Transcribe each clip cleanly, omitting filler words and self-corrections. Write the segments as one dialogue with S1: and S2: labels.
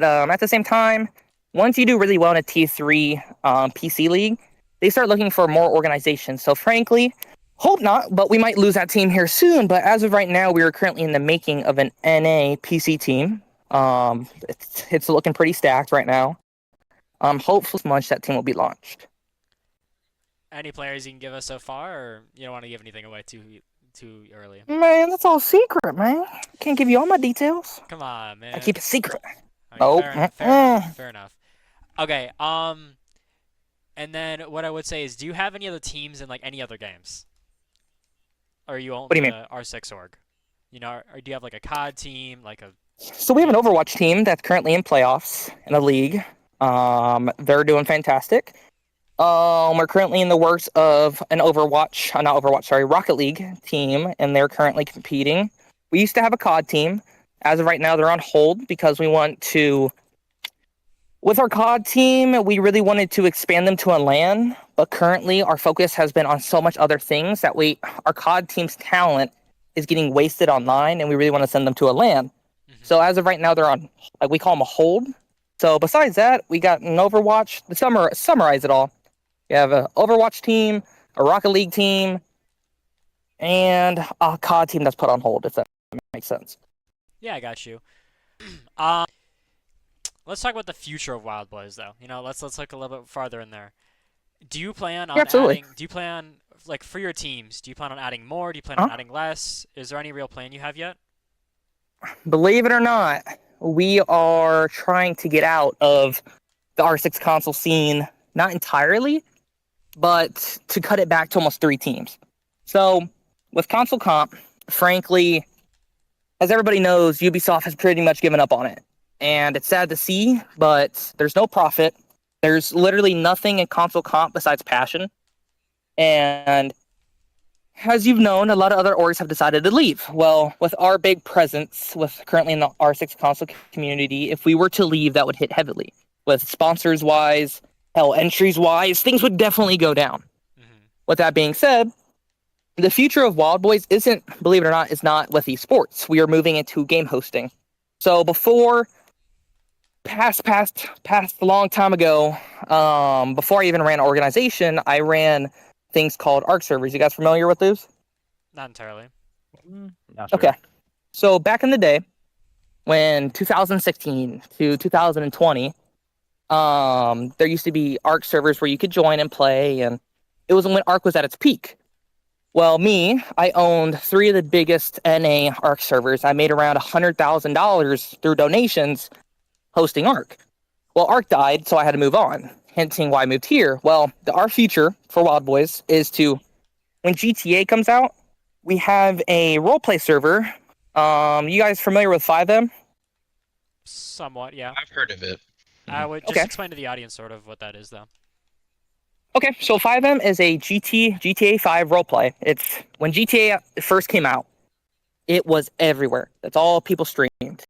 S1: at the same time, once you do really well in a T3 PC league, they start looking for more organization. So frankly, hope not, but we might lose that team here soon. But as of right now, we are currently in the making of an NA PC team. It's looking pretty stacked right now. Hopefully, much that team will be launched.
S2: Any players you can give us so far, or you don't want to give anything away too early?
S1: Man, that's all secret, man. Can't give you all my details.
S2: Come on,
S1: I keep
S2: man.
S1: it secret.
S2: All right,
S1: Nope.
S2: fair enough, fair enough. Okay, and then what I would say is, do you have any other teams in like any other games, or are you
S1: What do
S2: only
S1: you mean?
S2: the R6 org? You know, or do you have like a COD team, like a
S1: So we have an
S2: any?
S1: Overwatch team that's currently in playoffs in a league. They're doing fantastic. We're currently in the works of an Overwatch, not Overwatch, sorry, Rocket League team, and they're currently competing. We used to have a COD team. As of right now, they're on hold because we want to. With our COD team, we really wanted to expand them to a LAN, but currently our focus has been on so much other things that our COD team's talent is getting wasted online, and we really want to send them to a LAN.
S2: Mhm.
S1: So as of right now, they're on, like we call them a hold. So besides that, we got an Overwatch. To summarize it all, we have an Overwatch team, a Rocket League team, and a COD team that's put on hold, if that makes sense.
S2: Yeah, I got you. Um, let's talk about the future of Wild Boys, though. You know, let's look a little bit farther in there. Do you plan
S1: Yeah,
S2: on
S1: absolutely.
S2: adding? Do you plan like for your teams? Do you plan on adding more? Do you plan on
S1: Huh?
S2: adding less? Is there any real plan you have yet?
S1: Believe it or not, we are trying to get out of the R6 console scene, not entirely, but to cut it back to almost three teams. So with console comp, frankly, as everybody knows, Ubisoft has pretty much given up on it. And it's sad to see, but there's no profit. There's literally nothing in console comp besides passion. And as you've known, a lot of other orgs have decided to leave. Well, with our big presence, with currently in the R6 console community, if we were to leave, that would hit heavily. With sponsors wise, hell, entries wise, things would definitely go down.
S2: Hmm.
S1: With that being said, the future of Wild Boys isn't, believe it or not, is not with esports. We are moving into game hosting. So before, past a long time ago, before I even ran an organization, I ran things called ARC servers. You guys familiar with those?
S2: Not entirely.
S3: Not
S1: Okay.
S3: sure.
S1: So back in the day, when 2016 to 2020, there used to be ARC servers where you could join and play, and it was when ARC was at its peak. Well, I owned three of the biggest NA ARC servers. I made around $100,000 through donations hosting ARC. Well, ARC died, so I had to move on, hinting why I moved here. Well, our future for Wild Boys is to, when GTA comes out, we have a roleplay server. You guys familiar with 5M?
S2: Somewhat, yeah.
S3: I've heard of it.
S2: I
S3: Mhm.
S2: would just
S1: Okay.
S2: explain to the audience sort of what that is, though.
S1: Okay, so 5M is a GTA 5 roleplay. It's when GTA first came out, it was everywhere. That's all people streamed.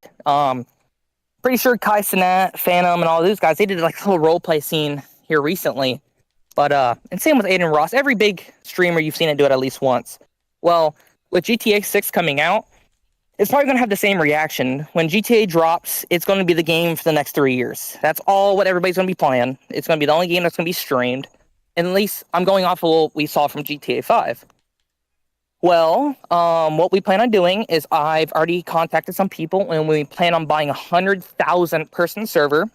S1: Pretty sure Kai Cenat, Phantom, and all those guys, they did like a little roleplay scene here recently. But and same with Aiden Ross. Every big streamer you've seen it do it at least once. Well, with GTA 6 coming out, it's probably going to have the same reaction. When GTA drops, it's going to be the game for the next 3 years. That's all what everybody's going to be playing. It's going to be the only game that's going to be streamed. And at least I'm going off of what we saw from GTA 5. Well, what we plan on doing is I've already contacted some people, and we plan on buying 100,000 person server.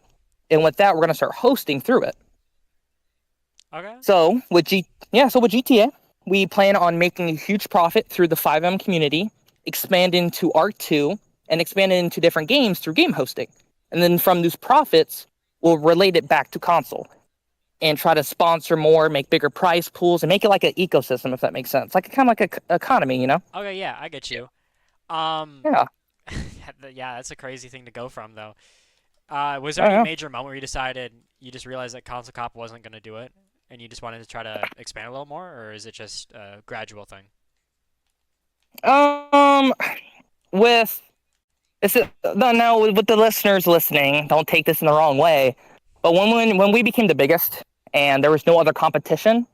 S1: And with that, we're going to start hosting through it.
S2: Okay.
S1: So with GTA, we plan on making a huge profit through the 5M community, expand into ARC 2, and expand it into different games through game hosting. And then from those profits, we'll relate it back to console and try to sponsor more, make bigger prize pools, and make it like an ecosystem, if that makes sense. Like kind of like a economy, you know?
S2: Okay, yeah, I get
S3: Yeah.
S2: you. Um,
S1: Yeah.
S2: yeah, that's a crazy thing to go from, though. Was there
S1: I
S2: any
S1: don't
S2: major moment where you just realized that Console Cop wasn't gonna do it, and you just wanted to try to expand a little more, or is it just a gradual thing?
S1: know. With this is, no, now with the listeners listening, don't take this in the wrong way. But when we became the biggest and there was no other competition,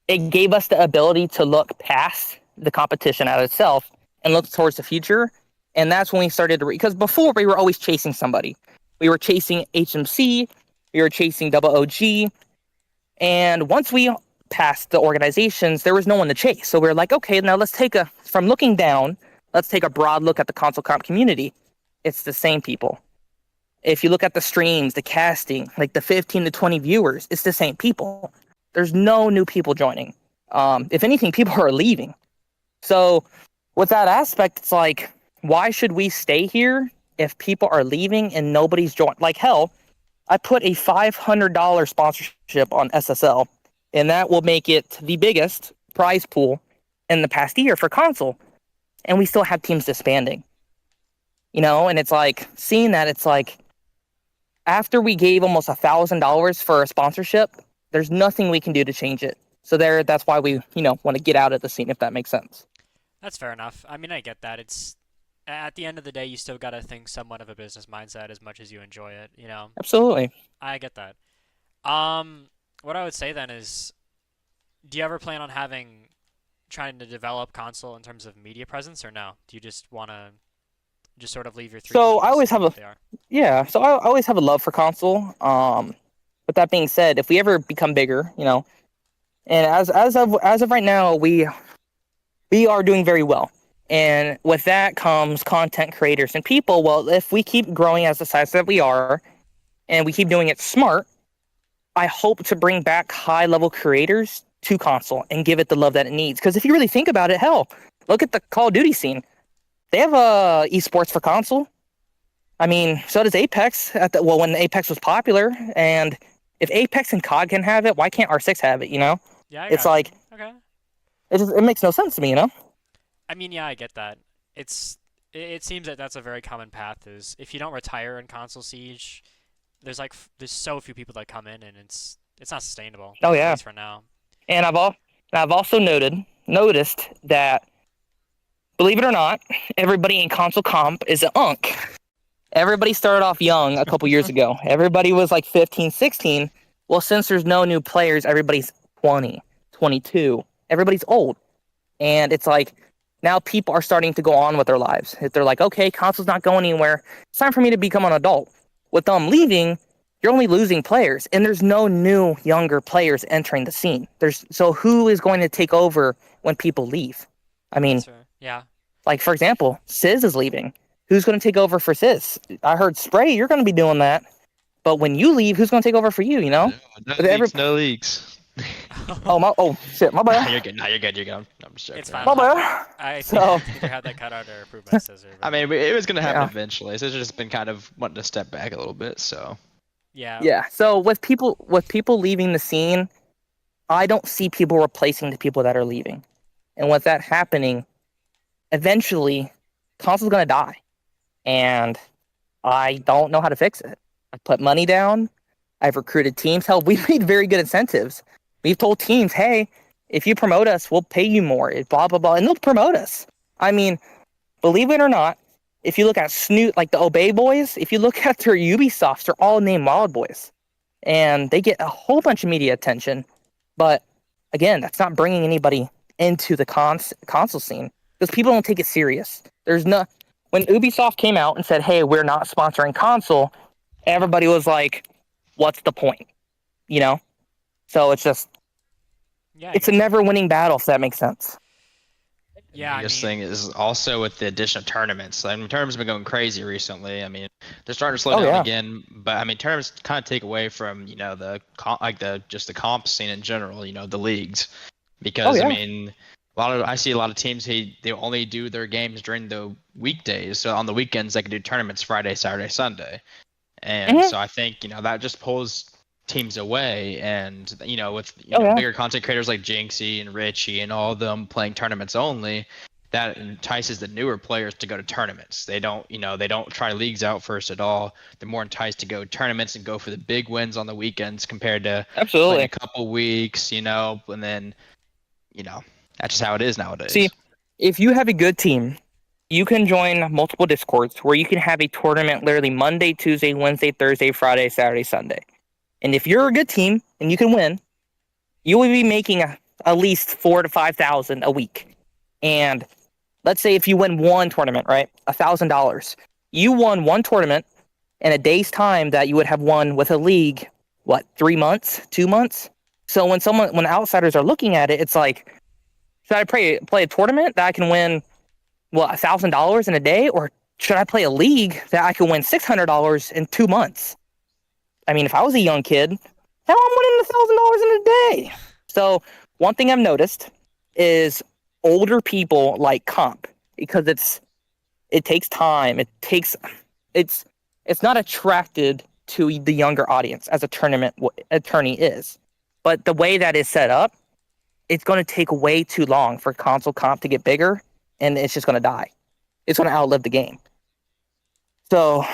S1: it gave us the ability to look past the competition at itself and look towards the future. And that's when we started to because before we were always chasing somebody. We were chasing HMC. We were chasing Double OG. And once we passed the organizations, there was no one to chase. So we were like, okay, now from looking down, let's take a broad look at the console comp community. It's the same people. If you look at the streams, the casting, like the 15 to 20 viewers, it's the same people. There's no new people joining. If anything, people are leaving. So with that aspect, it's like, why should we stay here if people are leaving and nobody's joined? Like, hell, I put a $500 sponsorship on SSL, and that will make it the biggest prize pool in the past year for console. And we still have teams disbanding. And it's like, seeing that, it's like, after we gave almost $1,000 for a sponsorship, there's nothing we can do to change it. So that's why we, want to get out of the scene, if that makes sense.
S2: That's fair enough. I mean, I get that. It's at the end of the day, you still got to think somewhat of a business mindset as much as you enjoy it,
S1: Absolutely.
S2: I get that. What I would say then is, do you ever plan on trying to develop console in terms of media presence, or no? Do you just want to just sort of leave your three
S1: So
S2: teams
S1: I always have
S2: what they are?
S1: So I always have a love for console. With that being said, if we ever become bigger, and as of right now, we are doing very well. And with that comes content creators and people. Well, if we keep growing as the size that we are, and we keep doing it smart, I hope to bring back high-level creators to console and give it the love that it needs. Because if you really think about it, hell, look at the Call of Duty scene. They have esports for console. I mean, so does Apex. When Apex was popular, and if Apex and COD can have it, why can't R6 have it?
S2: Yeah,
S1: it's like,
S2: okay.
S1: It makes no sense to me,
S2: I mean, yeah, I get that. It seems that that's a very common path. Is if you don't retire in console siege, there's so few people that come in, and it's not sustainable.
S1: Oh yeah.
S2: At least for now.
S1: And I've also noticed that, believe it or not, everybody in console comp is an unk. Everybody started off young a couple years ago. Everybody was like 15, 16. Well, since there's no new players, everybody's 20, 22. Everybody's old. And it's like, now people are starting to go on with their lives. They're like, okay, console's not going anywhere. It's time for me to become an adult. With them leaving, you're only losing players. And there's no new, younger players entering the scene. So who is going to take over when people leave? I mean,
S2: yeah.
S1: Like, for example, Sizz is leaving. Who's going to take over for Sizz? I heard Spray, you're going to be doing that. But when you leave, who's going to take over for you,
S3: No leaks.
S1: Oh, shit, my bad.
S3: You're good. No, you're good. I'm just joking.
S2: It's fine.
S1: My bad.
S2: I
S1: So-
S2: either had that cut out or approved by Scissor.
S3: I mean, it was gonna happen eventually. So it's just been kind of wanting to step back a little bit. So
S2: yeah.
S1: So with people leaving the scene, I don't see people replacing the people that are leaving. And with that happening, eventually, console's gonna die. And I don't know how to fix it. I've put money down. I've recruited teams. Hell, we've made very good incentives. We've told teams, hey, if you promote us, we'll pay you more, blah, blah, blah. And they'll promote us. I mean, believe it or not, if you look at Snoot, like the Obey Boys, if you look at their Ubisofts, they're all named Wild Boys. And they get a whole bunch of media attention. But again, that's not bringing anybody into the console scene. Because people don't take it serious. When Ubisoft came out and said, hey, we're not sponsoring console, everybody was like, what's the point? So it's just, it's a never-winning battle, if that makes sense.
S2: Yeah,
S3: the biggest thing is also with the addition of tournaments. I mean, tournaments have been going crazy recently. I mean, they're starting to slow down again, but I mean, tournaments kind of take away from the comp scene in general. The leagues, because I mean, I see a lot of teams they only do their games during the weekdays. So on the weekends they can do tournaments Friday, Saturday, Sunday, and so I think that just pulls teams away, and with bigger content creators like Jinxie and Richie and all of them playing tournaments only, that entices the newer players to go to tournaments. They don't try leagues out first at all. They're more enticed to go tournaments and go for the big wins on the weekends compared to playing a couple weeks, and then that's just how it is nowadays.
S1: See, if you have a good team, you can join multiple Discords where you can have a tournament literally Monday, Tuesday, Wednesday, Thursday, Friday, Saturday, Sunday. And if you're a good team and you can win, you will be making at least $4,000 to $5,000 a week. And let's say if you win one tournament, right, $1,000. You won one tournament. in a day's time that you would have won with a league, 3 months, 2 months? So when outsiders are looking at it, it's like, should I play a tournament that I can win, $1,000 in a day? Or should I play a league that I can win $600 in 2 months? I mean, if I was a young kid, hell, I'm winning $1,000 in a day. So one thing I've noticed is older people like comp because it takes time. It's not attracted to the younger audience as a tournament attorney is. But the way that is set up, it's going to take way too long for console comp to get bigger, and it's just going to die. It's going to outlive the game. So,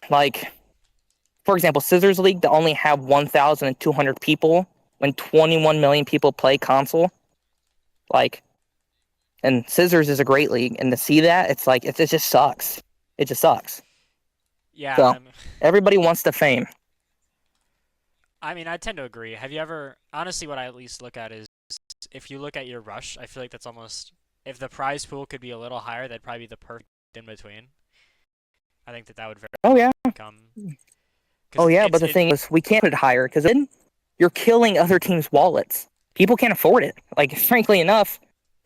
S1: like, for example, Scissors League to only have 1,200 people when 21 million people play console. Like, and Scissors is a great league, and to see that, it's like, it just sucks. It just sucks.
S2: Yeah.
S1: So, everybody wants the fame.
S2: I mean, I tend to agree. Have you ever, honestly, what I at least look at is, if you look at your rush, I feel like that's almost, if the prize pool could be a little higher, that'd probably be the perfect in between. I think that would very come.
S1: Oh yeah, but the thing is, we can't put it higher because then you're killing other teams' wallets. People can't afford it. Like, frankly enough,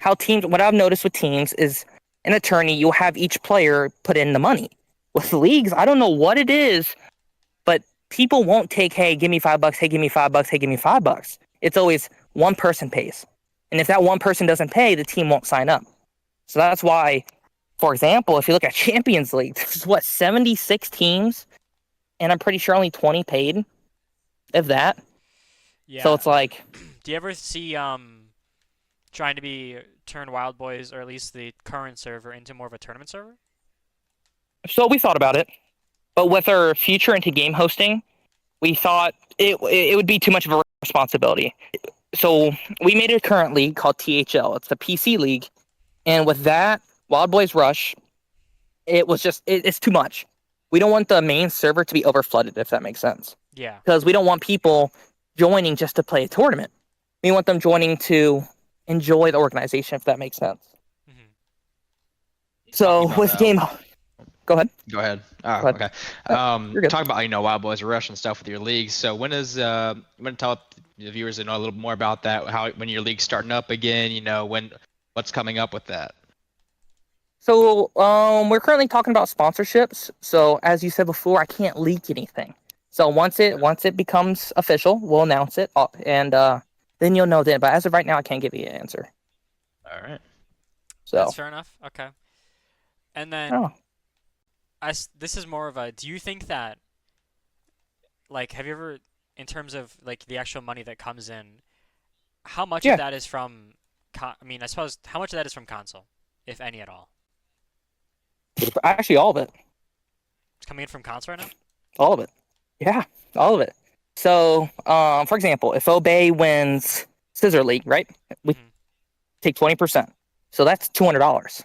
S1: what I've noticed with teams is, an attorney, you'll have each player put in the money. With leagues, I don't know what it is, but people won't take, hey, give me $5, hey, give me $5, hey, give me $5. It's always one person pays. And if that one person doesn't pay, the team won't sign up. So that's why, for example, if you look at Champions League, there's 76 teams, and I'm pretty sure only 20 paid, if that.
S2: Yeah.
S1: So it's like,
S2: do you ever see trying to turn Wild Boys, or at least the current server, into more of a tournament server?
S1: So we thought about it, but with our future into game hosting, we thought it would be too much of a responsibility. So we made a current league called THL. It's a PC league, and with that, Wild Boys Rush, it's too much. We don't want the main server to be overflooded, if that makes sense.
S2: Yeah.
S1: Because we don't want people joining just to play a tournament. We want them joining to enjoy the organization, if that makes sense. Mm-hmm. So with game... Go ahead.
S3: Go ahead. Oh,
S1: Go ahead.
S3: Okay. Talk about Wild Boys Rush and stuff with your leagues. So when tell the viewers to know a little more about that? When your league's starting up again? What's coming up with that?
S1: So we're currently talking about sponsorships. So as you said before, I can't leak anything. So once it becomes official, we'll announce it, and then you'll know then. But as of right now, I can't give you an answer.
S3: All right.
S1: So
S2: that's fair enough. Okay. And then.
S1: Oh.
S2: This is more of a, do you think that, like, have you ever, in terms of, like, the actual money that comes in, how much of that is from, I suppose, how much of that is from console, if any at all?
S1: Actually, all of it.
S2: It's coming in from console right now?
S1: All of it. Yeah, all of it. So, for example, if Obey wins Scissor League, right, we take 20%. So that's $200.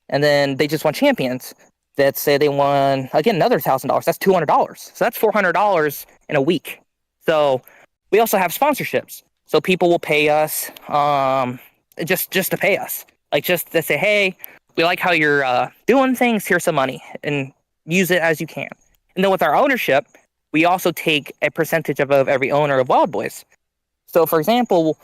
S1: And then they just won Champions. Let's say they won, again, another $1,000. That's $200. So that's $400 in a week. So we also have sponsorships. So people will pay us just to pay us. Like, just to say, hey, we like how you're doing things. Here's some money. And use it as you can. And then with our ownership, we also take a percentage of every owner of Wild Boys. So, for example,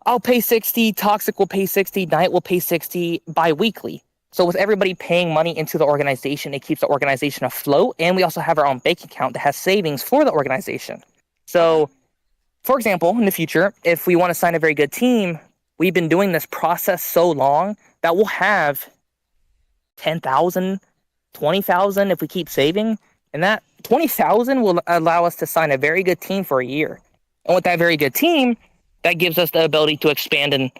S1: I'll pay 60, Toxic will pay 60, Knight will pay 60 bi-weekly. So with everybody paying money into the organization, it keeps the organization afloat, and we also have our own bank account that has savings for the organization. So, for example, in the future, if we want to sign a very good team, we've been doing this process so long that we'll have 10,000, 20,000 if we keep saving, and that 20,000 will allow us to sign a very good team for a year. And with that very good team, that gives us the ability to expand in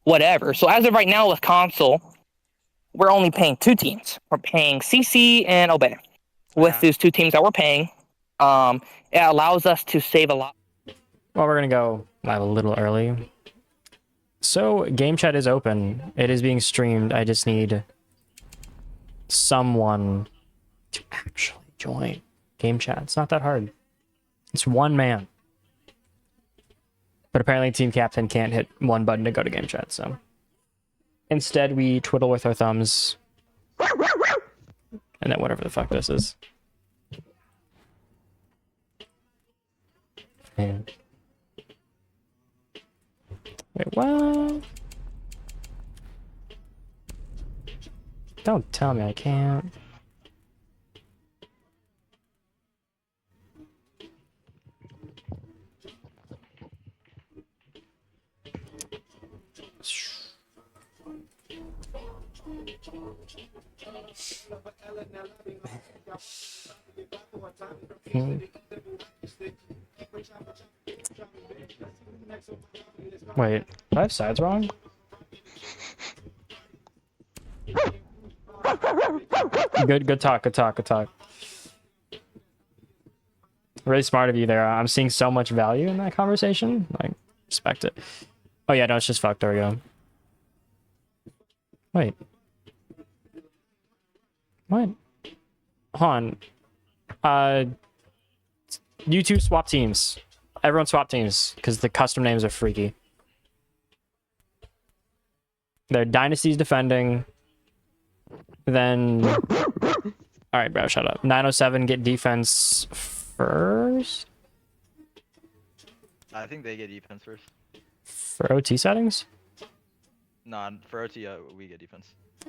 S1: whatever. So as of right now with console, we're only paying 2 teams. We're paying CC and Obey. With those 2 teams that we're paying, it allows us to save a lot.
S4: Well, we're going to go live a little early. So, game chat is open. It is being streamed. I just need someone to actually join game chat. It's not that hard. It's one man. But apparently team captain can't hit one button to go to game chat, so... Instead, we twiddle with our thumbs. And then whatever the fuck this is. Man. Wait, what? Don't tell me I can't. Wait, do I have sides wrong? Good talk, good talk, good talk. Really smart of you there. I'm seeing so much value in that conversation. Like, respect it. Oh yeah, no, it's just fucked. There we go. Wait. What? Hold on. You two swap teams. Everyone swap teams, because the custom names are freaky. Their Dynasty's defending. Then... Alright, bro, shut up. 907 get defense first?
S5: I think they get defense first.
S4: For OT settings?
S5: Nah, for OT, we get defense.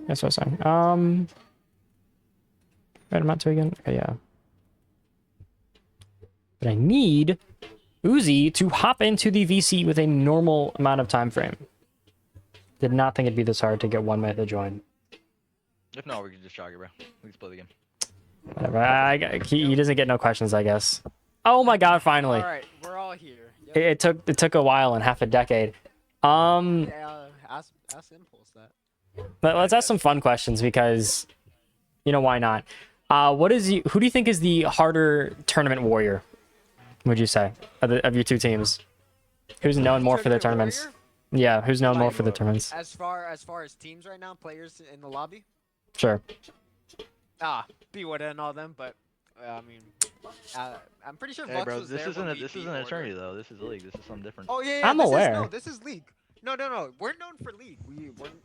S4: That's what I'm saying. Right, I'm not to again? Okay, yeah. But I need Uzi to hop into the VC with a normal amount of time frame. Did not think it'd be this hard to get 1 minute to join.
S5: If not, we can just jog it, bro. We can split the game.
S4: Whatever. He doesn't get no questions, I guess. Oh my god, finally.
S6: Alright, we're all here. Yep.
S4: It took a while and half a decade.
S6: Yeah, ask Impulse that.
S4: But let's ask some fun questions because, you know, why not? Who do you think is the harder tournament warrior? Would you say of your two teams? Who's known more for the tournaments?
S6: Warrior?
S4: Yeah, who's known more for the tournaments?
S6: As far as teams right now, players in the lobby.
S4: Sure.
S6: B would and all them, but I mean, I'm pretty sure
S5: Hey,
S6: Vux
S5: bro,
S6: was
S5: this
S6: there
S5: isn't
S6: when
S5: a,
S6: we
S5: this
S6: beat
S5: isn't an
S6: Order.
S5: eternity though. This is league. This is something different.
S6: Oh yeah,
S4: I'm aware.
S6: This is league. No. We're known for league.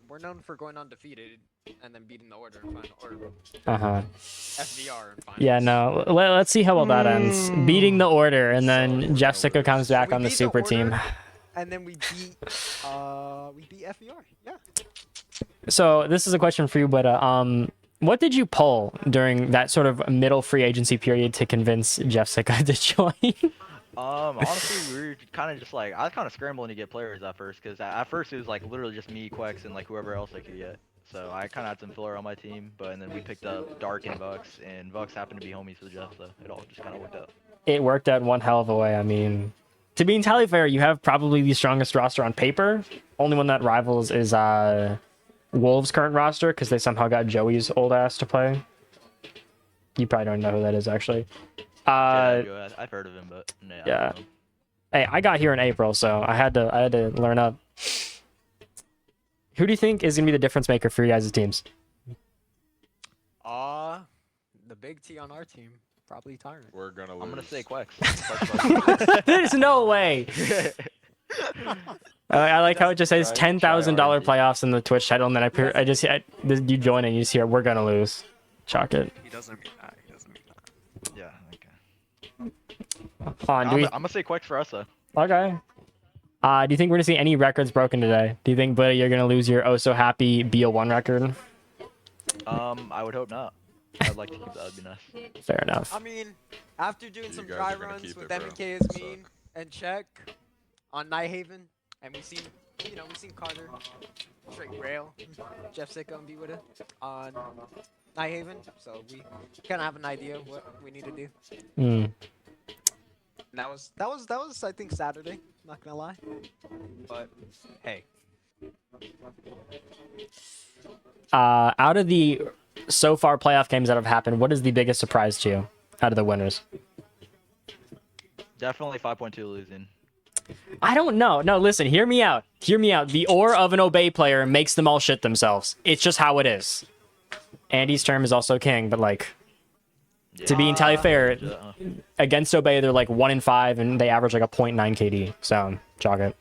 S6: We're known for going undefeated and then beating the Order in final or FVR in finals.
S4: Yeah, no. Let's see how well that ends. Beating the Order, and then Jeff Sicko comes back
S6: We
S4: on the
S6: beat
S4: super
S6: Order,
S4: team.
S6: And then we beat FVR. Yeah.
S4: So this is a question for you, but what did you pull during that sort of middle free agency period to convince Jeff Sicko to join?
S5: Honestly, we were kind of just like, I was kind of scrambling to get players at first, because at first it was like literally just me, Quex, and like whoever else I could get. So I kind of had some filler on my team, and then we picked up Dark and Vux happened to be homies with Jeff, so it all just kind of worked out.
S4: It worked out one hell of a way. I mean, to be entirely fair, you have probably the strongest roster on paper. Only one that rivals is Wolves' current roster, because they somehow got Joey's old ass to play. You probably don't know who that is, actually.
S5: Yeah, I've heard of him, but no,
S4: yeah.
S5: I don't know.
S4: Hey, I got here in April, so I had to learn up. Who do you think is gonna be the difference maker for you guys' teams?
S6: The big T on our team, probably Tyrant.
S7: We're gonna lose.
S5: I'm gonna say Quex.
S4: There's no way. I like how it just says $10,000 playoffs in the Twitch title, and then you join and you just hear we're gonna lose. Chalk it.
S7: He doesn't mean that. He doesn't mean that.
S5: Yeah. Okay.
S4: Hold on,
S5: I'm gonna say Quex for us though.
S4: Okay. Do you think we're gonna see any records broken today? Do you think, buddy, you're gonna lose your oh so happy BO1 record?
S5: I would hope not. I'd like to keep that. That'd be nice.
S4: Fair enough.
S6: I mean, after doing
S7: You
S6: some
S7: guys
S6: dry
S7: are gonna
S6: runs
S7: keep
S6: with
S7: it, bro.
S6: MK is
S7: Suck.
S6: mean and check on Nighthaven, and we've seen Carter straight rail Jeff Sicko and B with it on Nighthaven, so we kind of have an idea of what we need to do.
S4: Hmm.
S6: And that was I think Saturday. Not gonna lie, but hey.
S4: Out of the so far playoff games that have happened, what is the biggest surprise to you out of the winners?
S5: Definitely 5.2 losing.
S4: I don't know. No, listen, hear me out. Hear me out. The ore of an Obey player makes them all shit themselves. It's just how it is. Andy's term is also king, but like, to be entirely fair, against Obey, they're like 1 in 5, and they average like a 0.9 KD. So, chalk it.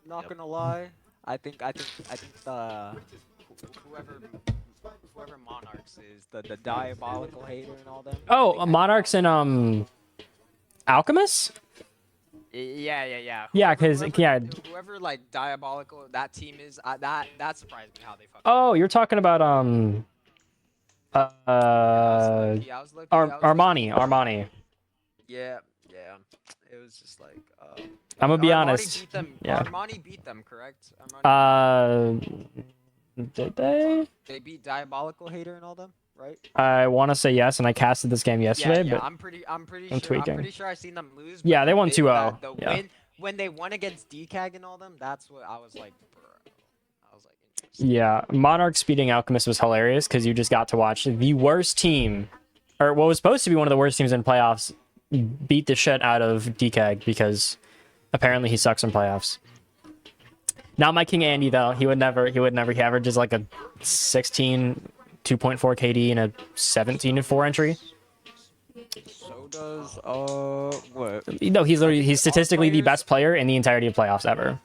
S6: Not gonna lie, I think the whoever Monarchs is the diabolical hater and all them.
S4: Oh, Monarchs and Alchemist?
S6: Yeah.
S4: Yeah, 'cause, yeah.
S6: Whoever like diabolical that team is, that surprised me how they fucking.
S4: Oh, you're talking about
S6: I was low-key,
S4: Armani.
S6: Yeah. It was just like.
S4: I'm gonna be
S6: Armani
S4: honest.
S6: Beat them.
S4: Yeah.
S6: Armani beat them, correct? Armani
S4: Did they?
S6: they beat Diabolical Hater and all them, right?
S4: I want to say yes, and I casted this game yesterday,
S6: Yeah.
S4: but
S6: I'm pretty
S4: I'm
S6: sure.
S4: tweaking.
S6: I'm pretty sure I seen them lose.
S4: Yeah,
S6: but
S4: they
S6: the
S4: won
S6: win-
S4: 2-0.
S6: The
S4: Yeah.
S6: win when they won against DCAG and all them. That's what I was like, bro. I was like, interesting.
S4: Yeah, Monarchs beating Alchemist was hilarious because you just got to watch the worst team, or what was supposed to be one of the worst teams in playoffs, beat the shit out of DCAG because apparently he sucks in playoffs. Not my King Andy though. He would never. He averages like a 16, 2.4 KD and a 17-4 entry.
S6: So does what?
S4: No, he's statistically the best player in the entirety of playoffs ever.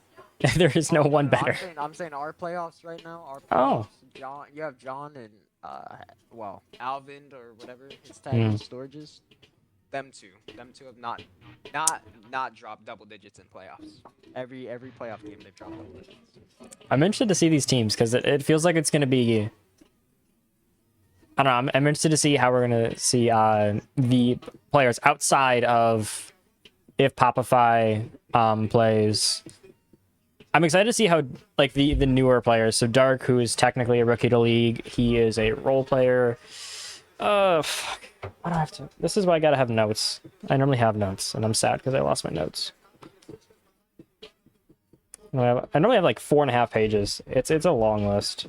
S4: There is no one better.
S6: I'm saying our playoffs right now. Our
S4: Oh.
S6: playoffs, you have John and Alvin or whatever his tag storages. Them two have not dropped double digits in playoffs. Every playoff game they've dropped double digits.
S4: I'm interested to see these teams because it feels like it's going to be. I don't know. I'm interested to see how we're going to see the players outside of if Popify plays. I'm excited to see how like the newer players. So Dark, who is technically a rookie to league, he is a role player. Fuck. Why do I have to? This is why I gotta have notes. I normally have notes, and I'm sad because I lost my notes. I normally have like 4.5 pages. It's a long list.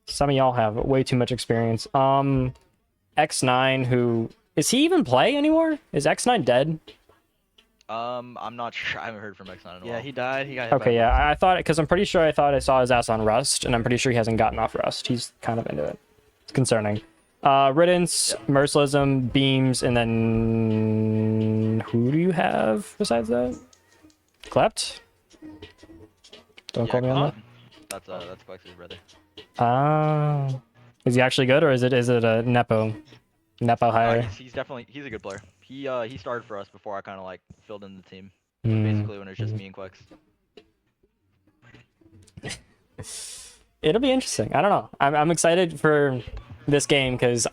S4: Some of y'all have way too much experience. X9, who is he even play anymore? Is X9 dead?
S5: I'm not sure. I haven't heard from X9 in a while.
S7: Yeah, he died. He got hit by
S4: Okay,
S7: a
S4: yeah, I thought because I'm pretty sure I thought I saw his ass on Rust, and I'm pretty sure he hasn't gotten off Rust. He's kind of into it. It's concerning. Riddance, Mercilism, Beams, and then who do you have besides that? Klept? Don't quote me on
S5: That's Quex's brother.
S4: that. Is he actually good, or is it a nepo hire?
S5: He's a good player. He started for us before I kind of like filled in the team.
S4: Hmm.
S5: Basically when it was just me and Quex.
S4: It'll be interesting. I don't know. I'm excited for this game because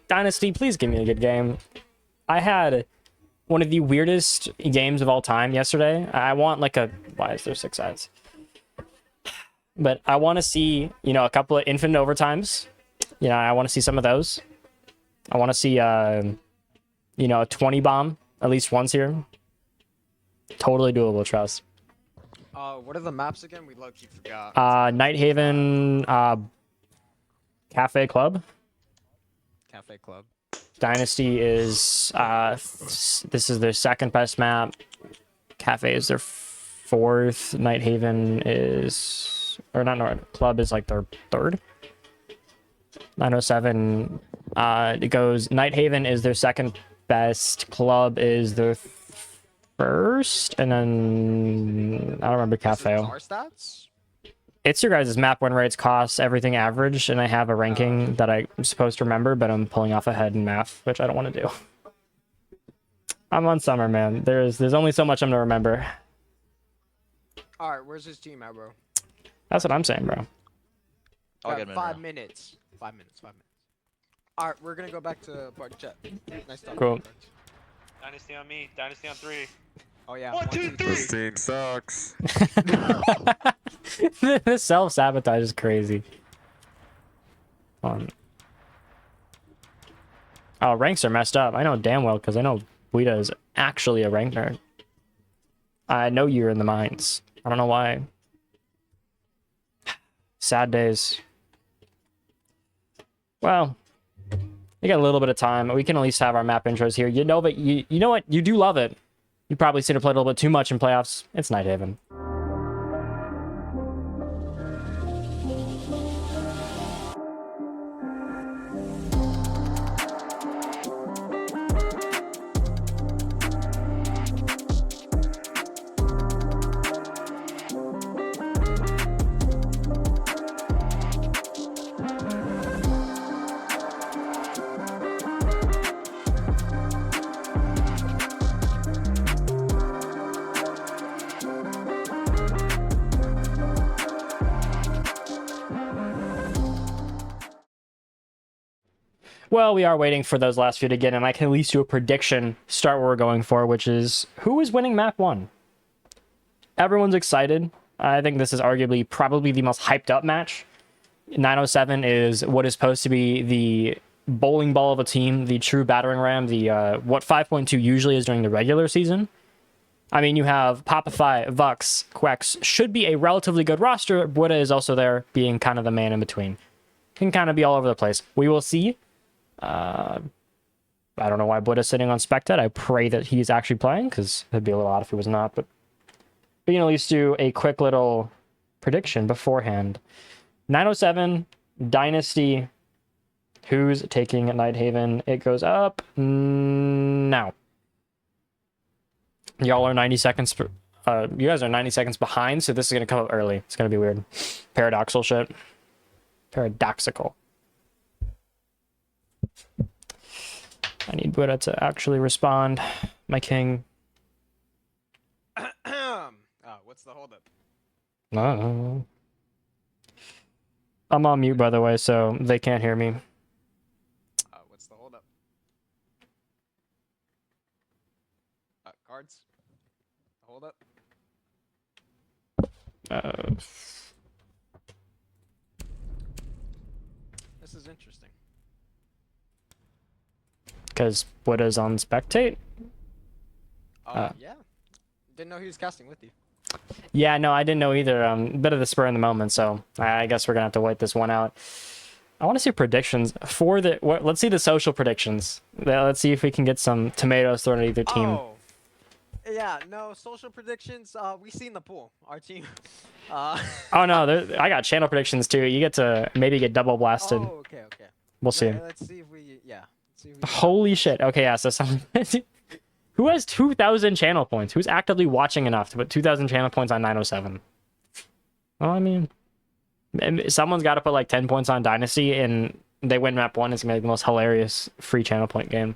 S4: Dynasty, please give me a good game. I had one of the weirdest games of all time yesterday. I want like why is there 6 sides? But I want to see, a couple of infinite overtimes. I want to see some of those. I want to see, a 20 bomb at least once here. Totally doable, trust.
S6: What are the maps again? We low-key forgot.
S4: Night Haven, Cafe Club.
S6: Cafe Club.
S4: Dynasty is this is their second best map. Cafe is their 4th. Night Haven is, or not, Club is like their 3rd. 907. It goes. Night Haven is their 2nd best. Club is their 1st, and then I don't remember Cafe.
S6: Our stats.
S4: It's your guys' map win rates, costs, everything average, and I have a ranking that I'm supposed to remember, but I'm pulling off ahead in math, which I don't want to do. I'm on summer, man. There's only so much I'm to remember.
S6: All right, where's his team at, bro?
S4: That's what I'm saying, bro.
S5: I'll get him in
S6: 5
S5: now.
S6: minutes. 5 minutes. All right, we're gonna go back to party chat. Nice talking.
S4: Cool.
S8: Dynasty on me. Dynasty on 3.
S6: Oh yeah.
S8: 1, 2, 3.
S7: This team sucks.
S4: The self-sabotage is crazy. Oh, ranks are messed up. I know damn well because I know Guida is actually a rank nerd. I know you're in the mines. I don't know why. Sad days. Well, we got a little bit of time. We can at least have our map intros here. You know what? You do love it. You probably seem to play a little bit too much in playoffs. It's Night Haven. Well, we are waiting for those last few to get in. I can at least do a prediction, start where we're going for, which is who is winning map 1? Everyone's excited. I think this is arguably probably the most hyped up match. 907 is what is supposed to be the bowling ball of a team, the true battering ram, the what 5.2 usually is during the regular season. I mean, you have Popify, Vux, Quex, should be a relatively good roster. Buddha is also there, being kind of the man in between. Can kind of be all over the place. We will see. I don't know why Buddha's sitting on Spectate. I pray that he's actually playing, because it'd be a little odd if he was not. But we can at least do a quick little prediction beforehand. 907, Dynasty. Who's taking Nighthaven? It goes up now. Y'all are 90 seconds. You guys are 90 seconds behind, so this is going to come up early. It's going to be weird. Paradoxical shit. Paradoxical. I need Buddha to actually respond. My king.
S6: What's the holdup?
S4: No. I'm on mute, by the way, so they can't hear me.
S6: What's the holdup? Cards? Holdup? This is interesting.
S4: Because Buddha's on Spectate?
S6: Yeah. Didn't know he was casting with you.
S4: Yeah, no, I didn't know either. Bit of the spur in the moment, so I guess we're gonna have to wait this one out. I want to see predictions for the. Let's see the social predictions. Let's see if we can get some tomatoes thrown at either team.
S6: Oh. Yeah, no, social predictions. We seen the pool. Our team.
S4: Oh no, I got channel predictions too. You get to maybe get double blasted.
S6: Oh, okay.
S4: We'll see.
S6: Let's see if we. Yeah. See if we
S4: Holy shit. Okay, yeah. So someone. Who has 2,000 channel points? Who's actively watching enough to put 2,000 channel points on 907? Well, I mean, someone's got to put like 10 points on Dynasty, and they win map 1. It's gonna be the most hilarious free channel point game.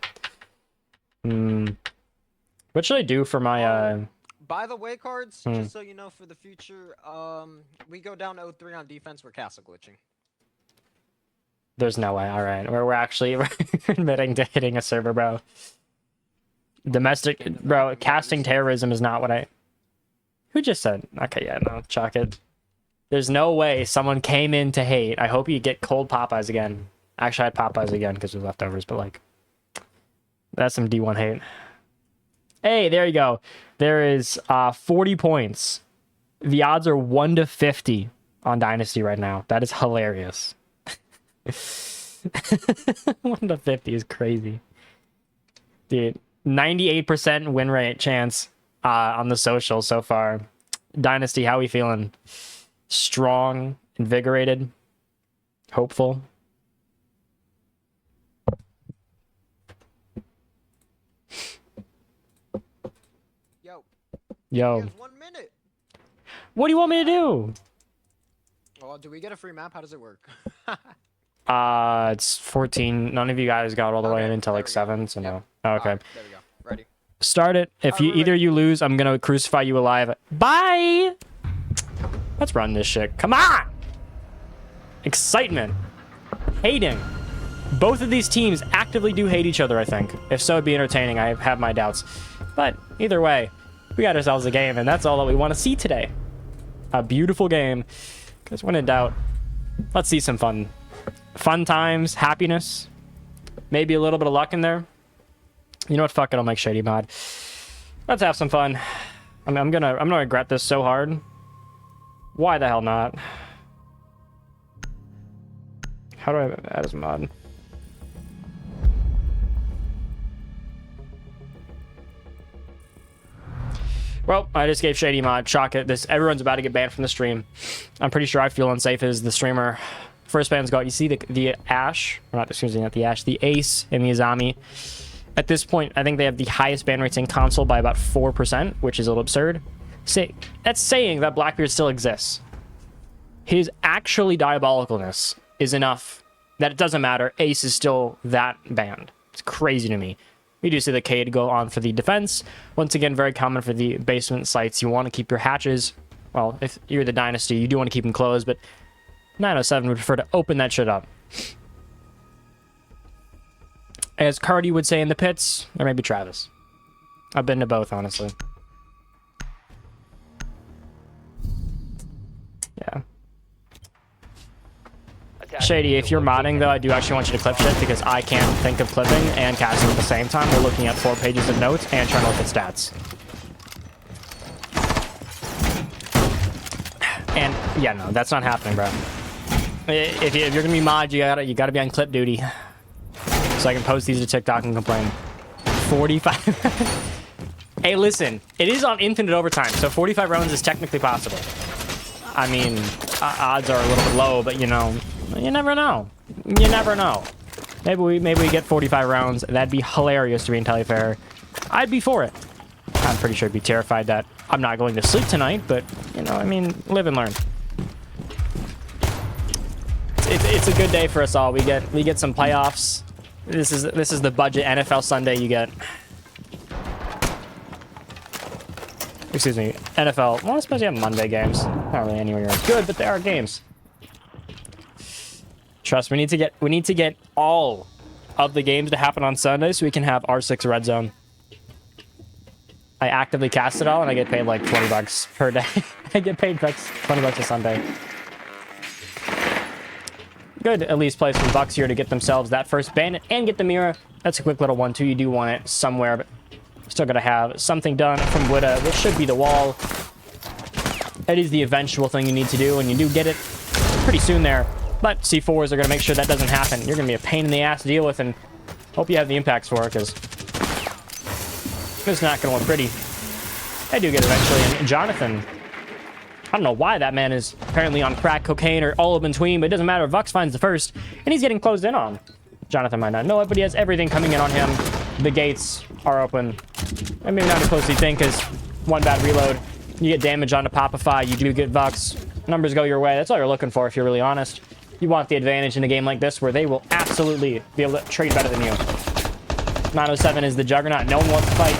S4: What should I do for my?
S6: By the way, cards. Just so you know, for the future, we go down 0-3 on defense. We're castle glitching.
S4: There's no way. All right, we're actually admitting to hitting a server, bro. Domestic, bro, casting terrorism is not what I... Who just said? Okay, yeah, no, chalk it. There's no way someone came in to hate. I hope you get cold Popeyes again. Actually, I had Popeyes again because of leftovers, but like... That's some D1 hate. Hey, there you go. There is 40 points. The odds are 1 to 50 on Dynasty right now. That is hilarious. 1 to 50 is crazy. Dude. 98% win rate chance on the social so far. Dynasty, how we feeling? Strong, invigorated, hopeful. Yo.
S6: 1 minute.
S4: What do you want me to do?
S6: Well, do we get a free map? How does it work?
S4: It's 14. None of you guys got all the way in until like 7, so no. Oh, okay.
S6: Right, there we go. Ready.
S4: Start it. If you either you lose, I'm gonna crucify you alive. Bye. Let's run this shit. Come on. Excitement. Hating. Both of these teams actively do hate each other, I think. If so, it'd be entertaining. I have my doubts. But either way, we got ourselves a game, and that's all that we want to see today. A beautiful game. Because when in doubt, let's see some fun. Fun times, happiness, maybe a little bit of luck in there. You know what? Fuck it. I'll make Shady mod. Let's have some fun. I mean, I'm gonna regret this so hard. Why the hell not? How do I add as mod? Well, I just gave Shady mod. Shock it. Everyone's about to get banned from the stream. I'm pretty sure I feel unsafe as the streamer. First ban's got, you see the Ash, or not, excuse me, not the Ash, the Ace and the Izami. At this point, I think they have the highest ban rates in console by about 4%, which is a little absurd. That's saying that Blackbeard still exists. His actually diabolicalness is enough that it doesn't matter. Ace is still that banned. It's crazy to me. We do see the Cade go on for the defense. Once again, very common for the basement sites. You want to keep your hatches. Well, if you're the Dynasty, you do want to keep them closed, but 907 would prefer to open that shit up. as Cardi would say in the pits, or maybe Travis. I've been to both, honestly. Yeah. Shady, if you're modding, though, I do actually want you to clip shit because I can't think of clipping and casting at the same time. We're looking at 4 pages of notes and trying to look at stats. And, yeah, no, that's not happening, bro. If you're gonna be mod, you gotta be on clip duty. So I can post these to TikTok and complain. 45... Hey, listen, it is on infinite overtime, so 45 rounds is technically possible. I mean, odds are a little bit low, but you know, you never know. You never know. Maybe we get 45 rounds. That'd be hilarious, to be entirely fair. I'd be for it. I'm pretty sure I'd be terrified that I'm not going to sleep tonight, but you know, I mean, live and learn. It's a good day for us all. We get some playoffs. This is the budget NFL Sunday you get. Excuse me, NFL. Well, I suppose you have Monday games. Not really anywhere good, but there are games. Trust me, we need to get all of the games to happen on Sunday so we can have R6 Red Zone. I actively cast it all and I get paid like 20 bucks per day. I get paid 20 bucks a Sunday. Good at least place from Bucks here to get themselves that first bandit and get the mirror. That's a quick little 1-2. You do want it somewhere, but still gotta have something done from Witta, which should be the wall. That is the eventual thing you need to do, and you do get it pretty soon there. But C4s are gonna make sure that doesn't happen. You're gonna be a pain in the ass to deal with, and hope you have the impacts for it, because it's not gonna look pretty. I do get it eventually, and Jonathan, I don't know why that man is apparently on crack, cocaine, or all in between, but it doesn't matter. Vux finds the first, and he's getting closed in on. Jonathan might not know it, but he has everything coming in on him. The gates are open. And maybe not as close as you think, because one bad reload, you get damage onto Popify, you do get Vux. Numbers go your way. That's all you're looking for, if you're really honest. You want the advantage in a game like this, where they will absolutely be able to trade better than you. 907 is the juggernaut. No one wants to fight.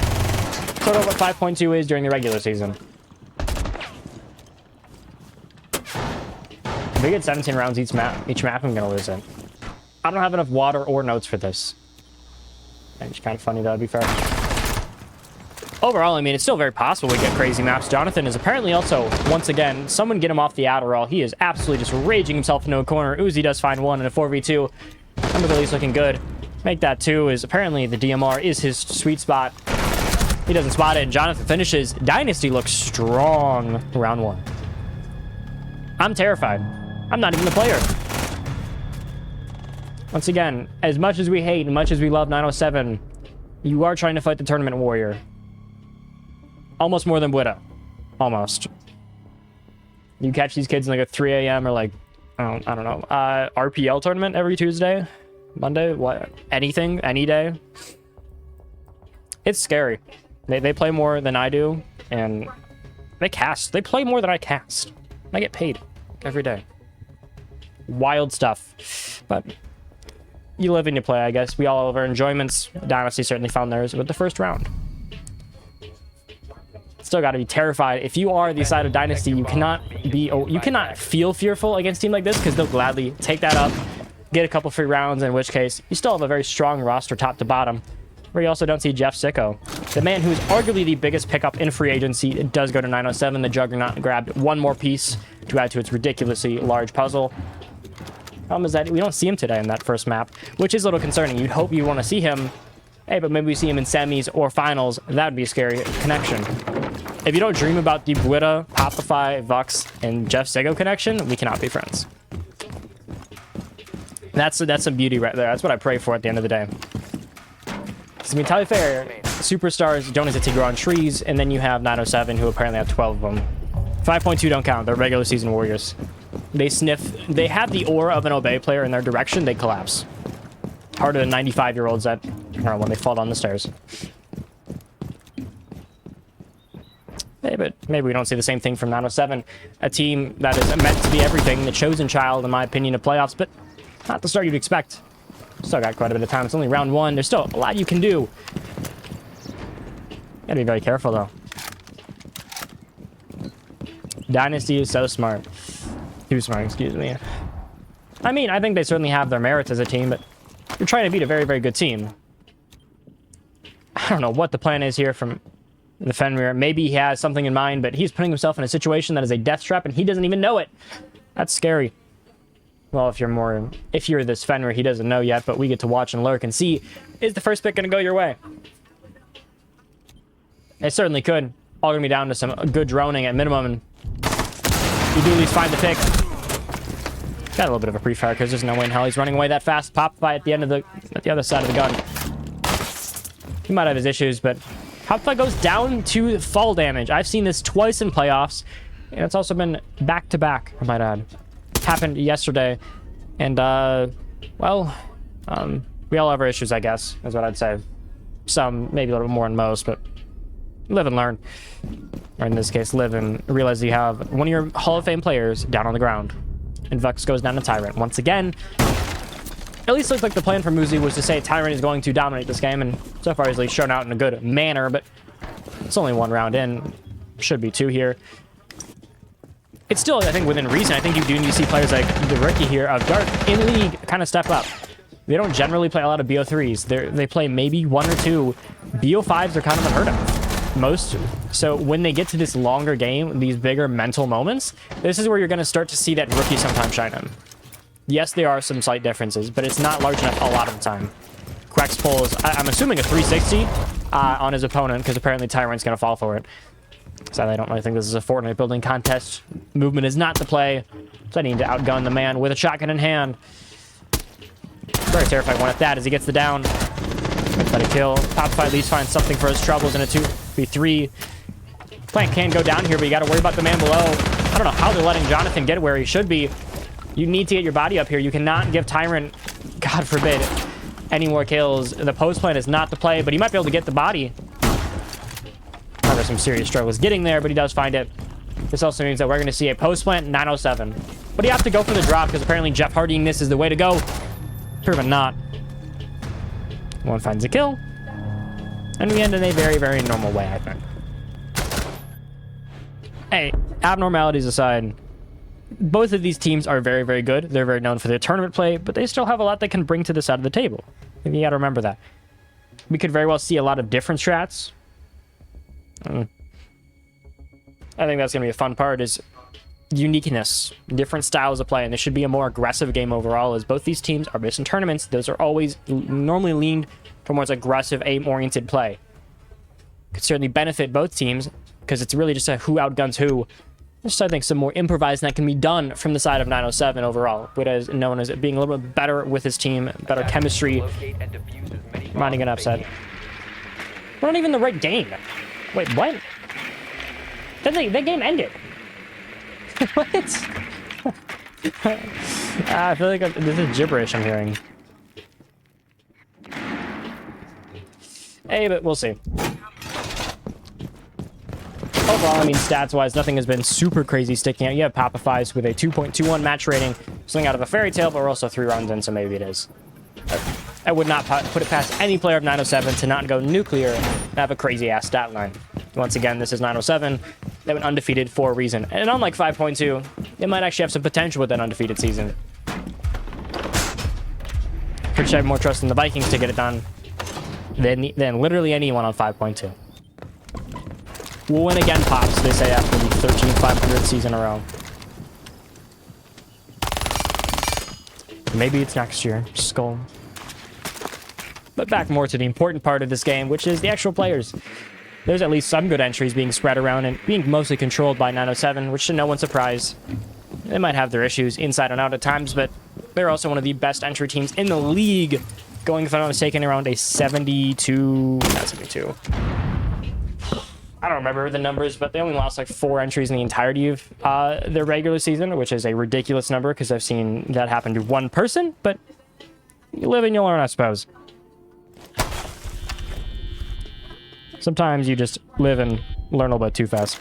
S4: Sort of what 5.2 is during the regular season. If we get 17 rounds each map, I'm gonna lose it. I don't have enough water or notes for this. It's kind of funny, though, to be fair. Overall, I mean, it's still very possible we get crazy maps. Jonathan is apparently also, once again, someone get him off the Adderall. He is absolutely just raging himself into a corner. Uzi does find one in a 4v2. Number at least looking good. Make that 2 is apparently the DMR is his sweet spot. He doesn't spot it, and Jonathan finishes. Dynasty looks strong round 1. I'm terrified. I'm not even the player. Once again, as much as we hate and much as we love 907, you are trying to fight the tournament warrior. Almost more than Witta. Almost. You catch these kids in like a 3 a.m. or like, I don't know, RPL tournament every Tuesday? Monday? What? Anything? Any day? It's scary. They play more than I do, and they cast. They play more than I cast. I get paid every day. Wild stuff. But you live and you play, I guess. We all have our enjoyments. Dynasty certainly found theirs with the first round. Still got to be terrified. If you are the side of Dynasty, you cannot feel fearful against a team like this, because they'll gladly take that up, get a couple free rounds, in which case you still have a very strong roster top to bottom. Where you also don't see Jeff Sicko, the man who's arguably the biggest pickup in free agency. It does go to 907. The Juggernaut grabbed one more piece to add to its ridiculously large puzzle. Problem is that we don't see him today in that first map, which is a little concerning. You'd hope you want to see him. Hey, but maybe we see him in semis or finals. That would be a scary connection. If you don't dream about the Witta, Popify, Vux, and Jeff Sego connection, we cannot be friends. That's some beauty right there. That's what I pray for at the end of the day. Because, I mean, tell you fair, superstars don't hesitate to grow on trees, and then you have 907, who apparently have 12 of them. 5.2 don't count. They're regular season warriors. They sniff. They have the aura of an Obey player in their direction. They collapse. Harder than 95-year-olds that, I don't know, when they fall down the stairs. Hey, but maybe we don't see the same thing from 907. A team that is meant to be everything, the chosen child, in my opinion, of playoffs, but not the start you'd expect. Still got quite a bit of time. It's only round 1. There's still a lot you can do. Gotta be very careful, though. Dynasty is so smart. Too smart, excuse me. I mean, I think they certainly have their merits as a team, but you're trying to beat a very, very good team. I don't know what the plan is here from the Fenrir. Maybe he has something in mind, but he's putting himself in a situation that is a death trap, and he doesn't even know it. That's scary. Well, if you're this Fenrir, he doesn't know yet, but we get to watch and lurk and see, is the first pick going to go your way? It certainly could. All going to be down to some good droning at minimum, and you do at least find the pick. Got a little bit of a pre-fire because there's no way in hell he's running away that fast. Popify at the end of at the other side of the gun. He might have his issues, but Popify goes down to fall damage. I've seen this twice in playoffs, and it's also been back-to-back, I might add. Happened yesterday, and well, we all have our issues, I guess, is what I'd say. Some, maybe a little bit more than most, but live and learn. Or in this case, live and realize you have one of your Hall of Fame players down on the ground. And Vex goes down to Tyrant. Once again, at least looks like the plan for Muzi was to say Tyrant is going to dominate this game, and so far he's shown out in a good manner, but it's only one round in. Should be two here. It's still, I think, within reason. I think you do need to see players like the rookie here of Dark in league kind of step up. They don't generally play a lot of BO3s. They play maybe one or two. BO5s are kind of unheard of. Most. So when they get to this longer game, these bigger mental moments, this is where you're going to start to see that rookie sometimes shine in. Yes, there are some slight differences, but it's not large enough a lot of the time. Quax pulls, I'm assuming a 360 on his opponent, because apparently Tyrant's going to fall for it. Sadly, I don't really think this is a Fortnite building contest. Movement is not the play. So I need to outgun the man with a shotgun in hand. Very terrifying one at that as he gets the down. Try to kill. Popify at least finds something for his troubles in a 2v3. Plant can go down here, but you got to worry about the man below. I don't know how they're letting Jonathan get where he should be. You need to get your body up here. You cannot give Tyrant, God forbid, any more kills. The post plant is not the play, but he might be able to get the body. There's some serious struggles getting there, but he does find it. This also means that we're going to see a post plant 907. But you have to go for the drop because apparently Jeff Hardying this is the way to go. Proven not. One finds a kill. And we end in a very, very normal way, I think. Hey, abnormalities aside, both of these teams are very, very good. They're very known for their tournament play, but they still have a lot they can bring to the side of the table. And you got to remember that. We could very well see a lot of different strats. I think that's going to be a fun part, is uniqueness, different styles of play, and this should be a more aggressive game overall, as both these teams are based in tournaments. Those are always normally leaned towards aggressive, aim-oriented play. Could certainly benefit both teams, because it's really just a who outguns who. Just, I think, some more improvising that can be done from the side of 907 overall, but as known as being a little bit better with his team, better chemistry, minding an upset. We're not even the right game. Wait, what? That game ended. What? I feel like this is gibberish I'm hearing. Hey, but we'll see. Overall, I mean, stats-wise, nothing has been super crazy sticking out. You have Popify's with a 2.21 match rating, something out of a fairy tale, but we're also 3 rounds in, so maybe it is. I would not put it past any player of 907 to not go nuclear and have a crazy-ass stat line. Once again, this is 907. They went undefeated for a reason. And unlike 5.2, they might actually have some potential with that undefeated season. Pretty sure I have more trust in the Vikings to get it done than literally anyone on 5.2. We'll win again, Pops, they say after the 13-500 season in a row. Maybe it's next year. Skull. But back more to the important part of this game, which is the actual players. There's at least some good entries being spread around and being mostly controlled by 907, which should no one's surprise. They might have their issues inside and out at times, but they're also one of the best entry teams in the league, going, if I'm not mistaken, around a 72... not 72. I don't remember the numbers, but they only lost like 4 entries in the entirety of their regular season, which is a ridiculous number because I've seen that happen to one person, but you live and you learn, I suppose. Sometimes you just live and learn a little bit too fast.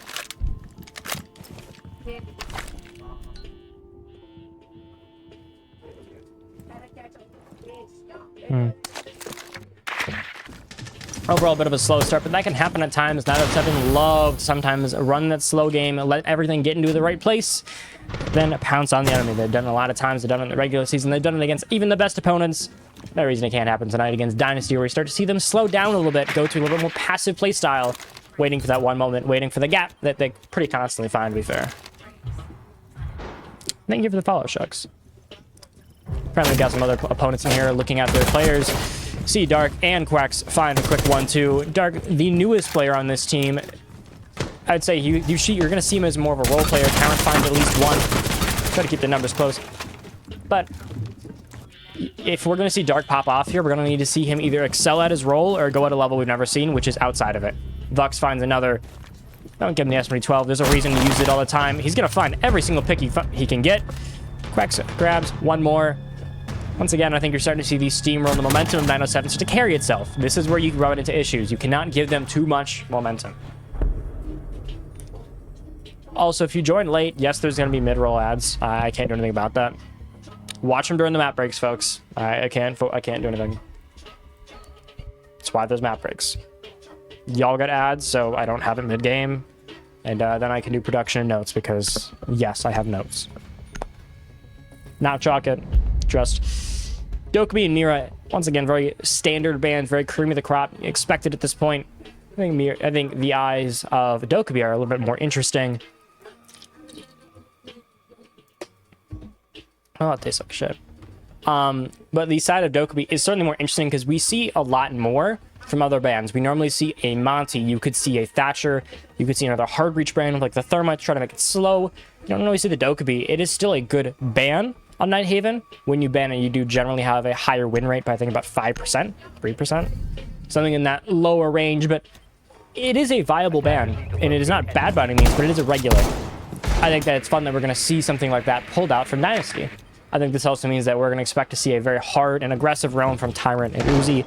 S4: Overall, a bit of a slow start, but that can happen at times. 9 out of 7 loved sometimes run that slow game, let everything get into the right place, then pounce on the enemy. They've done it a lot of times. They've done it in the regular season. They've done it against even the best opponents. No reason it can't happen tonight against Dynasty, where we start to see them slow down a little bit, go to a little bit more passive play style, waiting for that one moment, waiting for the gap that they pretty constantly find, to be fair. Thank you for the follow, Shucks. Apparently we got some other opponents in here looking at their players. See Dark and Quacks find a quick 1-2. Dark, the newest player on this team. I'd say you're going to see him as more of a role player. Talent finds at least one. Try to keep the numbers close. But if we're going to see Dark pop off here, we're going to need to see him either excel at his role or go at a level we've never seen, which is outside of it. Vux finds another. Don't give him the S2012. There's a reason to use it all the time. He's going to find every single pick he can get. Quacks grabs one more. Once again, I think you're starting to see the steamroll and the momentum of 907 start to carry itself. This is where you run into issues. You cannot give them too much momentum. Also, if you join late, yes, there's going to be mid-roll ads. I can't do anything about that. Watch them during the map breaks, folks. I can't do anything. That's why there's map breaks. Y'all get ads, so I don't have it mid-game. And then I can do production and notes because, yes, I have notes. Not Chalkit. Just Dokkaebi and Mira, once again, very standard bands, very cream of the crop, expected at this point. I think the eyes of Dokkaebi are a little bit more interesting. Oh, it tastes like shit. But the side of Dokkaebi is certainly more interesting because we see a lot more from other bands. We normally see a Monty, you could see a Thatcher, you could see another hard reach brand like the Thermite, try to make it slow. You don't really see the Dokkaebi. It is still a good ban on Nighthaven. When you ban it, you do generally have a higher win rate by I think about 5%, 3%, something in that lower range, but it is a viable ban, and it is not bad by any means, but it is irregular. I think that it's fun that we're going to see something like that pulled out from Dynasty. I think this also means that we're going to expect to see a very hard and aggressive roam from Tyrant and Uzi.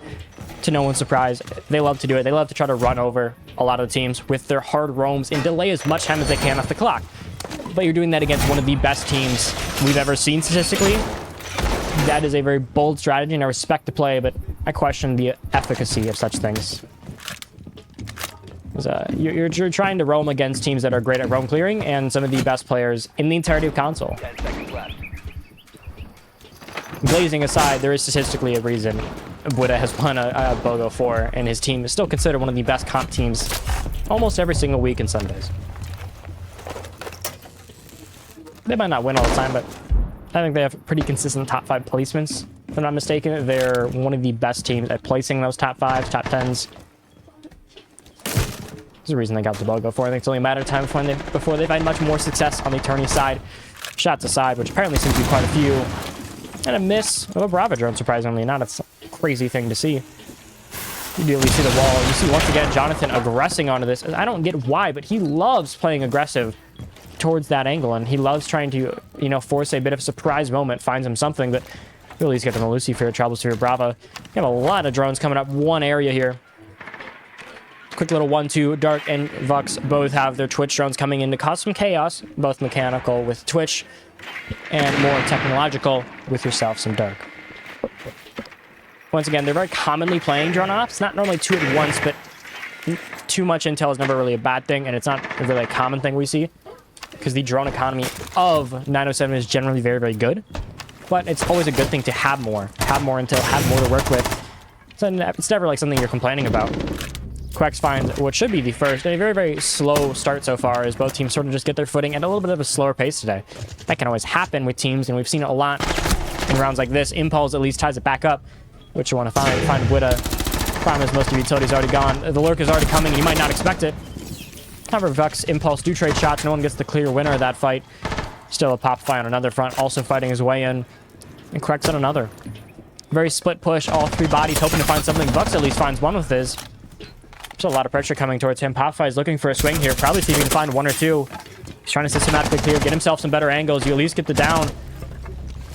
S4: To no one's surprise, they love to do it. They love to try to run over a lot of the teams with their hard roams and delay as much time as they can off the clock. But you're doing that against one of the best teams we've ever seen statistically. That is a very bold strategy, and I respect the play, but I question the efficacy of such things. You're trying to roam against teams that are great at roam clearing and some of the best players in the entirety of console.
S5: 10 seconds left.
S4: Glazing aside, there is statistically a reason Buddha has won a BOGO 4, and his team is still considered one of the best comp teams almost every single week and Sundays. They might not win all the time, but I think they have pretty consistent top 5 placements. If I'm not mistaken, they're one of the best teams at placing those top 5s, top 10s. There's a reason they got the BOGO 4. I think it's only a matter of time before they find much more success on the attorney side. Shots aside, which apparently seems to be quite a few. And a miss of a Brava drone, surprisingly not. It's a crazy thing to see. You do at least see the wall. You see, once again, Jonathan aggressing onto this. I don't get why, but he loves playing aggressive towards that angle, and he loves trying to, you know, force a bit of a surprise moment, finds him something, but really he's getting the Lucifer troubles here. Brava. You have a lot of drones coming up one area here. Quick little 1-2. Dark and Vux both have their Twitch drones coming in to cause some chaos, both mechanical with Twitch and more technological with yourself, some Dark. Once again, they're very commonly playing drone ops, not normally 2 at once, but too much intel is never really a bad thing, and it's not a really common thing we see, because the drone economy of 907 is generally very, very good. But it's always a good thing to have more intel, have more to work with. So it's never like something you're complaining about. Quex finds what should be the first, a very, very slow start so far, as both teams sort of just get their footing at a little bit of a slower pace today. That can always happen with teams, and we've seen it a lot in rounds like this. Impulse at least ties it back up, which you want to find Witta. Problem is most of the utility's already gone. The lurk is already coming, and you might not expect it. However, Vux, Impulse do trade shots. No one gets the clear winner of that fight. Still a pop fight on another front, also fighting his way in. And Quex on another. Very split push, all 3 bodies, hoping to find something. Vux at least finds one with his. There's a lot of pressure coming towards him. Popfy is looking for a swing here. Probably see if he can find 1 or 2. He's trying to systematically clear, get himself some better angles. You at least get the down.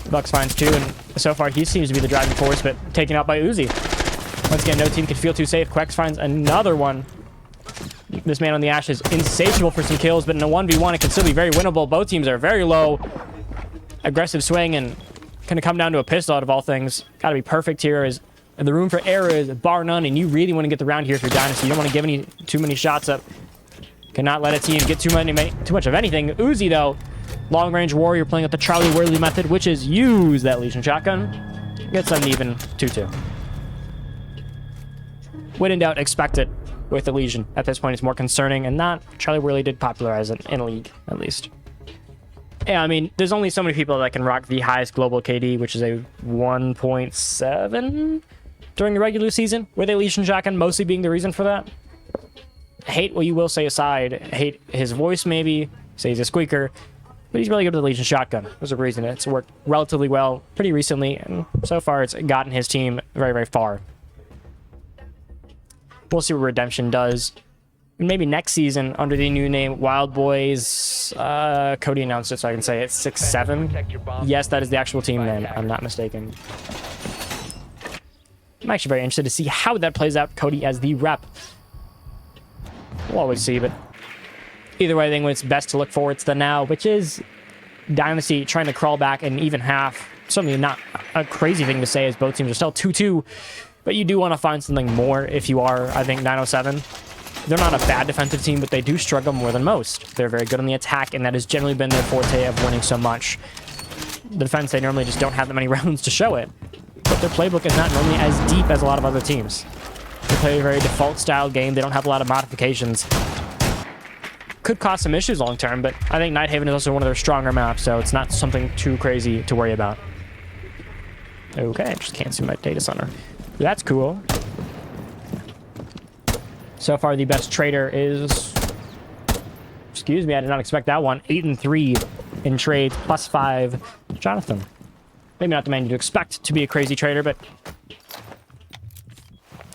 S4: Vux finds 2, and so far he seems to be the driving force, but taken out by Uzi. Once again, no team can feel too safe. Quex finds another one. This man on the Ash is insatiable for some kills, but in a 1v1 it can still be very winnable. Both teams are very low. Aggressive swing, and gonna come down to a pistol out of all things. Gotta be perfect here as And the room for error is bar none, and you really want to get the round here if you're Dynasty. You don't want to give too many shots up. Cannot let a team get too much of anything. Uzi, though, long-range warrior playing up the Charlie Worley method, which is use that Legion shotgun. Gets an even 2-2. When in doubt, expect it with the Legion. At this point, it's more concerning, and not Charlie Worley did popularize it in a league, at least. Yeah, I mean, there's only so many people that can rock the highest global KD, which is a 1.7 during the regular season, with a Legion shotgun mostly being the reason for that. Hate what you will say aside, hate his voice maybe, say he's a squeaker, but he's really good with the Legion shotgun. There's a reason it's worked relatively well pretty recently, and so far it's gotten his team very, very far. We'll see what Redemption does. Maybe next season, under the new name Wild Boys, Cody announced it so I can say it's 6-7. Yes, that is the actual team name, I'm not mistaken. I'm actually very interested to see how that plays out, Cody as the rep. We'll always see, but either way, I think it's best to look forward to the now, which is Dynasty trying to crawl back an even half. Certainly not a crazy thing to say as both teams are still 2-2, but you do want to find something more if you are, I think, 907. They're not a bad defensive team, but they do struggle more than most. They're very good on the attack, and that has generally been their forte of winning so much. The defense, they normally just don't have that many rounds to show it, but their playbook is not normally as deep as a lot of other teams. They play a very default-style game. They don't have a lot of modifications. Could cause some issues long-term, but I think Nighthaven is also one of their stronger maps, so it's not something too crazy to worry about. Okay, I just can't see my data center. That's cool. So far, the best trader is... Excuse me, I did not expect that one. 8-3 in trades, +5. Jonathan. Maybe not the man you'd expect to be a crazy trader, but...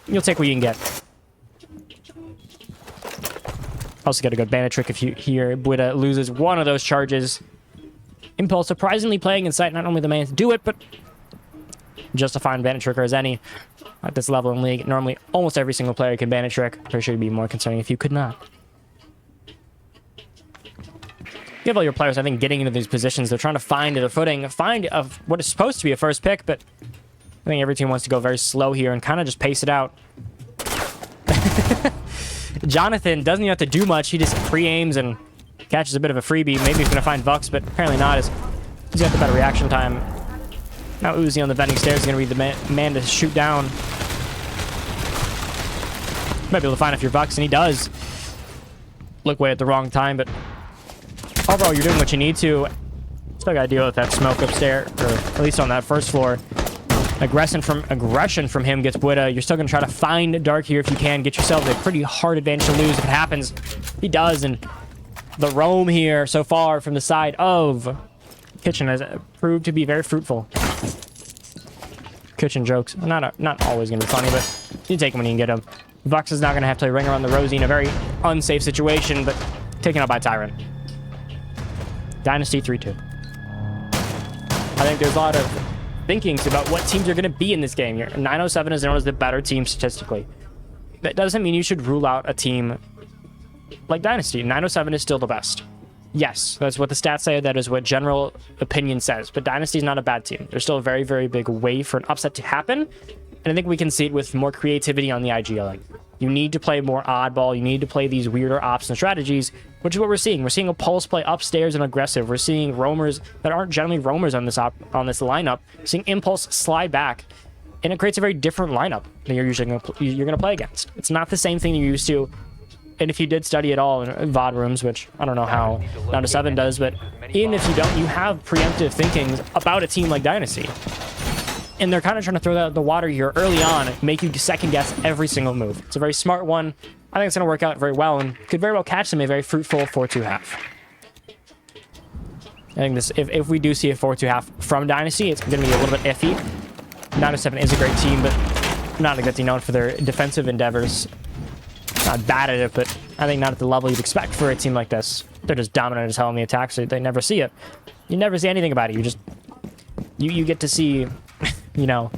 S4: You'll take what you can get. Also got a good bandit trick if you hear Buida loses one of those charges. Impulse surprisingly playing in sight, not only the man to do it, but just a fine bandit tricker as any. At this level in League, normally almost every single player can bandit trick. Pretty sure it'd be more concerning if you could not. You have all your players, I think, getting into these positions. They're trying to find their footing, find what is supposed to be a first pick, but I think every team wants to go very slow here and kind of just pace it out. Jonathan doesn't even have to do much. He just pre-aims and catches a bit of a freebie. Maybe he's going to find Vux, but apparently not. He's got the better reaction time. Now Uzi on the vending stairs is going to be the man to shoot down. Might be able to find if you're Vux, and he does. Look way at the wrong time, but overall, you're doing what you need to. Still got to deal with that smoke upstairs, or at least on that first floor. Aggression from him gets Buida. You're still going to try to find Dark here if you can. Get yourself a pretty hard advantage to lose if it happens. He does, and the roam here so far from the side of Kitchen has proved to be very fruitful. Kitchen jokes. Not always going to be funny, but you take them when you can get them. Vux is now going to have to ring around the Rosie in a very unsafe situation, but taken out by Tyrant. Dynasty 3-2. I think there's a lot of thinkings about what teams are going to be in this game here. 907 is known as the better team statistically. That doesn't mean you should rule out a team like Dynasty. 907 is still the best. Yes, that's what the stats say. That is what general opinion says. But Dynasty is not a bad team. There's still a very, very big way for an upset to happen. And I think we can see it with more creativity on the IGL. You need to play more oddball. You need to play these weirder ops and strategies, which is what we're seeing. We're seeing a Pulse play upstairs and aggressive. We're seeing roamers that aren't generally roamers on this lineup. We're seeing Impulse slide back, and it creates a very different lineup than you're usually going to play against. It's not the same thing you're used to. And if you did study at all in VOD rooms, which I don't know how 907 does, but even if you don't, you have preemptive thinkings about a team like Dynasty. And they're kind of trying to throw that out the water here early on, make you second guess every single move. It's a very smart one. I think it's going to work out very well and could very well catch them a very fruitful 4-2 half. I think this, if we do see a 4-2 half from Dynasty, it's going to be a little bit iffy. 907 is a great team, but not exactly known for their defensive endeavors. Not bad at it, but I think not at the level you'd expect for a team like this. They're just dominant as hell in the attack, so they never see it. You never see anything about it. You just... You get to see... You know,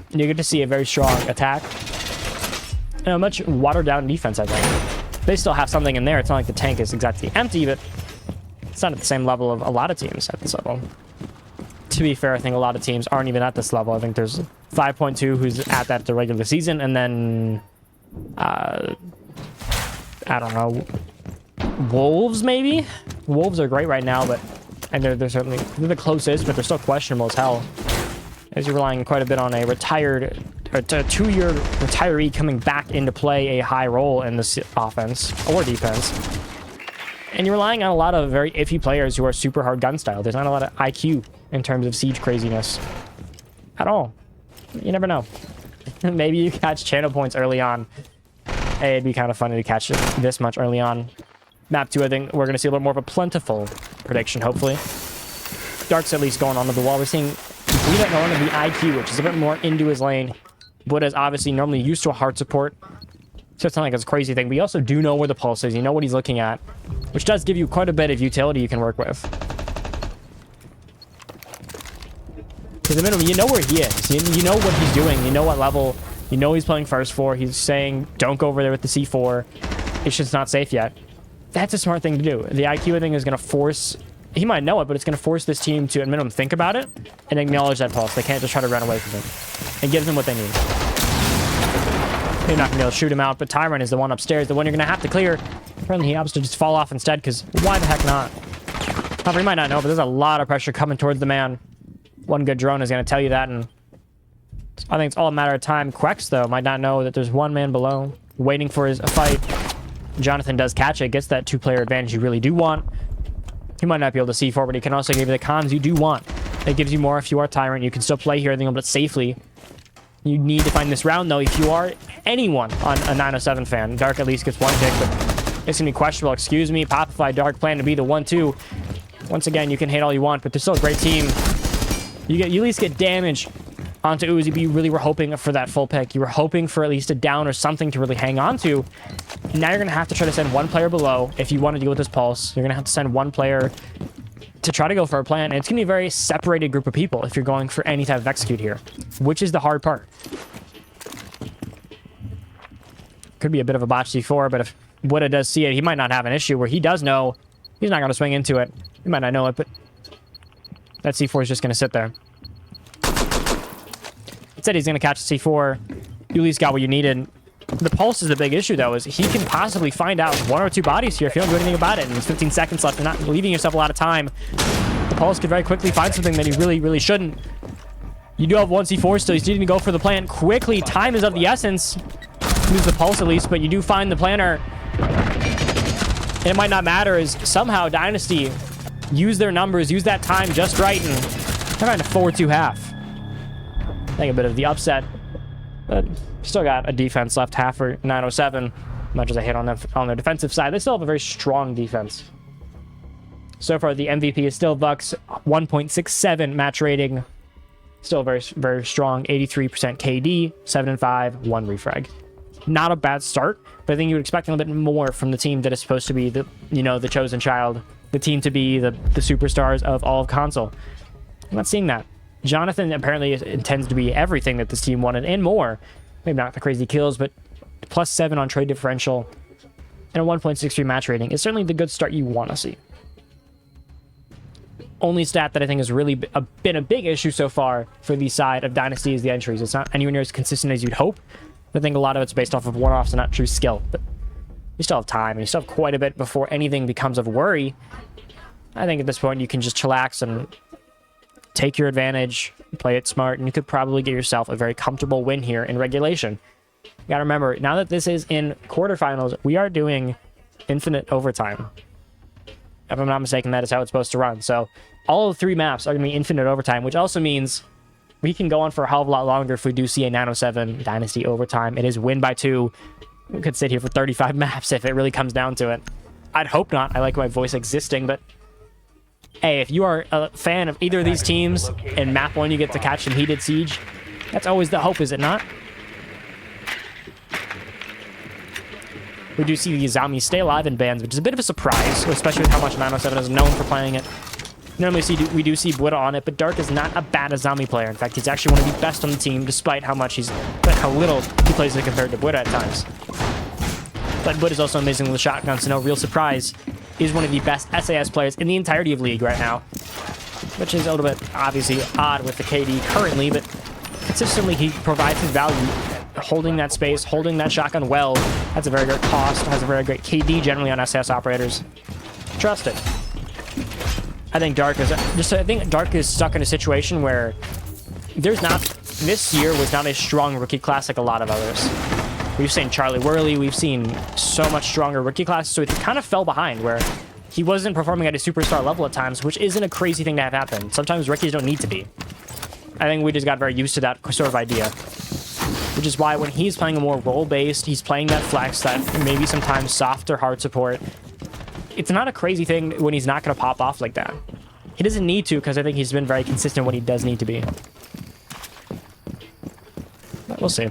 S4: you get to see a very strong attack and a much watered down defense, I think. They still have something in there. It's not like the tank is exactly empty, but it's not at the same level of a lot of teams at this level. to be fair, I think a lot of teams aren't even at this level. I think there's 5.2 who's at that the regular season, and then I don't know, Wolves maybe. Wolves are great right now, but and they're certainly the closest, but they're still questionable as hell. As you're relying quite a bit on a retired, or a 2-year retiree coming back into play a high role in this offense or defense. And you're relying on a lot of very iffy players who are super hard gun style. There's not a lot of IQ in terms of siege craziness at all. You never know. Maybe you catch channel points early on. Hey, it'd be kind of funny to catch it this much early on. Map 2, I think we're going to see a little more of a plentiful prediction, hopefully. Dark's at least going onto the wall. We're seeing Buddha going to the IQ, which is a bit more into his lane. Buddha's obviously normally used to a hard support, so it's not like it's a crazy thing. But you also do know where the pulse is. You know what he's looking at, which does give you quite a bit of utility you can work with. Because the minimum, you know where he is. You know what he's doing. You know what level. You know he's playing first 4. He's saying, don't go over there with the C4. It's just not safe yet. That's a smart thing to do. The IQ, I think, is going to force... He might know it, but it's going to force this team to, at minimum, think about it and acknowledge that pulse. They can't just try to run away from him. And give them what they need. You're not going to be able to shoot him out, but Tyrant is the one upstairs, the one you're going to have to clear. Apparently, he opts to just fall off instead, because why the heck not? However, he might not know, but there's a lot of pressure coming towards the man. One good drone is going to tell you that, and I think it's all a matter of time. Quex, though, might not know that there's one man below, waiting for his fight. Jonathan does catch it, gets that 2-player advantage you really do want. He might not be able to see forward, but he can also give you the comms you do want. It gives you more if you are Tyrant. You can still play here a little bit safely. You need to find this round, though, if you are anyone on a 907 fan. Dark at least gets one pick, but it's going to be questionable. Excuse me, Popify Dark plan to be the 1-2. Once again, you can hate all you want, but they're still a great team. You at least get damage onto Uzi, but you really were hoping for that full pick. You were hoping for at least a down or something to really hang on to. Now you're going to have to try to send one player below if you want to deal with this pulse. You're going to have to send one player to try to go for a plan, and it's going to be a very separated group of people if you're going for any type of execute here, which is the hard part. Could be a bit of a botch C4, but if Woodha does see it, he might not have an issue where he does know he's not going to swing into it. He might not know it, but that C4 is just going to sit there. It said he's going to catch the C4. You at least got what you needed. The pulse is the big issue, though, is he can possibly find out 1 or 2 bodies here if you don't do anything about it. And there's 15 seconds left. You're not leaving yourself a lot of time. The pulse could very quickly find something that he really, really shouldn't. You do have 1 C4 still. He's needing to go for the plant quickly. Time is of the essence. Lose the pulse, at least, but you do find the planter. And it might not matter, as somehow Dynasty use their numbers, use that time just right, and they're trying to 4-2 half. I think a bit of the upset, but still got a defense left half for 907. Much as I hit on them on their defensive side, they still have a very strong defense. So far, the MVP is still Bucks, 1.67 match rating. Still very, very strong, 83% KD, 7-5, 1 refrag. Not a bad start, but I think you would expect a little bit more from the team that is supposed to be the, the chosen child, the team to be the superstars of all of console. I'm not seeing that. Jonathan apparently intends to be everything that this team wanted and more. Maybe not the crazy kills, but +7 on trade differential and a 1.63 match rating is certainly the good start you want to see. Only stat that I think has really been a big issue so far for the side of Dynasty is the entries. It's not anywhere near as consistent as you'd hope. I think a lot of it's based off of one-offs and not true skill, but you still have time and you still have quite a bit before anything becomes of worry. I think at this point you can just chillax and take your advantage, play it smart, and you could probably get yourself a very comfortable win here in regulation. You gotta remember, now that this is in quarterfinals, we are doing infinite overtime. If I'm not mistaken, that is how it's supposed to run. So all of the 3 maps are gonna be infinite overtime, which also means we can go on for a hell of a lot longer if we do see a 907 Dynasty overtime. It is win by 2. We could sit here for 35 maps if it really comes down to it. I'd hope not. I like my voice existing, but hey, if you are a fan of either of these teams, and map 1 you get to catch some heated siege, that's always the hope, is it not? We do see the Azami stay alive in bans, which is a bit of a surprise, especially with how much 907 is known for playing it. Normally we do see Buddha on it, but Dark is not a bad Azami player. In fact, he's actually one of the best on the team, despite how little he plays it compared to Buddha at times. But Buddha is also amazing with the shotgun, so no real surprise. He's one of the best SAS players in the entirety of League right now. which is a little bit obviously odd with the KD currently, but consistently he provides his value, holding that space, holding that shotgun well. That's a very great cost, has a very great KD generally on SAS operators. Trust it. I think Dark is stuck in a situation where this year was not a strong rookie class like a lot of others. We've seen Charlie Worley, we've seen so much stronger rookie classes, so he kind of fell behind where he wasn't performing at a superstar level at times, which isn't a crazy thing to have happen. Sometimes rookies don't need to be. I think we just got very used to that sort of idea. Which is why when he's playing a more role-based, he's playing that flex, that maybe sometimes softer hard support, it's not a crazy thing when he's not going to pop off like that. He doesn't need to, because I think he's been very consistent when he does need to be. But we'll see.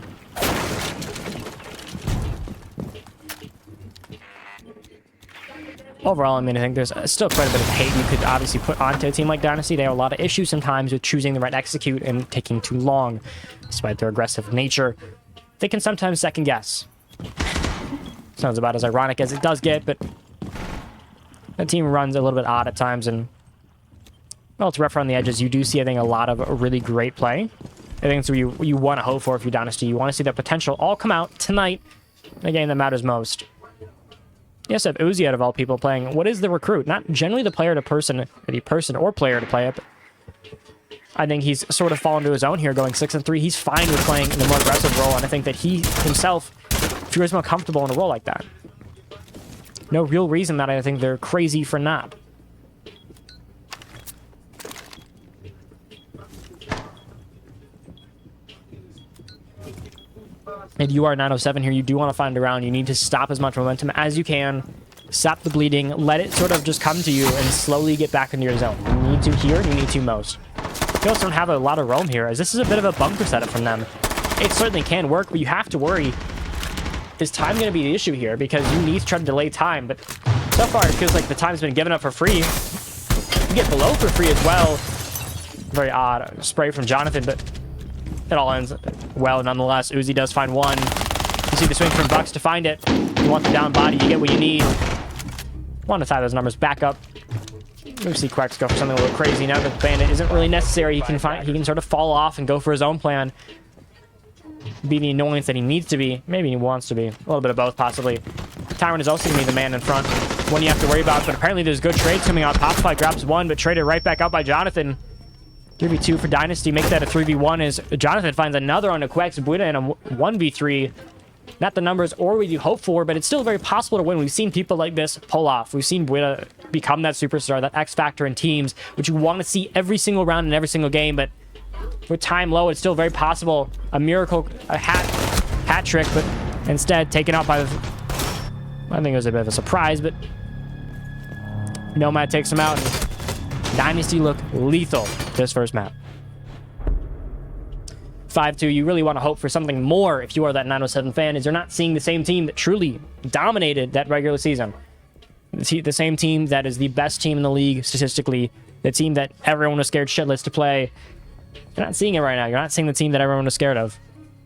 S4: Overall, I mean, I think there's still quite a bit of hate you could obviously put onto a team like Dynasty. They have a lot of issues sometimes with choosing the right execute and taking too long. Despite their aggressive nature, they can sometimes second guess. Sounds about as ironic as it does get, but the team runs a little bit odd at times, and well, it's rough around the edges. You do see, I think, a lot of really great play. I think it's what you want to hope for if you're Dynasty. You want to see that potential all come out tonight in the game that matters most. Yes, I have Uzi out of all people playing. What is the recruit? Not generally the player to person, or the person or player to play it. I think he's sort of fallen to his own here, going 6-3. He's fine with playing in the more aggressive role, and I think that he himself feels more comfortable in a role like that. No real reason that I think they're crazy for not. If you are 907 here, you do want to find around. You need to stop as much momentum as you can. Stop the bleeding. Let it sort of just come to you and slowly get back into your zone. You need to here, you need to most. They also don't have a lot of roam here, as this is a bit of a bunker setup from them. It certainly can work, but you have to worry. Is time going to be the issue here? Because you need to try to delay time, but so far it feels like the time's been given up for free. You get below for free as well. Very odd spray from Jonathan, but it all ends well nonetheless. Uzi does find one. You see the swing from Bucks to find it. You want the down body, you get what you need. Want to tie those numbers back up. Maybe see Quacks go for something a little crazy now that the Bandit isn't really necessary. He can sort of fall off and go for his own plan. Be the annoyance that he needs to be. Maybe he wants to be. A little bit of both, possibly. Tyrant is also going to be the man in front. One you have to worry about, but apparently there's good trades coming out. Popify grabs one, but traded right back out by Jonathan. 3v2 for Dynasty. Make that a 3v1 as Jonathan finds another on the Quacks. Buida in a 1v3. Not the numbers or what you hope for, but it's still very possible to win. We've seen people like this pull off. We've seen Buida become that superstar, that X factor in teams, which you want to see every single round in every single game, but with time low, it's still very possible. A miracle, a hat trick, but instead taken out by the... I think it was a bit of a surprise, but Nomad takes him out. And Dynasty look lethal this first map. 5-2, you really want to hope for something more if you are that 907 fan, is you're not seeing the same team that truly dominated that regular season. The same team that is the best team in the league statistically, the team that everyone was scared shitless to play. You're not seeing it right now. You're not seeing the team that everyone was scared of.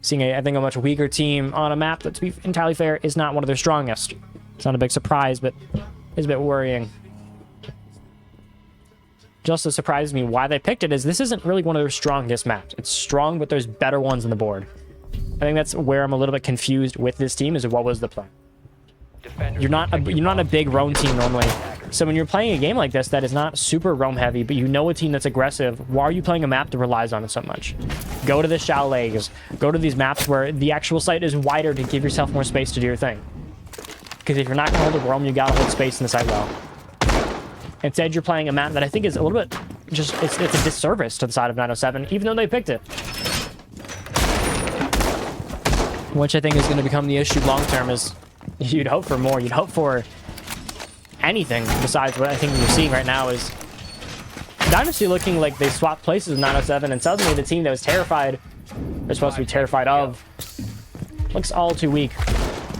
S4: Seeing, I think, a much weaker team on a map that, to be entirely fair, is not one of their strongest. It's not a big surprise, but it's a bit worrying. Just as surprised me why they picked it is this isn't really one of their strongest maps. It's strong, but there's better ones on the board. I think that's where I'm a little bit confused with this team, is what was the plan. You're not a big roam team normally. So when you're playing a game like this that is not super roam heavy, but you know a team that's aggressive, why are you playing a map that relies on it so much? Go to the chalets. Go to these maps where the actual site is wider to give yourself more space to do your thing. Because if you're not going to hold a roam, you got to hold space in the site well. Instead, you're playing a map that I think is a little bit just, it's a disservice to the side of 907, even though they picked it. Which I think is going to become the issue long term, is you'd hope for more. You'd hope for anything besides what I think you're seeing right now is Dynasty looking like they swapped places with 907, and suddenly the team that was terrified, they're supposed to be terrified of, looks all too weak.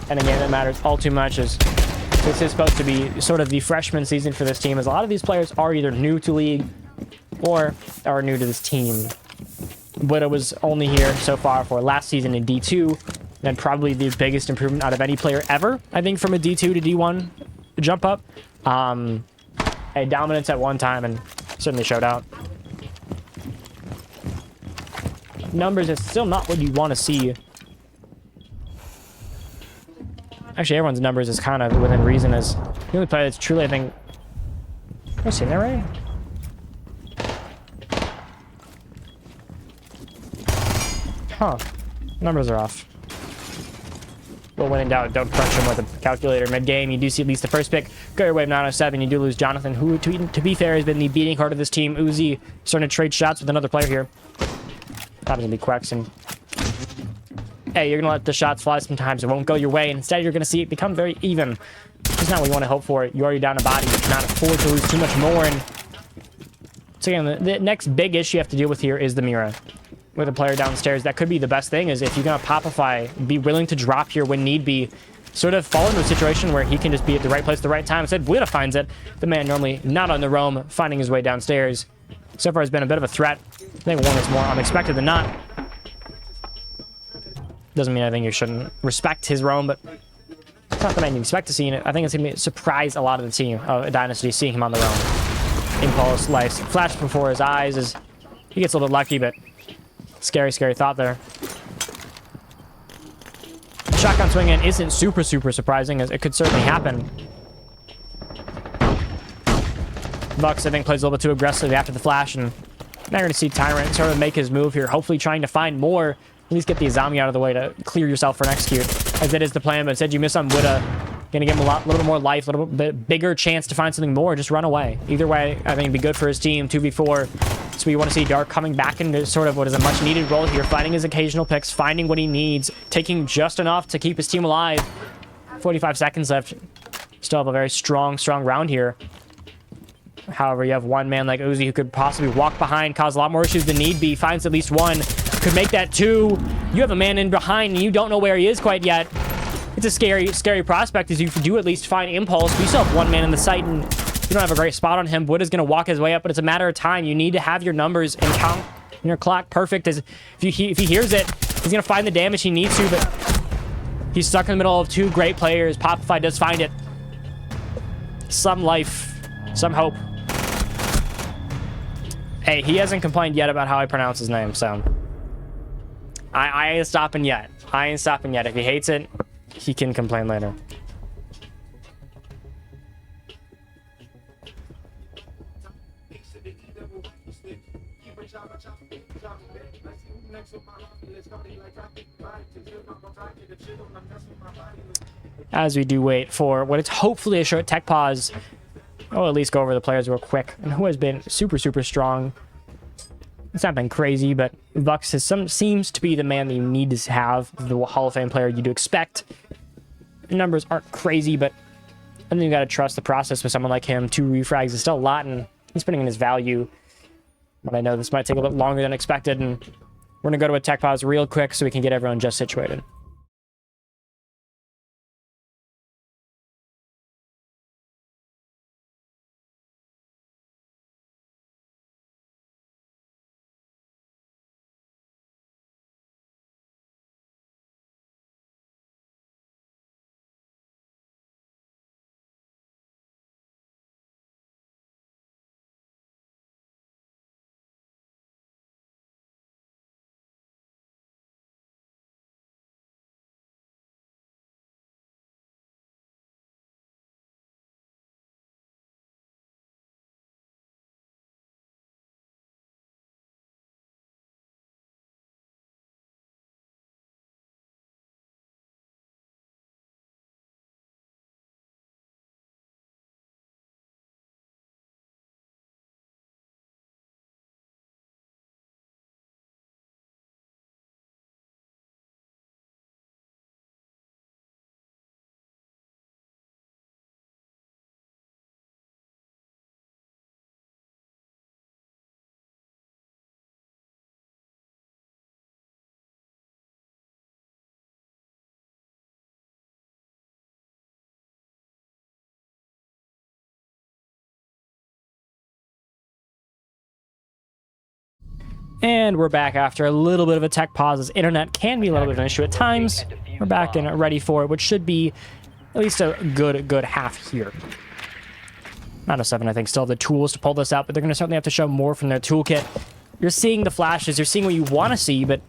S4: And again, it matters all too much, as this is supposed to be sort of the freshman season for this team, as a lot of these players are either new to league or are new to this team. Buida was only here so far for last season in D2, and probably the biggest improvement out of any player ever, I think, from a D2 to D1 jump up. A dominance at one time, and certainly showed out. numbers, it's still not what you want to see. Actually, everyone's numbers is kind of within reason. As the only player that's truly, I think... Am I saying that right? Huh. Numbers are off. Well, when in doubt, don't crunch him with a calculator mid-game. You do see at least the first pick. Go your wave 907. You do lose Jonathan, who, to be fair, has been the beating heart of this team. Uzi starting to trade shots with another player here. Happens to be Quex. And hey, you're going to let the shots fly sometimes. It won't go your way. Instead, you're going to see it become very even. It's not what you want to hope for. You're already down a body. You cannot afford to lose too much more. And so again, the next big issue you have to deal with here is the Mira. With a player downstairs, that could be the best thing, is if you're going to popify, be willing to drop here when need be, sort of fall into a situation where he can just be at the right place at the right time. Instead, Buena finds it. The man normally not on the roam, finding his way downstairs. So far has been a bit of a threat. I think one is more unexpected than not. Doesn't mean I think you shouldn't respect his roam, but it's not the man you expect to see in it. I think it's going to surprise a lot of the team of Dynasty seeing him on the roam. Impulse, life, flash before his eyes as he gets a little lucky, but scary, scary thought there. Shotgun swing in isn't super surprising, as it could certainly happen. Bucks, I think, plays a little bit too aggressively after the flash, and now you're going to see Tyrant sort of make his move here, hopefully trying to find more. At least get the Azami out of the way to clear yourself for an execute, as it is the plan, but instead you miss on Buddha. Going to give him a little bit more life, a little bit bigger chance to find something more. Just run away. Either way, I think it'd be good for his team. 2v4. So we want to see Dark coming back into sort of what is a much needed role here, finding his occasional picks, finding what he needs, taking just enough to keep his team alive. 45 seconds left. Still have a very strong round here. However, you have one man like Uzi who could possibly walk behind, cause a lot more issues than need be, finds at least one, could make that two. You have a man in behind and you don't know where he is quite yet. It's a scary prospect, as you do at least find Impulse. But you still have one man in the sight, and you don't have a great spot on him. Buddha's going to walk his way up, but it's a matter of time. You need to have your numbers and count in your clock perfect. As if he hears it, he's going to find the damage he needs to, but he's stuck in the middle of two great players. Popify does find it. Some life, some hope. Hey, he hasn't complained yet about how I pronounce his name, so I ain't stopping yet. I ain't stopping yet. If he hates it, he can complain later. As we do wait for what is hopefully a short tech pause, I'll at least go over the players real quick and who has been super strong. It's not been crazy, but Vux seems to be the man that you need to have, the Hall of Fame player you do expect. The numbers aren't crazy, but I think you got to trust the process with someone like him. 2 refrags is still a lot, and he's putting in his value. But I know this might take a little longer than expected, and we're going to go to a tech pause real quick so we can get everyone just situated. And we're back after a little bit of a tech pause, as internet can be a little bit of an issue at times. We're back and ready for it, which should be at least a good half here. 907, I think, still have the tools to pull this out, but they're going to certainly have to show more from their toolkit. you're seeing the flashes, you're seeing what you want to see, but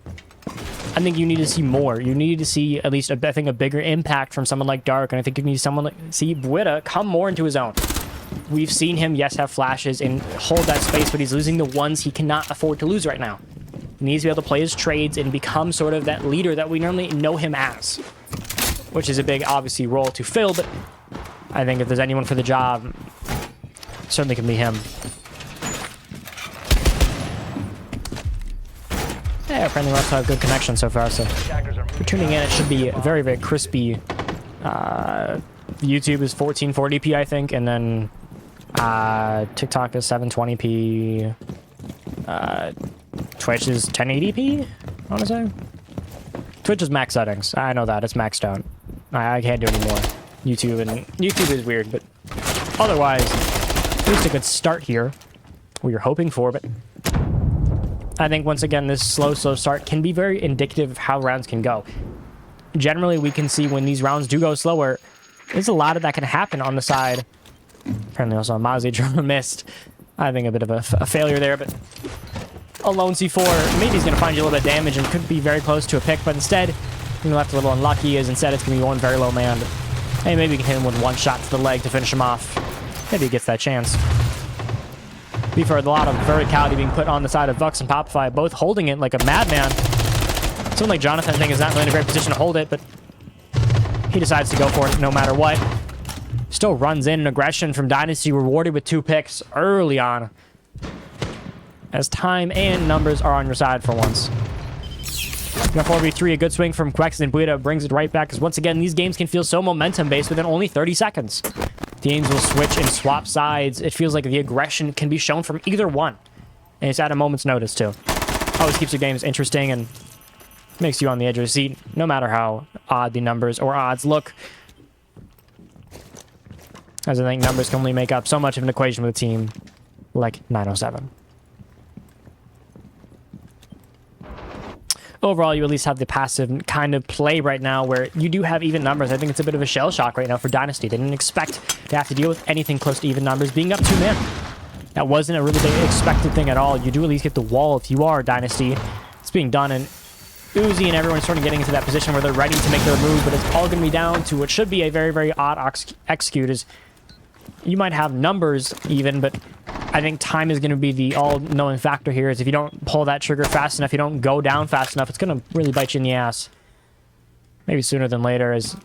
S4: I think you need to see more. You need to see at least, I think, a bigger impact from someone like Dark, and I think you need someone like, see Bueta come more into his own. We've seen him, yes, have flashes and hold that space, but he's losing the ones he cannot afford to lose right now. He needs to be able to play his trades and become sort of that leader that we normally know him as, which is a big, obviously, role to fill, but I think if there's anyone for the job, it certainly can be him. Yeah, apparently we also have good connection so far, so if you're tuning in, it should be very, very crispy. YouTube is 1440p, I think, and then TikTok is 720p. Twitch is 1080p, I want to say. Twitch is max settings. I know that. It's maxed out. I can't do any more. YouTube is weird, but otherwise, at least a good start here. What you're hoping for, but I think, once again, this slow start can be very indicative of how rounds can go. Generally, we can see when these rounds do go slower, there's a lot of that can happen on the side. Apparently also Mozzie drama missed. I think a bit of a failure there, but a lone C4, maybe he's going to find you a little bit of damage and could be very close to a pick, but instead, you're left a little unlucky, as instead it's going to be one very low man. But, hey, maybe you can hit him with one shot to the leg to finish him off. Maybe he gets that chance. We've heard a lot of verticality being put on the side of Vux and Popify, both holding it like a madman. Someone like Jonathan, I think, is not really in a great position to hold it, but he decides to go for it no matter what. Still runs in aggression from Dynasty, rewarded with 2 picks early on, as time and numbers are on your side for once. Now 4v3, a good swing from Quex, and Bueta brings it right back, because once again, these games can feel so momentum-based within only 30 seconds. Teams will switch and swap sides. It feels like the aggression can be shown from either one, and it's at a moment's notice, too. Always keeps your games interesting and makes you on the edge of your seat, no matter how odd the numbers or odds look. As I think numbers can only make up so much of an equation with a team like 907. Overall, you at least have the passive kind of play right now where you do have even numbers. I think it's a bit of a shell shock right now for Dynasty. They didn't expect to have to deal with anything close to even numbers, being up 2 men. That wasn't a really big expected thing at all. You do at least get the wall if you are Dynasty. It's being done, and Uzi and everyone's sort of getting into that position where they're ready to make their move, but it's all going to be down to what should be a very, very odd execute. Is you might have numbers even, but I think time is going to be the all-knowing factor here. Is if you don't pull that trigger fast enough, you don't go down fast enough, it's going to really bite you in the ass. Maybe sooner than later, as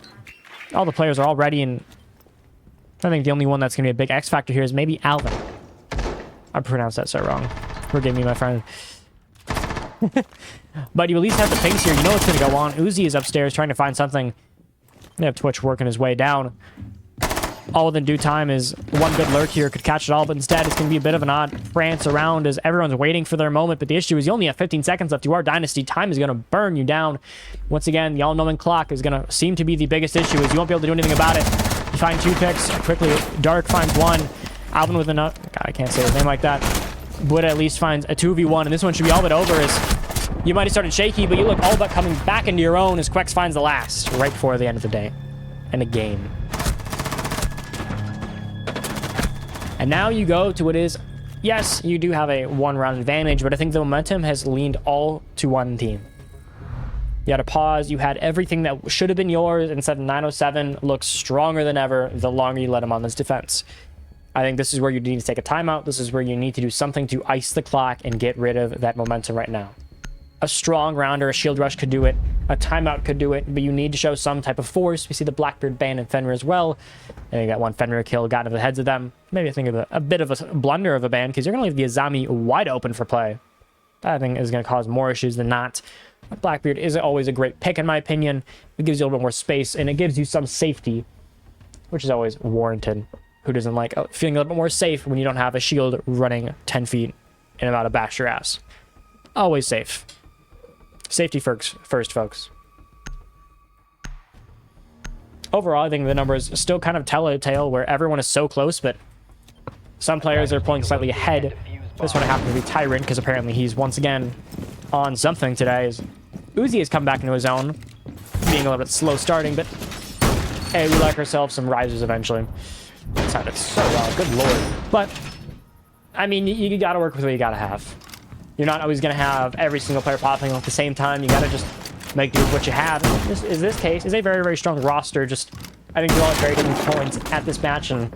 S4: all the players are all ready, and I think the only one that's going to be a big X factor here is maybe Alvin. I pronounced that so wrong. Forgive me, my friend. But you at least have the pings here. You know what's going to go on. Uzi is upstairs trying to find something. They have Twitch working his way down. All within due time is one good lurk here could catch it all, but instead it's going to be a bit of an odd prance around as everyone's waiting for their moment. But the issue is you only have 15 seconds left. You are Dynasty. Time is going to burn you down. Once again, the all-knowing clock is going to seem to be the biggest issue, as you won't be able to do anything about it. You find 2 picks. Quickly, Dark finds 1. Alvin with another. God, I can't say his name like that. Bueta at least finds a 2v1, and this one should be all but over, as you might have started shaky, but you look all but coming back into your own as Quex finds the last right before the end of the day and the game. And now you go to what is, yes, you do have a 1-round advantage, but I think the momentum has leaned all to one team. You had a pause, you had everything that should have been yours, and instead 907 looks stronger than ever the longer you let him on this defense. I think this is where you need to take a timeout. This is where you need to do something to ice the clock and get rid of that momentum right now. A strong rounder, a shield rush could do it. A timeout could do it, but you need to show some type of force. We see the Blackbeard ban and Fenrir as well. And you got one Fenrir kill, got into the heads of them. Maybe I think of a bit of a blunder of a ban, because you're going to leave the Azami wide open for play. That I think is going to cause more issues than not. Blackbeard is always a great pick, in my opinion. It gives you a little bit more space, and it gives you some safety, which is always warranted. Who doesn't like feeling a little bit more safe when you don't have a shield running 10 feet and about to bash your ass? Always safe. Safety first, folks. Overall, I think the numbers still kind of tell a tale where everyone is so close, but some players are pulling slightly ahead. This one happened to be Tyrant, because apparently he's once again on something today. As Uzi has come back into his own, being a little bit slow starting, but hey, we like ourselves some risers eventually. That sounded so well, good lord. But, I mean, you gotta work with what you gotta have. You're not always going to have every single player popping at the same time. You got to just make do with what you have. This case is a very, very strong roster. Just, I think they're all at very different points at this match. And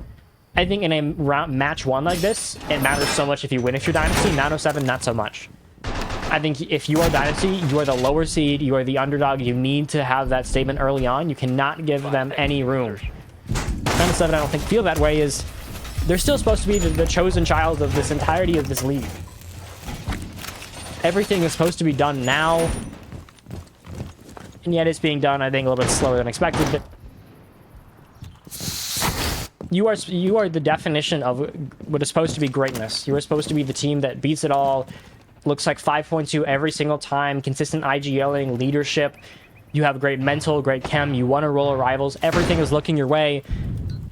S4: I think in a match one like this, it matters so much if you win if you're Dynasty. 907, not so much. I think if you are Dynasty, you are the lower seed, you are the underdog. You need to have that statement early on. You cannot give them any room. 907, I don't think, feel that way. Is they're still supposed to be the chosen child of this entirety of this league. Everything is supposed to be done now. And yet it's being done, I think, a little bit slower than expected. But you are the definition of what is supposed to be greatness. You are supposed to be the team that beats it all. Looks like 5.2 every single time. Consistent IGLing, leadership. You have great mental, great chem. You want to roll rivals. Everything is looking your way.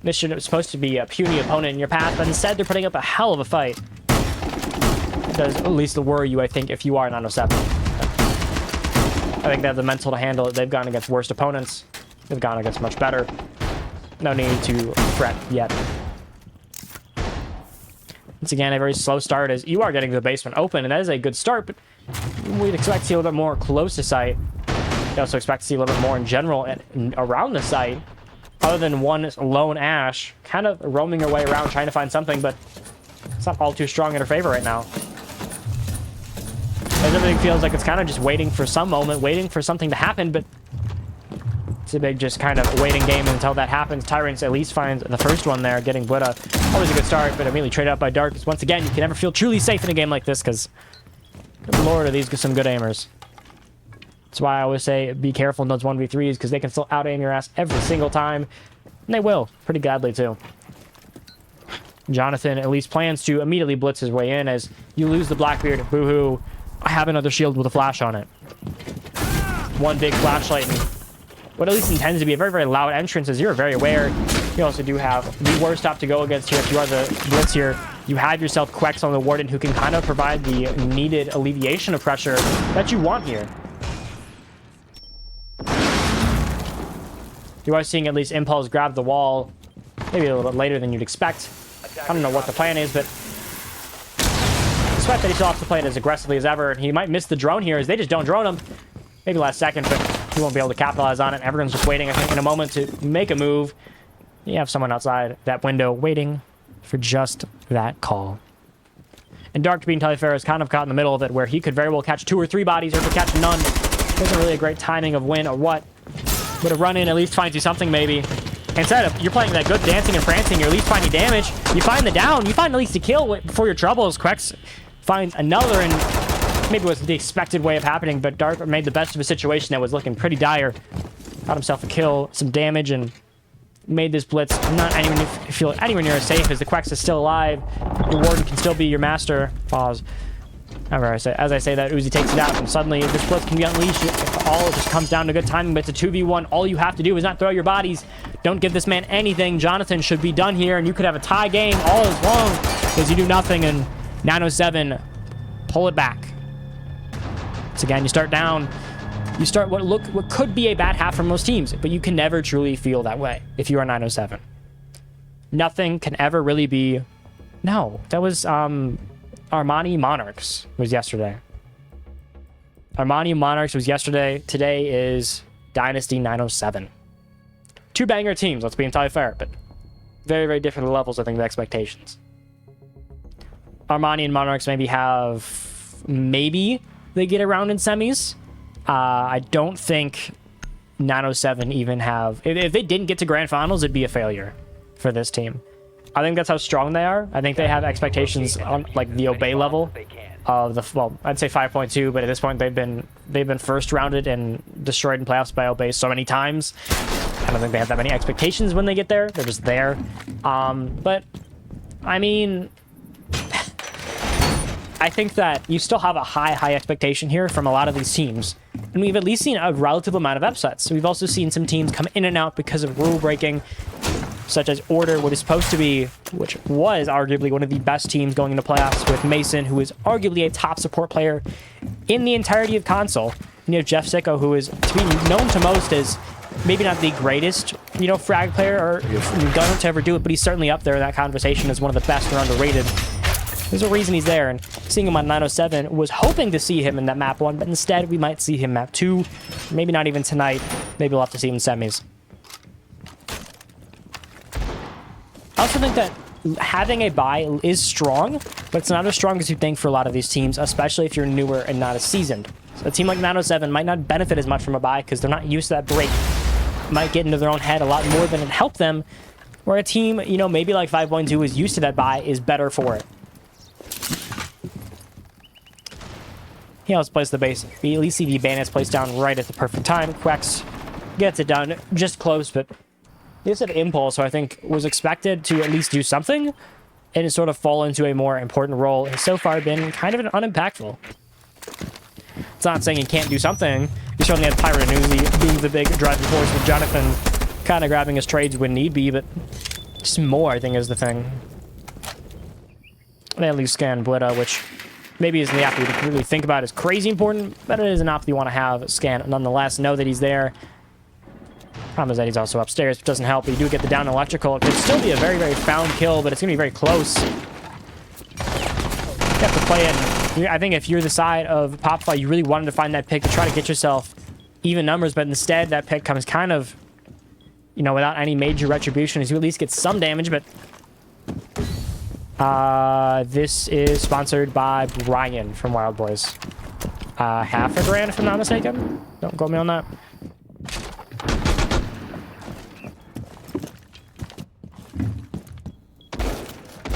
S4: This should supposed to be a puny opponent in your path, but instead they're putting up a hell of a fight. It does at least worry you, I think, if you are 907. I think they have the mental to handle it. They've gone against worst opponents. They've gone against much better. No need to fret yet. Once again, a very slow start as you are getting the basement open, and that is a good start, but we'd expect to see a little bit more close to site. We also expect to see a little bit more in general around the site, other than one lone Ash, kind of roaming her way around trying to find something, but it's not all too strong in her favor right now. As everything feels like it's kind of just waiting for some moment, waiting for something to happen, but it's a big just kind of waiting game until that happens. Tyrants at least finds the first one there, getting Buddha. Always a good start, but immediately traded up by Dark. Because once again, you can never feel truly safe in a game like this, because Lord, are these some good aimers. That's why I always say be careful in those 1v3s, because they can still out-aim your ass every single time. And they will, pretty gladly too. Jonathan at least plans to immediately blitz his way in as you lose the Blackbeard. Boo-hoo. I have another shield with a flash on it. One big flashlight and what at least intends to be a very, very loud entrance, as you're very aware. You also do have the worst op to go against here if you are the blitz here. You have yourself Quex on the Warden, who can kind of provide the needed alleviation of pressure that you want here. You are seeing at least Impulse grab the wall maybe a little bit later than you'd expect. I don't know what the plan is, but I expect that he still has to play it as aggressively as ever. He might miss the drone here as they just don't drone him. Maybe last second, but he won't be able to capitalize on it. Everyone's just waiting, I think, in a moment to make a move. You have someone outside that window waiting for just that call. And Dark, being Taliaferro, is kind of caught in the middle of it, where he could very well catch 2 or 3 bodies, or could catch none. Isn't really a great timing of when or what. But a run in at least finds you something, maybe. Instead of you're playing that good dancing and prancing, you're at least finding damage. You find the down. You find at least a kill before your troubles. Quex finds another, and maybe it was the expected way of happening, but Dark made the best of a situation that was looking pretty dire. Got himself a kill, some damage, and made this blitz not feel anywhere near as safe, as the Quex is still alive. Your Warden can still be your master. Pause. As I say that, Uzi takes it out, and suddenly this blitz can be unleashed. It all just comes down to good timing, but it's a 2v1. All you have to do is not throw your bodies. Don't give this man anything. Jonathan should be done here, and you could have a tie game all as long as you do nothing, and 907 pull it back. Once again, you start down. You start what could be a bad half for most teams, but you can never truly feel that way if you are 907. Nothing can ever really be... No, that was Armani Monarchs was yesterday. Armani Monarchs was yesterday. Today is Dynasty 907. 2 banger teams, let's be entirely fair, but very, very different levels, I think, of expectations. Armani and Monarchs maybe they get around in semis. I don't think 907 even have... If they didn't get to grand finals, it'd be a failure for this team. I think that's how strong they are. I think they have expectations on like the Obey level of the... Well, I'd say 5.2, but at this point they've been first rounded and destroyed in playoffs by Obey so many times. I don't think they have that many expectations when they get there. They're just there. But, I mean... I think that you still have a high expectation here from a lot of these teams. And we've at least seen a relative amount of upsets. We've also seen some teams come in and out because of rule breaking, such as Order, which was arguably one of the best teams going into playoffs, with Mason, who is arguably a top support player in the entirety of console. And you have Jeff Sicko, who is to be known to most as maybe not the greatest, frag player or gunner to ever do it, but he's certainly up there in that conversation as one of the best or underrated. There's a reason he's there, and seeing him on 907, was hoping to see him in that map 1, but instead we might see him map 2. Maybe not even tonight. Maybe we'll have to see him in semis. I also think that having a bye is strong, but it's not as strong as you think for a lot of these teams, especially if you're newer and not as seasoned. So a team like 907 might not benefit as much from a bye because they're not used to that break. Might get into their own head a lot more than it helped them, where a team, you know, maybe like 5.2 is used to that bye, is better for it. He also plays the base. We at least see the bandits placed down right at the perfect time. Quex gets it done just close, but this had impulse, so I think was expected to at least do something and sort of fall into a more important role. Has so far been kind of an unimpactful. It's not saying he can't do something. He certainly had Pirate and Uzi being the big driving force with Jonathan kind of grabbing his trades when need be, but just more, I think, is the thing. And at least scan Blitta, which maybe isn't the app you really think about as crazy important, but it is an app you want to have. Scan nonetheless, know that he's there. Problem is that he's also upstairs, which doesn't help, but you do get the down electrical. It could still be a very, very found kill, but it's going to be very close. You have to play it. I think if you're the side of Popfly, you really wanted to find that pick to try to get yourself even numbers, but instead that pick comes kind of, you know, without any major retribution, as you at least get some damage, but this is sponsored by Brian from Wild Boys. Half a grand, if I'm not mistaken. Don't quote me on that.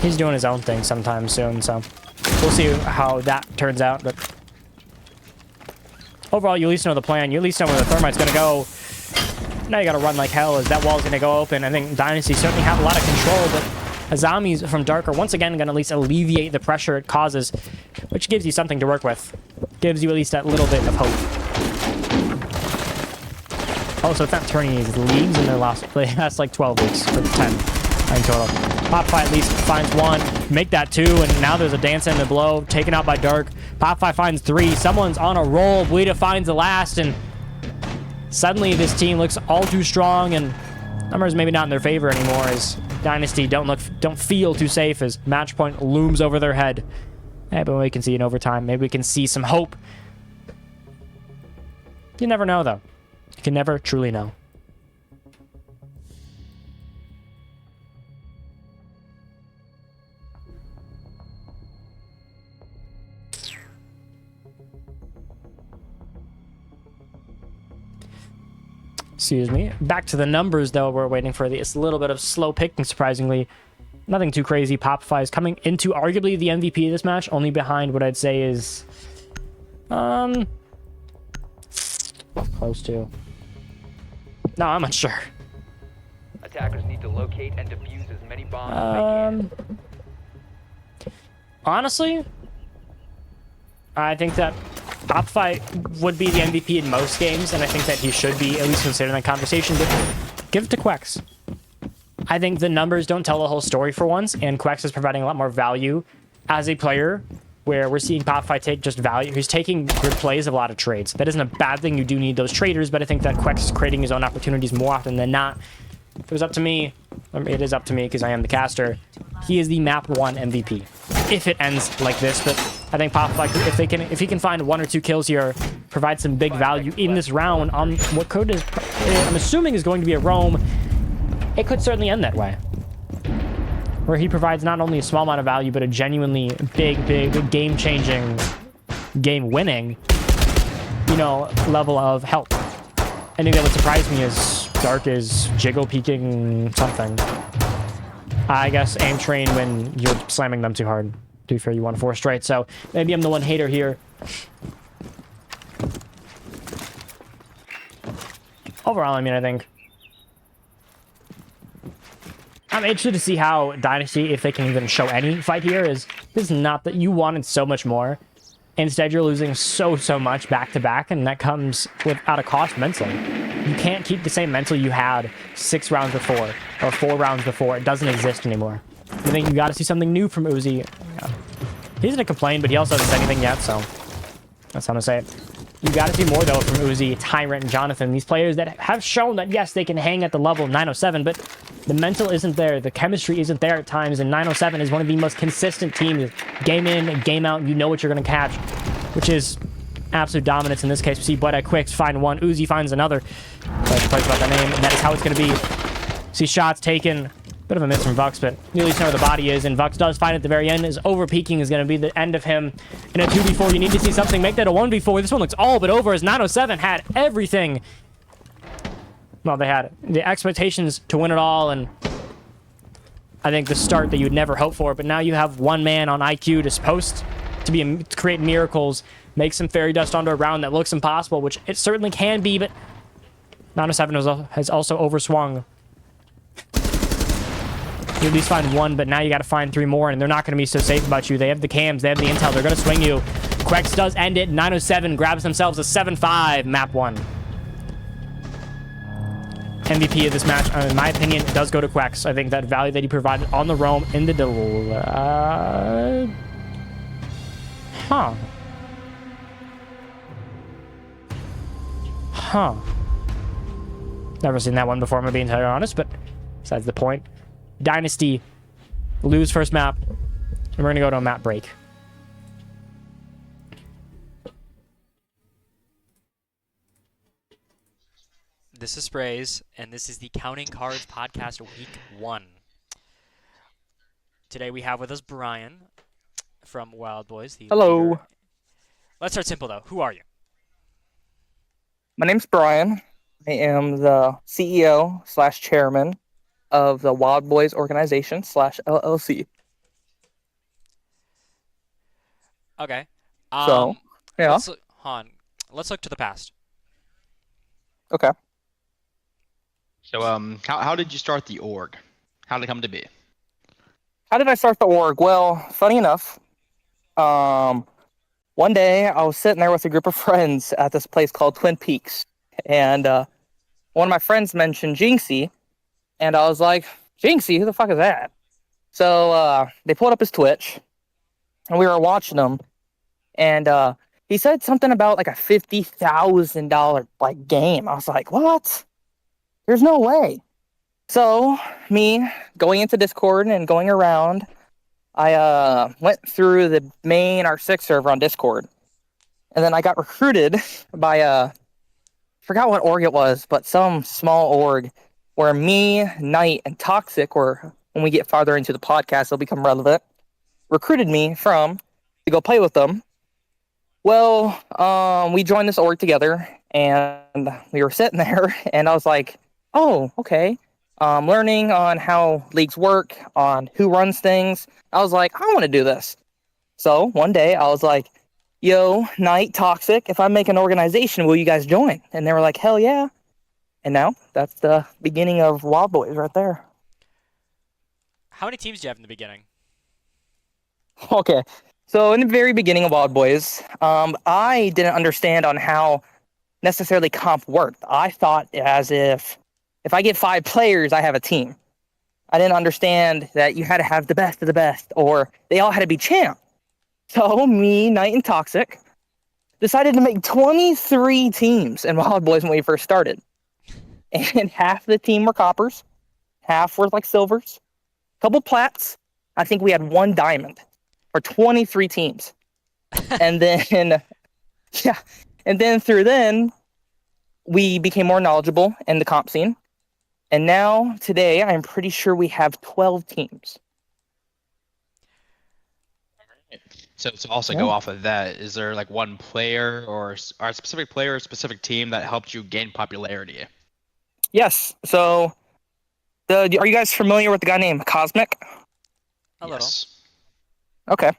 S4: He's doing his own thing sometime soon, so we'll see how that turns out. But overall, you at least know the plan. You at least know where the Thermite's going to go. Now you got to run like hell as that wall's going to go open. I think Dynasty certainly have a lot of control, but Azami's from Dark are once again going to at least alleviate the pressure it causes, which gives you something to work with. Gives you at least that little bit of hope. Also, it's not turning these leagues in their last like 12 weeks for 10 in total. Popfly at least finds one, make that 2, and now there's a dance in the blow, taken out by Dark. Popfly finds 3, someone's on a roll, Bleeda finds the last, and suddenly this team looks all too strong, and numbers maybe not in their favor anymore as Dynasty don't feel too safe as match point looms over their head. Maybe we can see in overtime, maybe we can see some hope. You never know though. You can never truly know. Excuse me. Back to the numbers, though. We're waiting for this little bit of slow picking, surprisingly. Nothing too crazy. Popfly is coming into arguably the MVP of this match, only behind what I'd say is... close to. No, I'm not sure.
S9: Attackers need to locate and defuse as many bombs as they can.
S4: Honestly, I think that Popfly would be the MVP in most games, and I think that he should be at least considered in that conversation, but give it to Quex. I think the numbers don't tell the whole story for once, and Quex is providing a lot more value as a player, where we're seeing Popfly take just value. He's taking good plays of a lot of trades. That isn't a bad thing. You do need those traders, but I think that Quex is creating his own opportunities more often than not. If it was up to me, it is up to me because I am the caster, he is the map 1 MVP. If it ends like this, but I think Popfly, if he can find 1 or 2 kills here, provide some big value in this round on what could is, I'm assuming is going to be a roam, it could certainly end that way. Where he provides not only a small amount of value, but a genuinely big game-changing, game-winning, you know, level of help. Anything that would surprise me is Dark is jiggle peeking something. I guess aim train when you're slamming them too hard. To be fair, you want 4 straight, so maybe I'm the one hater here. Overall, I mean, I think I'm interested to see how Dynasty, if they can even show any fight here, is this is not that you wanted so much more. Instead, you're losing so much back-to-back, and that comes without a cost mentally. You can't keep the same mental you had 6 rounds before, or 4 rounds before. It doesn't exist anymore. I think you got to see something new from Uzi. Yeah. He doesn't complain, but he also hasn't said anything yet, so that's how I'm going to say it. You got to see more, though, from Uzi, Tyrant, and Jonathan. These players that have shown that, yes, they can hang at the level of 907, but The mental isn't there. The chemistry isn't there at times. And 907 is one of the most consistent teams. Game in, game out. You know what you're going to catch, which is absolute dominance in this case. We see Blood at Quicks find one. Uzi finds another. Plays about that name, and that is how it's going to be. See shots taken. Bit of a miss from Vux, but you at least know where the body is. And Vux does find at the very end. His over-peaking is going to be the end of him. In a 2v4, you need to see something. Make that a 1v4. This one looks all but over as 907 had everything. Well, they had the expectations to win it all, and I think the start that you would never hope for. But now you have one man on IQ that's supposed to be to create miracles, make some fairy dust onto a round that looks impossible, which it certainly can be, but 907 has also overswung. You at least find one, but now you got to find 3 more, and they're not going to be so safe about you. They have the cams, they have the intel, they're going to swing you. Quex does end it. 907 grabs themselves a 7-5 map 1. MVP of this match, in my opinion, does go to Quex. I think that value that he provided on the roam in the Never seen that one before, I'm gonna be entirely honest, but besides the point. Dynasty lose first map, and we're gonna go to a map break.
S2: This is Sprays, and this is the Counting Cards Podcast Week 1. Today we have with us Brian from Wild Boys. The
S1: Hello.
S2: leader. Let's start simple, though. Who are you?
S1: My name's Brian. I am the CEO / chairman of the Wild Boys organization / LLC.
S2: Okay.
S1: So, yeah.
S2: Let's look to the past.
S1: Okay.
S3: So, how did you start the org? How did it come to be?
S1: How did I start the org? Well, funny enough, one day I was sitting there with a group of friends at this place called Twin Peaks, and one of my friends mentioned Jinxie, and I was like, Jinxie, who the fuck is that? So they pulled up his Twitch, and we were watching him, and he said something about like a $50,000 like game. I was like, what? There's no way. So me going into Discord and going around, I went through the main R6 server on Discord, and then I got recruited by forgot what org it was, but some small org where me, Knight, and Toxic, were, when we get farther into the podcast, they'll become relevant, recruited me to go play with them. Well, we joined this org together, and we were sitting there, and I was like, oh, okay. Learning on how leagues work, on who runs things. I was like, I want to do this. So one day I was like, yo, Knight, Toxic, if I make an organization, will you guys join? And they were like, hell yeah. And now that's the beginning of Wild Boys right there.
S2: How many teams do you have in the beginning?
S1: Okay. So in the very beginning of Wild Boys, I didn't understand on how necessarily comp worked. I thought as if I get 5 players, I have a team. I didn't understand that you had to have the best of the best, or they all had to be champ. So me, Knight, and Toxic decided to make 23 teams in Wild Boys when we first started. And half the team were coppers, half were like silvers, a couple plats. I think we had 1 diamond for 23 teams. And then, yeah, and then through then, we became more knowledgeable in the comp scene. And now, today, I'm pretty sure we have 12 teams.
S3: So to also go off of that, is there like one player or a specific player or specific team that helped you gain popularity?
S1: Yes. So, are you guys familiar with the guy named Cosmic?
S3: Yes.
S1: Okay.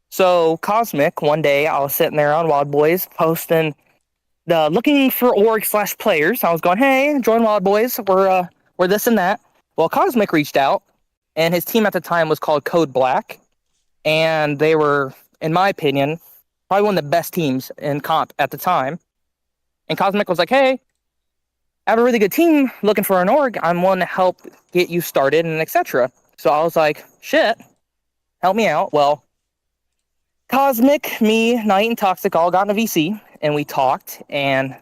S1: So, Cosmic, one day, I was sitting there on Wild Boys posting looking for org / players. I was going, hey, join Wild Boys. We're this and that. Well, Cosmic reached out, and his team at the time was called Code Black, and they were, in my opinion, probably one of the best teams in comp at the time. And Cosmic was like, hey, I have a really good team looking for an org. I'm willing to help get you started and etc. So I was like, shit, help me out. Well, Cosmic, me, Knight, and Toxic all got in a VC, and we talked, and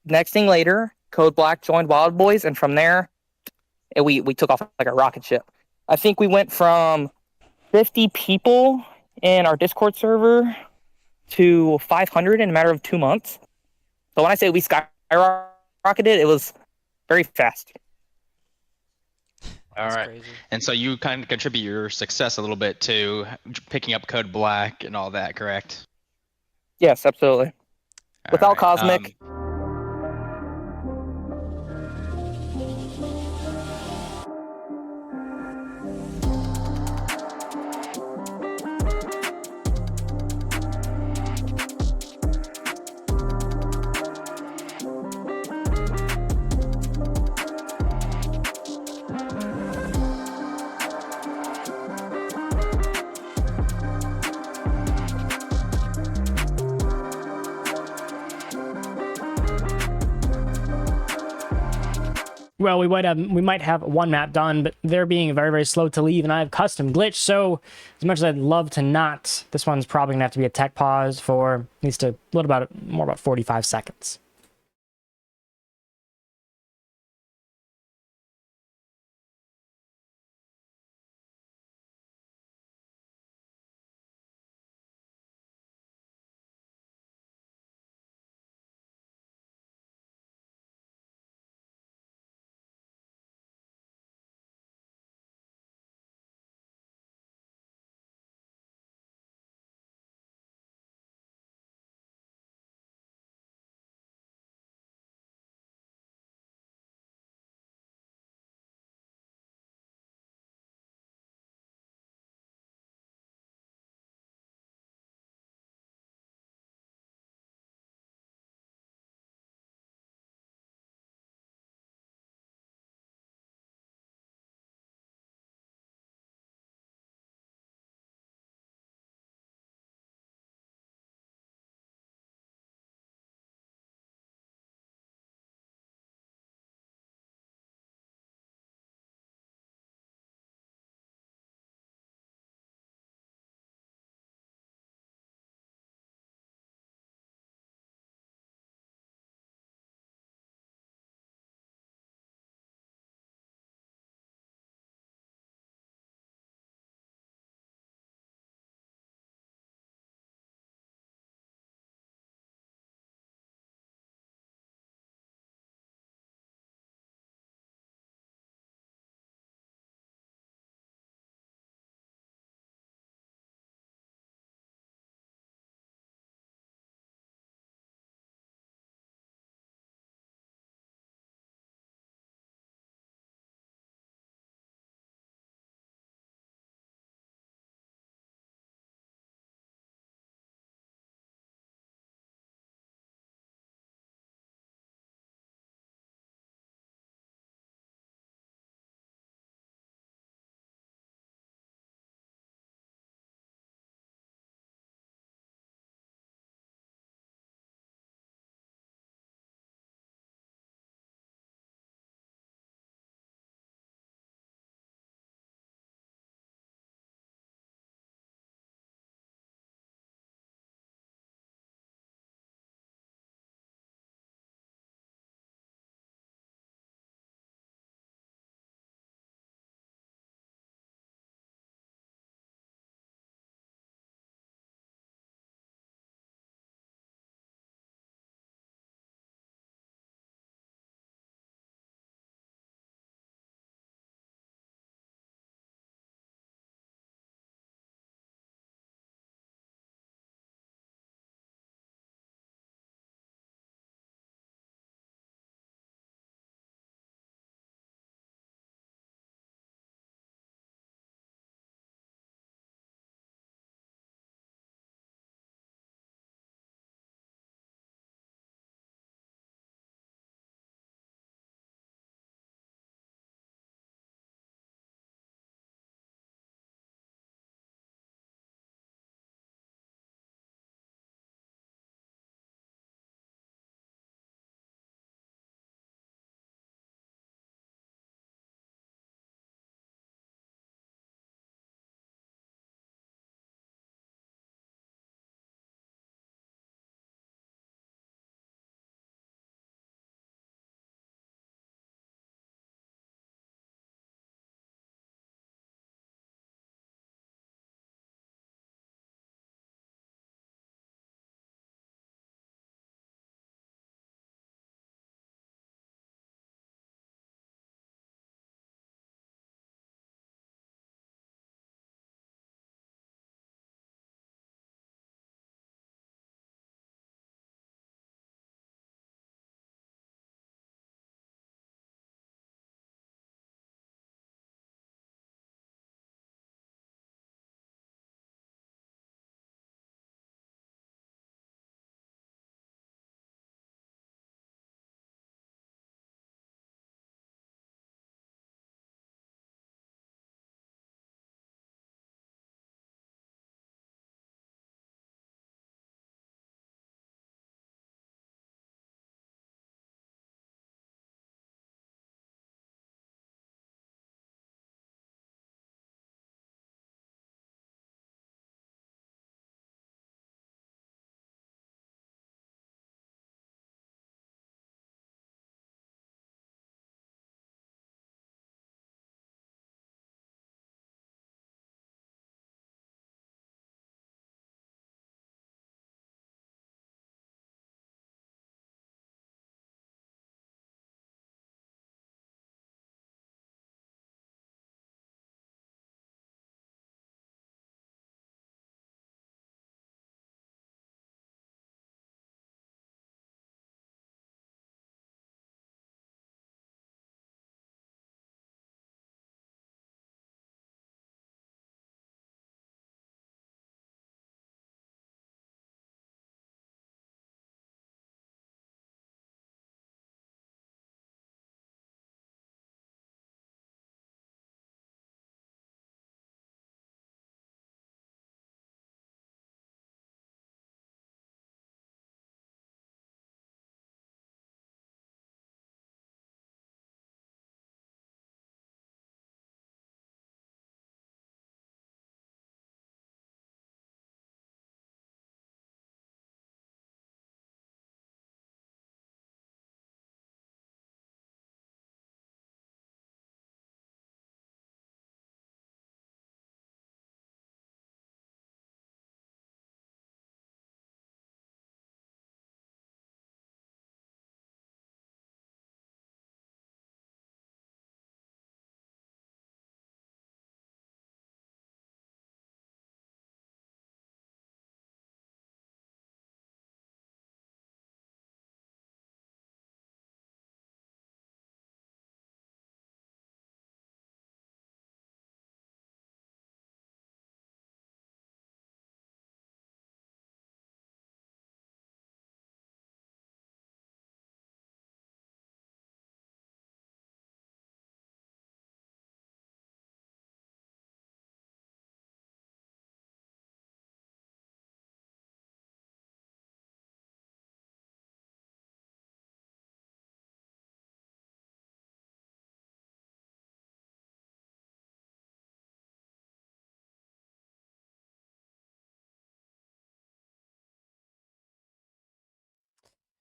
S1: next thing later, Code Black joined Wild Boys, and from there, and we took off like a rocket ship. I think we went from 50 people in our Discord server to 500 in a matter of 2 months. So when I say we skyrocketed, it was very fast.
S3: All
S2: That's
S3: right.
S2: crazy.
S3: And so you kind of contribute your success a little bit to picking up Code Black and all that, correct?
S1: Yes, absolutely.
S3: All
S1: Without
S3: right.
S1: Cosmic,
S4: Well, we might have one map done, but they're being very, very slow to leave, and I have custom glitch. So as much as I'd love to not, this one's probably gonna have to be a tech pause for at least a little more about 45 seconds.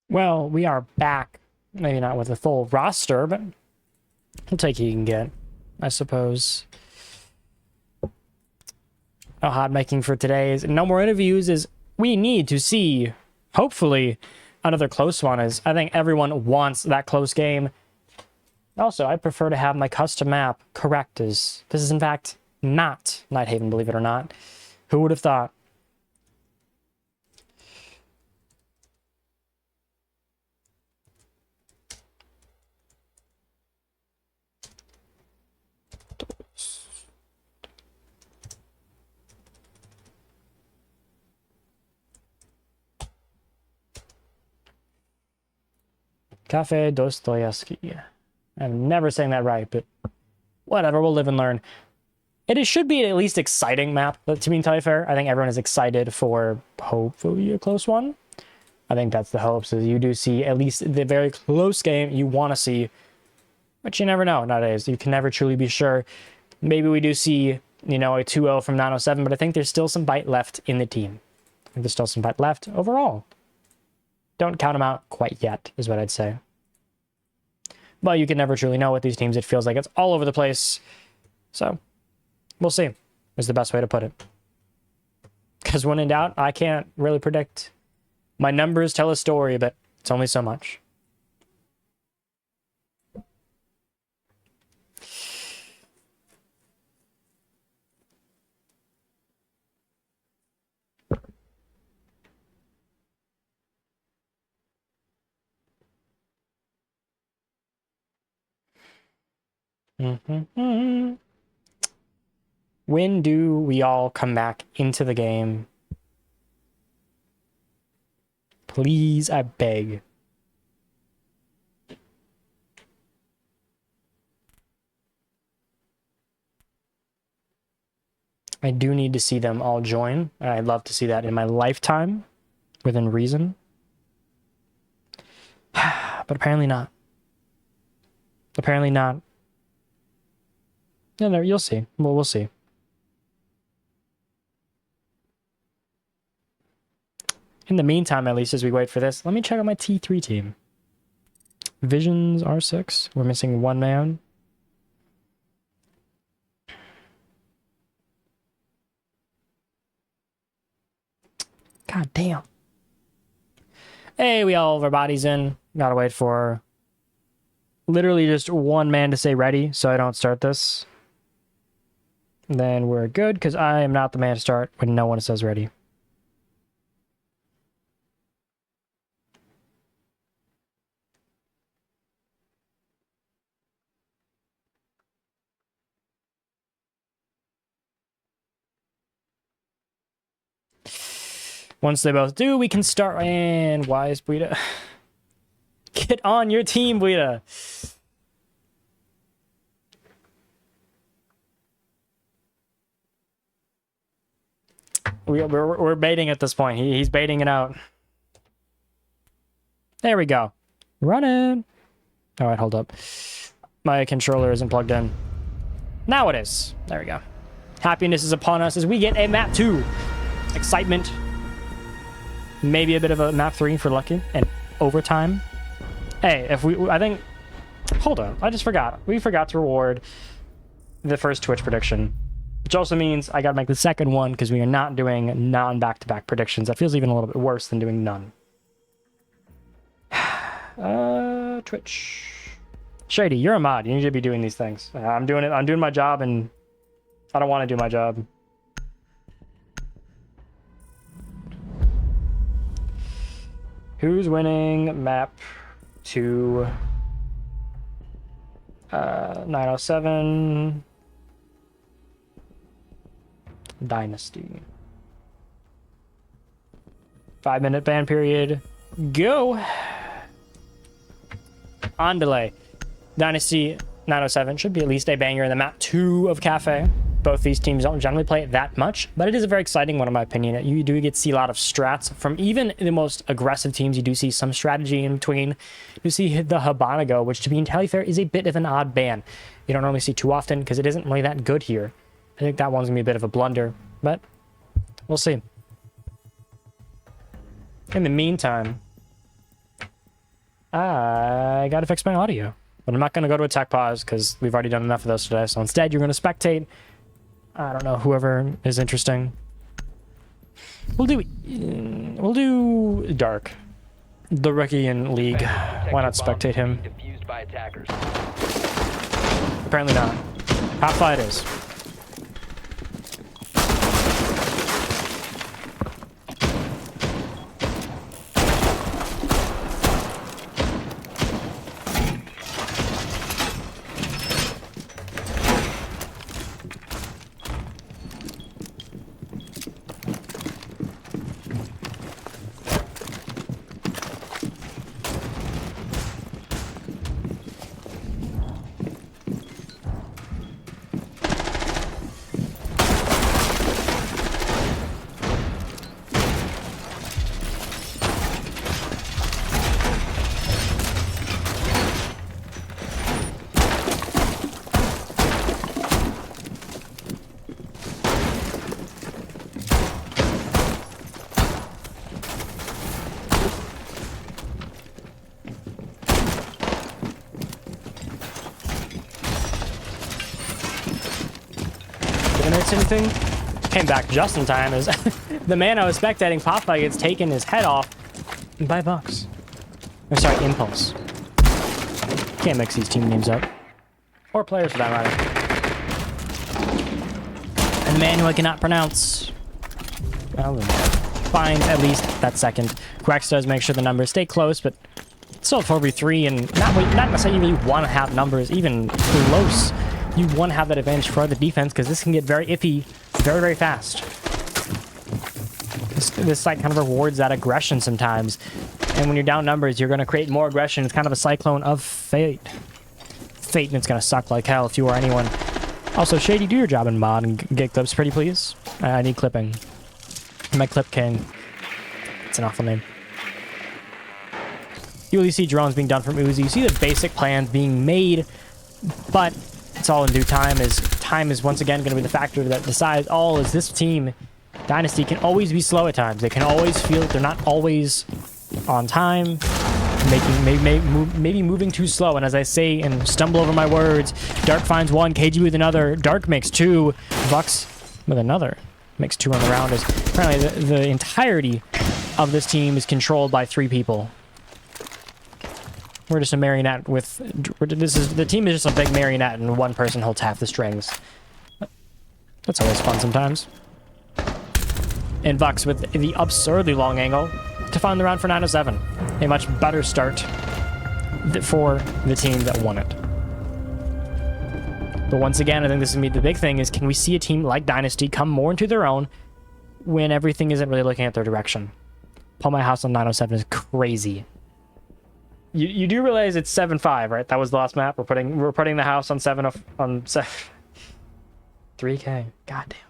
S4: Well, we are back. Maybe not with a full roster, but we'll take what you can get, I suppose. No hot making for today's. No more interviews is we need to see, hopefully, another close one. Is I think everyone wants that close game. Also, I prefer to have my custom map correct as this is in fact not Nighthaven, believe it or not. Who would have thought? Cafe Dostoevsky. I'm never saying that right, but whatever, we'll live and learn. Should be at least exciting map, but to be entirely fair, I think everyone is excited for hopefully a close one. I think that's the hope, so you do see at least the very close game you want to see, but you never know nowadays. You can never truly be sure. Maybe we do see, you know, a 2-0 from 907, but I think there's still some bite left in the team. I think there's still some bite left overall. Don't count them out quite yet, is what I'd say. But you can never truly know with these teams. It feels like it's all over the place. So, we'll see, is the best way to put it. Because when in doubt, I can't really predict. My numbers tell a story, but it's only so much. When do we all come back into the game? Please, I beg. I do need to see them all join. I'd love to see that in my lifetime, within reason. But apparently not. Apparently not. No, you'll see. Well, we'll see. In the meantime, at least, as we wait for this, let me check out my T3 team. Visions R6. We're missing one man. God damn. Hey, we all have our bodies in. Gotta wait for literally just one man to say ready so I don't start this. Then we're good, because I am not the man to start when no one says ready. Once they both do, we can start. And why is Buida? Get on your team, Buida. We're baiting at this point. He's baiting it out. There we go. Running. All right, hold up. My controller isn't plugged in. Now it is. There we go. Happiness is upon us as we get a map 2. Excitement. Maybe a bit of a map 3 for lucky and overtime. Hey, I think, hold on, I just forgot. We forgot to reward the first Twitch prediction, which also means I gotta make the second one because we are not doing non-back-to-back predictions. That feels even a little bit worse than doing none. Twitch. Shady, you're a mod. You need to be doing these things. I'm doing it. I'm doing my job, and I don't want to do my job. Who's winning map 2? 907. Dynasty. 5-minute ban period. Go! On delay. Dynasty 907 should be at least a banger in the map 2 of Cafe. Both these teams don't generally play it that much, but it is a very exciting one in my opinion. You do get to see a lot of strats from even the most aggressive teams. You do see some strategy in between. You see the Habanago, which to be entirely fair is a bit of an odd ban. You don't normally see too often because it isn't really that good here. I think that one's gonna be a bit of a blunder, but we'll see. In the meantime, I gotta fix my audio. But I'm not gonna go to a tech pause because we've already done enough of those today. So instead, you're gonna spectate. I don't know, whoever is interesting. We'll do Dark, the rookie in League. Why not spectate him?
S9: Defused by attackers.
S4: Apparently not. Top 5 it is. Anything came back just in time as the man I was spectating Popeye gets taken his head off by Bucks. I'm sorry, Impulse. Can't mix these team names up, or players for that matter. And the man who I cannot pronounce. Well, fine, at least that second. Quex does make sure the numbers stay close, but still 4v3 and not necessarily you want to have numbers even close. You want to have that advantage for the defense because this can get very iffy very, very fast. This site kind of rewards that aggression sometimes. And when you're down numbers, you're going to create more aggression. It's kind of a cyclone of fate. Fate, and it's going to suck like hell if you are anyone. Also, Shady, do your job in mod and get clips pretty, please. I need clipping. My clip king. It's an awful name. You really see drones being done from Uzi. You see the basic plans being made, but it's all in due time, as time is once again going to be the factor that decides all. As this team, Dynasty, can always be slow at times. They can always feel that they're not always on time, maybe moving too slow. And as I say and stumble over my words, Dark finds one, KG with another, Dark makes two, Vux with another, makes 2 on the round. As apparently the entirety of this team is controlled by 3 people. We're just a marionette with... the team is just a big marionette and one person holds half the strings. That's always fun sometimes. And Vux with the absurdly long angle to find the round for 907. A much better start for the team that won it. But once again, I think this is going to be the big thing, is can we see a team like Dynasty come more into their own when everything isn't really looking at their direction? Pull my house on 907 is crazy. You do realize it's 7-5, right? That was the last map. We're putting the house on 7 on 7. 3K. Goddamn.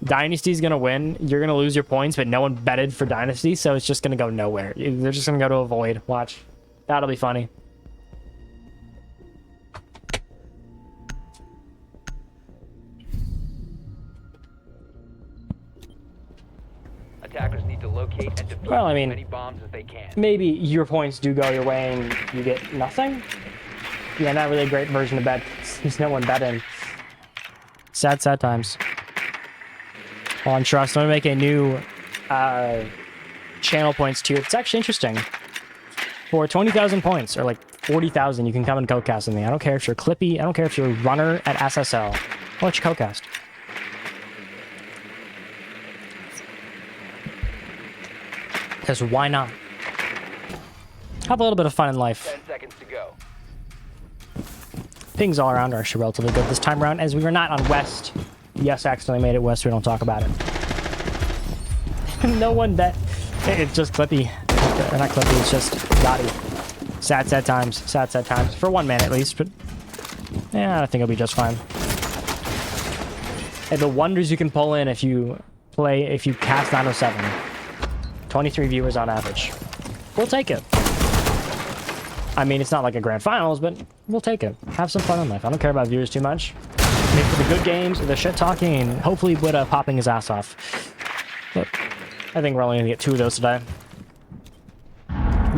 S4: Dynasty's gonna win. You're gonna lose your points, but no one betted for Dynasty, so it's just gonna go nowhere. They're just gonna go to a void. Watch. That'll be funny.
S9: Attackers need to locate and defuse
S4: Well, I mean,
S9: as many bombs as they can.
S4: maybe your points do go your way and you get nothing. Yeah, not really a great version of bet. There's no one betting. Sad times. On Trust, I'm gonna make a new channel points tier. It's actually interesting. For 20,000 points, or like 40,000, you can come and co-cast with me. I don't care if you're Clippy. I don't care if you're a runner at SSL. I'll let you co-cast. Because why not? Have a little bit of fun in life.
S9: 10 seconds to go.
S4: Pings all around are actually relatively good this time around, as we were not on West. Yes, accidentally made it West, we don't talk about it. No one bet. It's just Clippy. Not Clippy, it's just Gotti. Sad times. Sad times. For one man at least, but yeah, I think it'll be just fine. And the wonders you can pull in if you cast 907. 23 viewers on average. We'll take it. I mean, it's not like a grand finals, but we'll take it. Have some fun in life. I don't care about viewers too much. Make for the good games, the shit talking, and hopefully Buddha popping his ass off. But I think we're only gonna get 2 of those today.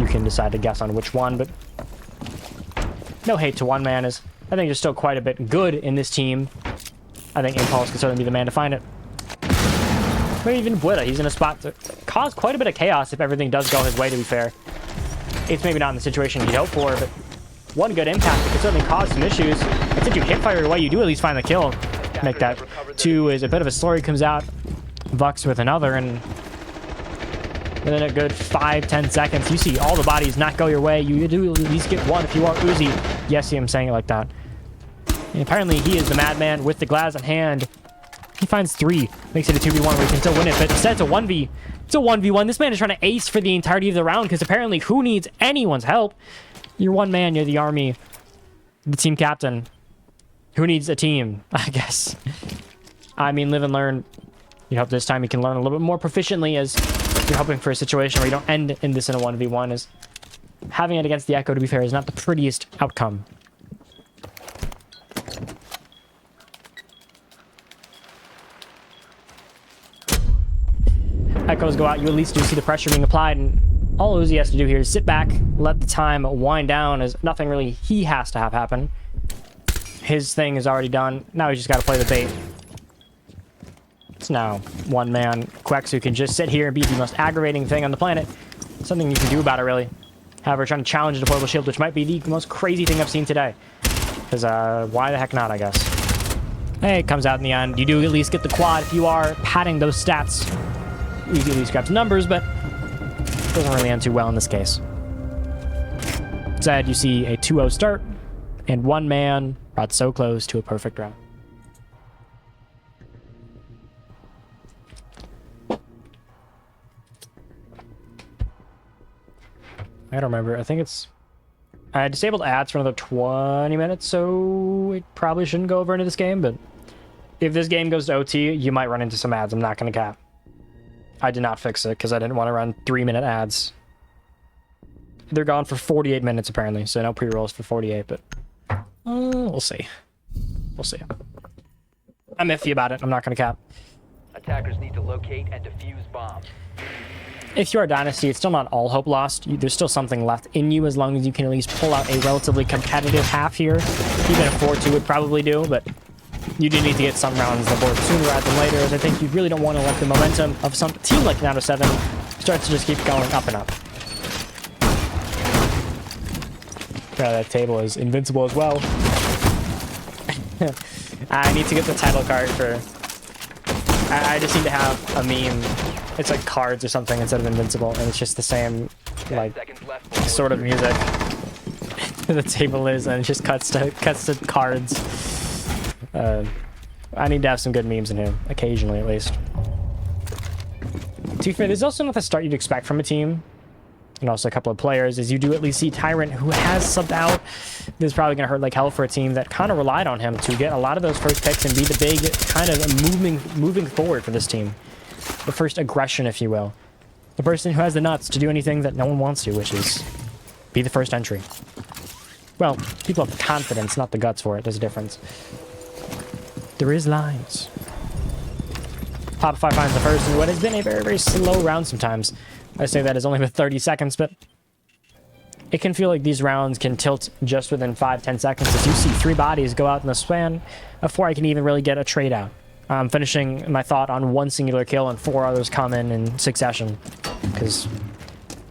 S4: You can decide to guess on which one, but no hate to one man, is I think there's still quite a bit good in this team. I think Impulse could certainly be the man to find it. Maybe even Bueta. He's in a spot to cause quite a bit of chaos if everything does go his way, to be fair. It's maybe not in the situation you'd hope for, but one good impact could certainly cause some issues. And since you hip fire away, you do at least find the kill. Make that 2 is a bit of a slurry comes out. Vux with another, and within a good 5-10 seconds, you see all the bodies not go your way. You do at least get one if you are Uzi. Yes, I'm saying it like that. And apparently he is the madman with the glass in hand. He finds 3, makes it a 2v1 where he can still win it, but instead it's a 1v. It's a 1v1. This man is trying to ace for the entirety of the round because apparently who needs anyone's help? You're one man, you're the army, the team captain. Who needs a team, I guess. I mean, live and learn. You hope this time you can learn a little bit more proficiently, as you're hoping for a situation where you don't end in this in a 1v1, as having it against the Echo, to be fair, is not the prettiest outcome. Echoes go out, you at least do see the pressure being applied, and all Uzi has to do here is sit back, let the time wind down, as nothing really he has to have happen. His thing is already done. Now he's just got to play the bait. It's now one man, Quex, who can just sit here and be the most aggravating thing on the planet. Something you can do about it, really. However, trying to challenge the deployable shield, which might be the most crazy thing I've seen today. Because, why the heck not, I guess. Hey, it comes out in the end. You do at least get the quad if you are padding those stats. You at least grab some numbers, but it doesn't really end too well in this case. Instead, you see a 2-0 start, and one man brought so close to a perfect round. I don't remember. I think it's... I disabled ads for another 20 minutes, so it probably shouldn't go over into this game, but if this game goes to OT, you might run into some ads. I'm not going to cap. I did not fix it because I didn't want to run 3-minute ads. They're gone for 48 minutes, apparently, so no pre-rolls for 48, but we'll see. We'll see. I'm iffy about it. I'm not going to cap.
S9: Attackers need to locate and defuse bombs.
S4: If you are Dynasty, it's still not all hope lost. There's still something left in you as long as you can at least pull out a relatively competitive half here. Even a 4-2 would probably do, but you do need to get some rounds on the board sooner rather than later, as I think you really don't want to let the momentum of some team like Nato 7 start to just keep going up and up. That table is invincible as well. I need to get the title card for... I just need to have a meme. It's like cards or something instead of invincible, and it's just the same, like, sort of music. The table is, and it just cuts to cards. I need to have some good memes in here, occasionally at least. To be fair, there's also not the start you'd expect from a team, and also a couple of players, as you do at least see Tyrant, who has subbed out. This is probably going to hurt like hell for a team that kind of relied on him to get a lot of those first picks and be the big kind of moving forward for this team. The first aggression, if you will. The person who has the nuts to do anything that no one wants to, which is be the first entry. Well, people have the confidence, not the guts for it. There's a difference. There is lines. Top 5 finds the first in what has been a very, very slow round sometimes. I say that is only with 30 seconds, but it can feel like these rounds can tilt just within 5-10 seconds as you see 3 bodies go out in the span before I can even really get a trade out. I'm finishing my thought on 1 singular kill and 4 others come in succession, because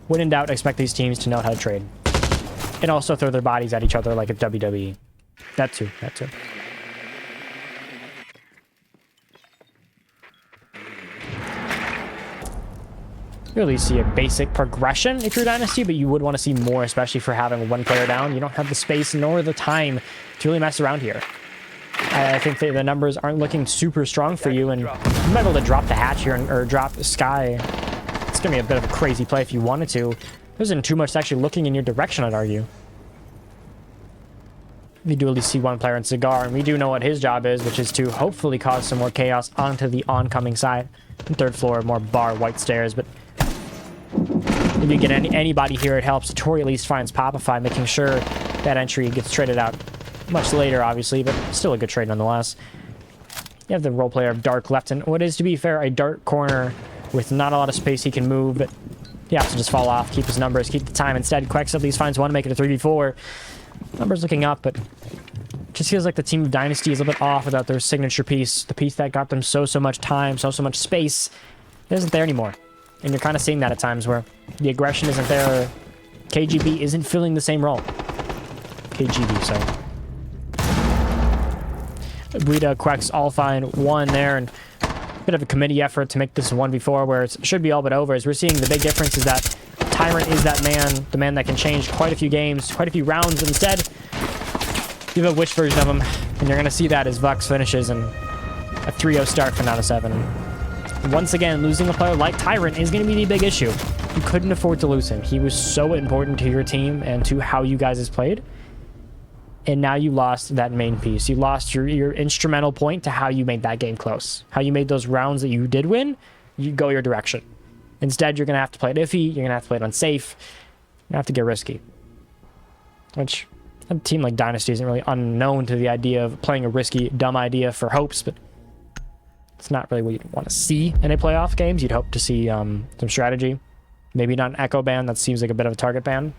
S4: when in doubt, expect these teams to know how to trade. And also throw their bodies at each other like a WWE. That too, that too. You really see a basic progression if you're Dynasty, but you would want to see more, especially for having 1 player down. You don't have the space nor the time to really mess around here. I think that the numbers aren't looking super strong for you, and you might be able to drop the hatch here, or drop the sky. It's going to be a bit of a crazy play if you wanted to. There isn't too much actually looking in your direction, I'd argue. We do at least see 1 player in Cigar, and we do know what his job is, which is to hopefully cause some more chaos onto the oncoming side. 3rd floor, more bar, white stairs, but if you get anybody here, it helps. Tori at least finds Popify, making sure that entry gets traded out much later, obviously, but still a good trade nonetheless. You have the role player of Dark left in what is, to be fair, a dark corner with not a lot of space he can move, but He has to just fall off, keep his numbers, keep the time. Instead, Quex at least finds one to make it a 3v4. Numbers looking up, but it just feels like the team of Dynasty is a little bit off without their signature piece. The piece that got them so much time, so much space. It isn't there anymore. And you're kind of seeing that at times where the aggression isn't there. KGB isn't filling the same role. KGB, so. Rita, Quex all find one there, and a bit of a committee effort to make this 1v4 where it should be all but over. As we're seeing, the big difference is that Tyrant is that man, the man that can change quite a few games, quite a few rounds, but instead, you have a Witch version of him, and you're going to see that as Vux finishes and a 3-0 start for 9-7. Once again, losing a player like Tyrant is going to be the big issue. You couldn't afford to lose him. He was so important to your team and to how you guys has played. And now you lost that main piece. You lost your instrumental point to how you made that game close. How you made those rounds that you did win, you go your direction. Instead, you're going to have to play it iffy. You're going to have to play it unsafe. You have to get risky. Which, a team like Dynasty isn't really unknown to the idea of playing a risky, dumb idea for hopes, but it's not really what you'd want to see in a playoff games. You'd hope to see some strategy. Maybe not an echo ban. That seems like a bit of a target ban.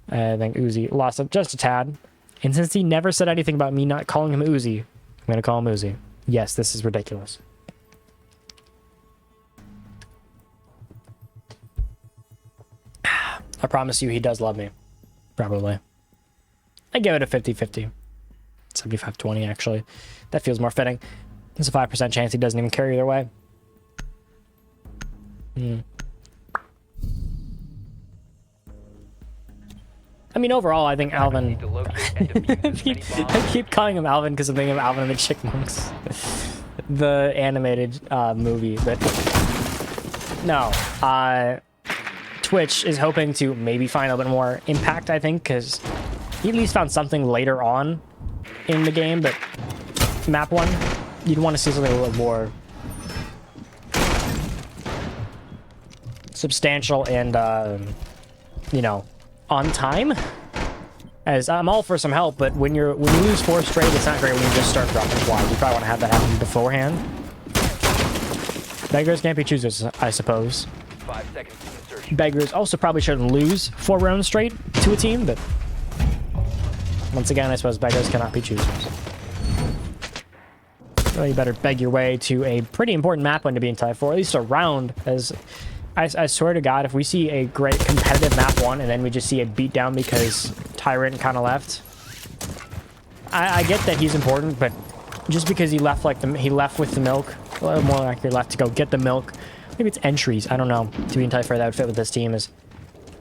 S4: I think Uzi lost it just a tad. And since he never said anything about me not calling him Uzi, I'm going to call him Uzi. Yes, this is ridiculous. I promise you he does love me. Probably. I give it a 50-50. 75-20, actually. That feels more fitting. There's a 5% chance he doesn't even carry either way. I mean, overall, I think Alvin... I keep calling him Alvin because I'm thinking of Alvin and the Chipmunks. The animated movie. But no. Twitch is hoping to maybe find a bit more impact, I think, because he at least found something later on in the game, but map 1, you'd want to see something a little more substantial and, you know, on time. As I'm all for some help, but when you lose 4 straight, it's not great when you just start dropping quads. You probably want to have that happen beforehand. Beggars can't be choosers, I suppose.
S9: 5 seconds to insertion.
S4: Beggars also probably shouldn't lose 4 rounds straight to a team, but once again, I suppose beggars cannot be choosers. Well, you better beg your way to a pretty important map win to be in tie for, at least a round, as I swear to God, if we see a great competitive map 1 and then we just see a beatdown because Tyrant kind of left. I get that he's important, but just because he left he left with the milk, a little more like he left to go get the milk. Maybe it's entries. I don't know. To be in tie for that would fit with this team is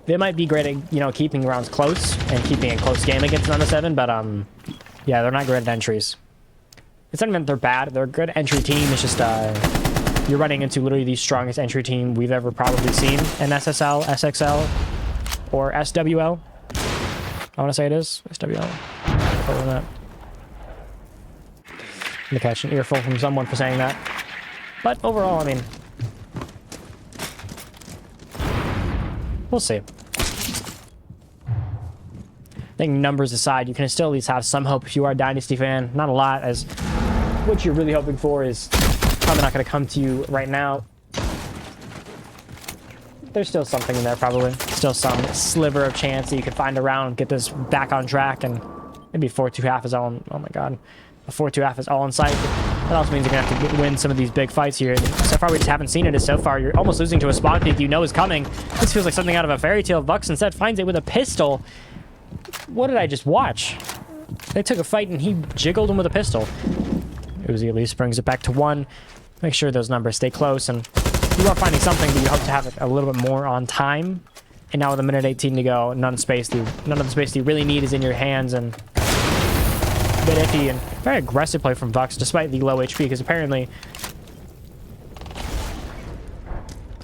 S4: they might be great at, you know, keeping rounds close and keeping a close game against 9-7, but yeah, they're not great at entries. It's not even that they're bad. They're a good entry team. It's just you're running into literally the strongest entry team we've ever probably seen in SSL, SXL, or SWL. I want to say it is SWL. Other than that, I'm gonna catch an earful from someone for saying that. But overall, I mean, we'll see. I think numbers aside, you can still at least have some hope if you are a Dynasty fan. Not a lot, as what you're really hoping for is probably not going to come to you right now. There's still something in there, probably. Still some sliver of chance that you can find around, get this back on track, and maybe 4-2 half is all in, oh my god. A 4-2 half is all in sight. That also means you're going to have to win some of these big fights here. And so far, we just haven't seen it, as so far, you're almost losing to a spawn peek you know is coming. This feels like something out of a fairy tale. Vux instead finds it with a pistol. What did I just watch? They took a fight and he jiggled him with a pistol. Uzi at least brings it back to 1. Make sure those numbers stay close, and you are finding something, but you hope to have it a little bit more on time. And now with a minute 18 to go, none of the space you really need is in your hands, and a bit iffy and very aggressive play from Vux, despite the low HP, because apparently,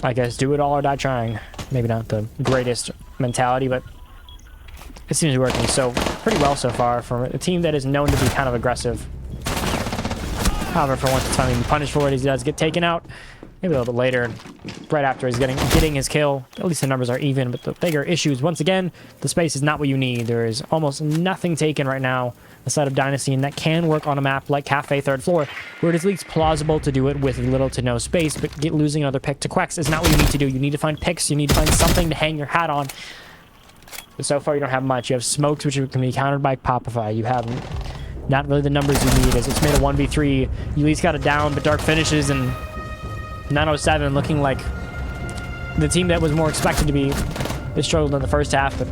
S4: I guess, do it all or die trying. Maybe not the greatest mentality, but it seems to be working so pretty well so far from a team that is known to be kind of aggressive. However, for once, it's finally being punished for it as he does get taken out. Maybe a little bit later, right after he's getting his kill. At least the numbers are even, but the bigger issue is, once again, the space is not what you need. There is almost nothing taken right now aside of Dynasty, and that can work on a map like Cafe 3rd Floor, where it is at least plausible to do it with little to no space, but losing another pick to Quex is not what you need to do. You need to find picks, you need to find something to hang your hat on. But so far, you don't have much. You have smokes, which can be countered by Popify. You have not really the numbers you need, as it's made a 1v3. You at least got it down, but Dark finishes, and 907 looking like the team that was more expected to be. They struggled in the first half, but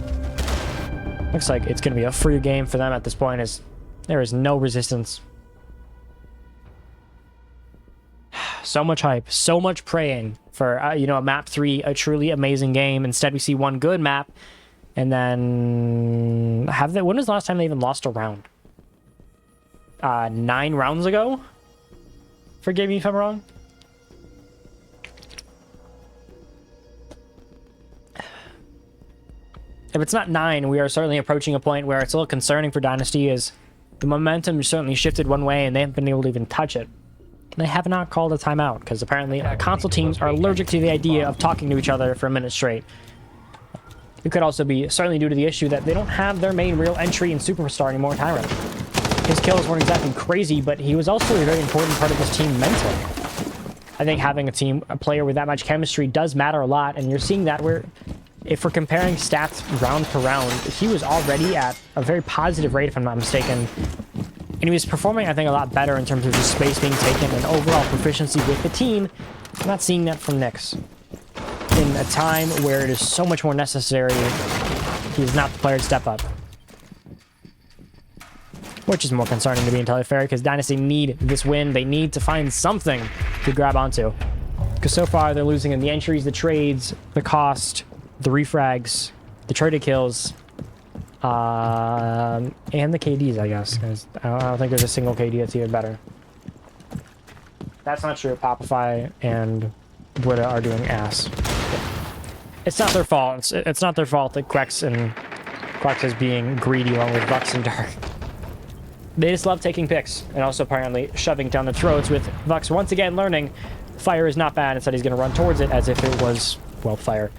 S4: looks like it's going to be a free game for them at this point, as there is no resistance. So much hype, so much praying for, a map 3, a truly amazing game. Instead, we see one good map, and then when was the last time they even lost a round? 9 rounds ago? Forgive me if I'm wrong. If it's not 9, we are certainly approaching a point where it's a little concerning for Dynasty, as the momentum certainly shifted one way and they haven't been able to even touch it. They have not called a timeout, because apparently console teams are allergic to the idea of talking to each other for a minute straight. It could also be certainly due to the issue that they don't have their main real entry in Superstar anymore, Tyron. His kills weren't exactly crazy, but he was also a very important part of this team mentally. I think having a player with that much chemistry does matter a lot, and you're seeing that where, if we're comparing stats round per round, he was already at a very positive rate, if I'm not mistaken. And he was performing, I think, a lot better in terms of just space being taken and overall proficiency with the team. I'm not seeing that from Nyx. In a time where it is so much more necessary, he is not the player to step up. Which is more concerning, to be entirely fair, because Dynasty need this win. They need to find something to grab onto. Because so far, they're losing in the entries, the trades, the cost, the refrags, the traded kills, and the KDs, I guess. I don't think there's a single KD that's even better. That's not true. Popify and Buddha are doing ass. It's not their fault. It's not their fault that Quex is being greedy along with Vux and Dark. They just love taking picks and also apparently shoving down the throats, with Vux once again learning fire is not bad. Instead, he's going to run towards it as if it was, well, fire.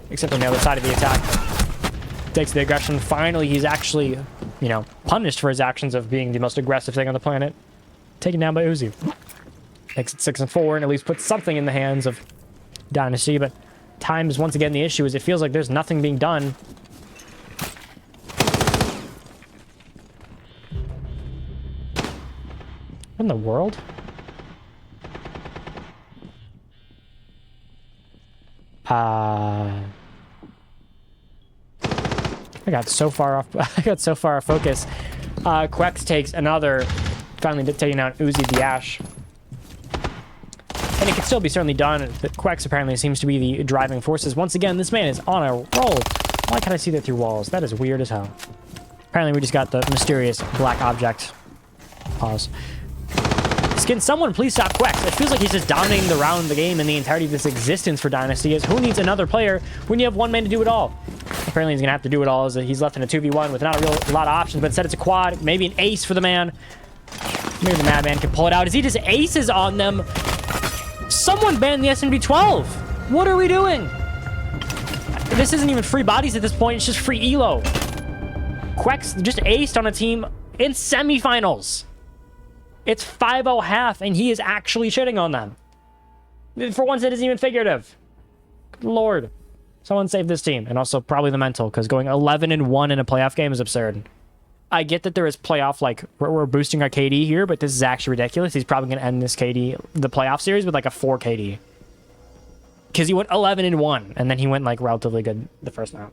S4: Except on the other side of the attack. Takes the aggression. Finally, he's actually, punished for his actions of being the most aggressive thing on the planet. Taken down by Uzi. Makes it 6-4 and at least puts something in the hands of Dynasty, but time is once again the issue, as it feels like there's nothing being done. What in the world? I got so far off. I got so far off focus. Quex takes another, finally taking out Uzi the Ash. And it can still be certainly done, but Quex apparently seems to be the driving forces. Once again, this man is on a roll. Why can't I see that through walls? That is weird as hell. Apparently we just got the mysterious black object. Pause. Can someone please stop Quex? It feels like he's just dominating the game and the entirety of this existence for Dynasty. Is who needs another player when you have one man to do it all? Apparently he's going to have to do it all, as he's left in a 2v1 with not a lot of options, but instead it's a quad, maybe an ace for the man. Maybe the Madman can pull it out as he just aces on them. Someone banned the SMD-12. What are we doing? This isn't even free bodies at this point. It's just free elo. Quex just aced on a team in semifinals. It's 5-0 half, and he is actually shitting on them. For once, it isn't even figurative. Good Lord. Someone save this team, and also probably the mental, because going 11-1 in a playoff game is absurd. I get that there is playoff, we're boosting our KD here, but this is actually ridiculous. He's probably going to end this KD, the playoff series, with a 4 KD. Because he went 11-1, and then he went, relatively good the first round.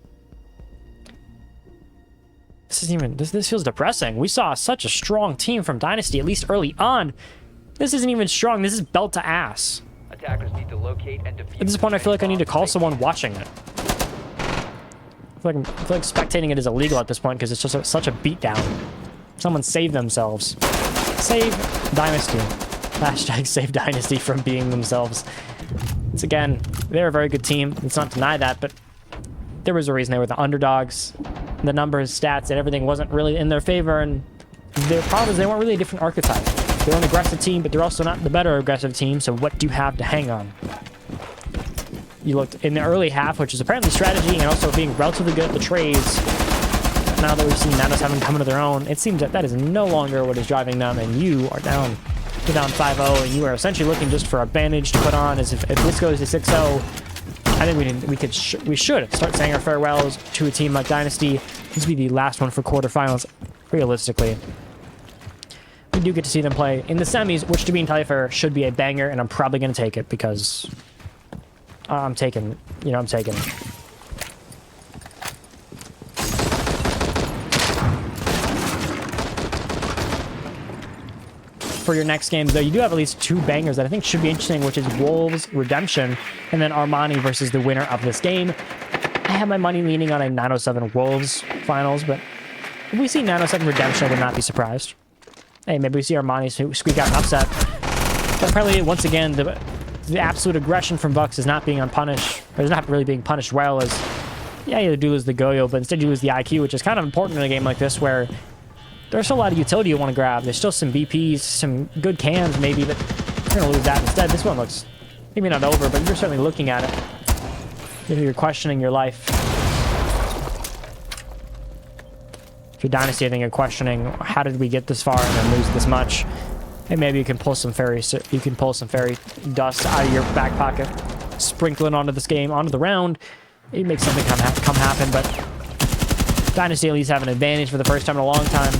S4: This feels depressing. We saw such a strong team from Dynasty, at least early on. This isn't even strong. This is belt to ass.
S9: Attackers need to locate and defuse.
S4: At this point, I feel like I need to call someone watching it. I feel like spectating it is illegal at this point, because it's just such a beatdown. Someone save themselves. Save Dynasty. Hashtag save Dynasty from being themselves. It's again, they're a very good team. Let's not deny that, but there was a reason they were the underdogs. The numbers, stats, and everything wasn't really in their favor, and their problem is they weren't really a different archetype. They're an aggressive team, but they're also not the better aggressive team, so what do you have to hang on? You looked in the early half, which is apparently strategy and also being relatively good at the trades. Now that we've seen Nanos having come into their own, it seems that that is no longer what is driving them, and you are down. You're down 5-0, and you are essentially looking just for a bandage to put on. As if this goes to 6-0, I think we should start saying our farewells to a team like Dynasty. This would be the last one for quarterfinals, realistically. We do get to see them play in the semis, which, to be entirely fair, should be a banger, and I'm probably going to take it because I'm taking it. For your next games, though, you do have at least 2 bangers that I think should be interesting, which is Wolves Redemption and then Armani versus the winner of this game. I have my money leaning on a 907 Wolves finals, but if we see 907 Redemption, I would not be surprised. Hey, maybe we see Armani squeak out an upset. But apparently, once again, the absolute aggression from Bucks is not being unpunished, or is not really being punished well. As yeah, you do lose the Goyo, but instead you lose the IQ, which is kind of important in a game like this where there's still a lot of utility you want to grab. There's still some BPs, some good cans maybe, but you're going to lose that instead. This one looks maybe not over, but you're certainly looking at it. You're questioning your life. If you're Dynasty, I think you're questioning, how did we get this far and then lose this much? And maybe you can pull some fairy dust out of your back pocket, sprinkle it onto this game, onto the round. It makes something come happen, but Dynasty at least have an advantage for the first time in a long time.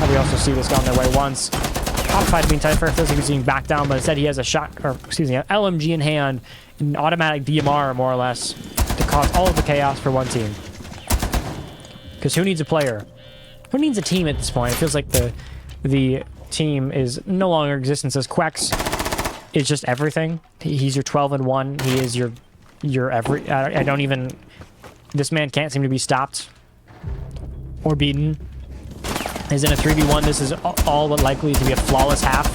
S4: We also see this gone their way once. Top being tight for feels like he's being back down, but instead he has an LMG in hand, an automatic DMR more or less, to cause all of the chaos for one team. Because who needs a player? Who needs a team at this point? It feels like the team is no longer in existence, as Quex is just everything. He's your 12-1. He is your every. I don't even. This man can't seem to be stopped or beaten. Is in a 3v1. This is all but likely to be a flawless half.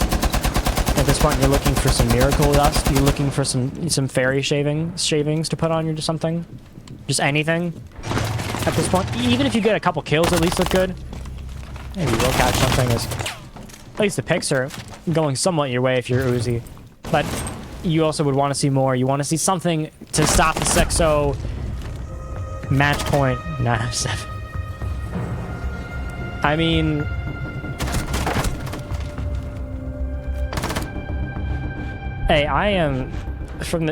S4: At this point, you're looking for some miracle dust. You're looking for some fairy shavings to put on you, just something, just anything. At this point, even if you get a couple kills, at least look good. Maybe you will catch something. At least the picks are going somewhat your way if you're Uzi. But you also would want to see more. You want to see something to stop the Sexo match point 907. I mean, hey, I am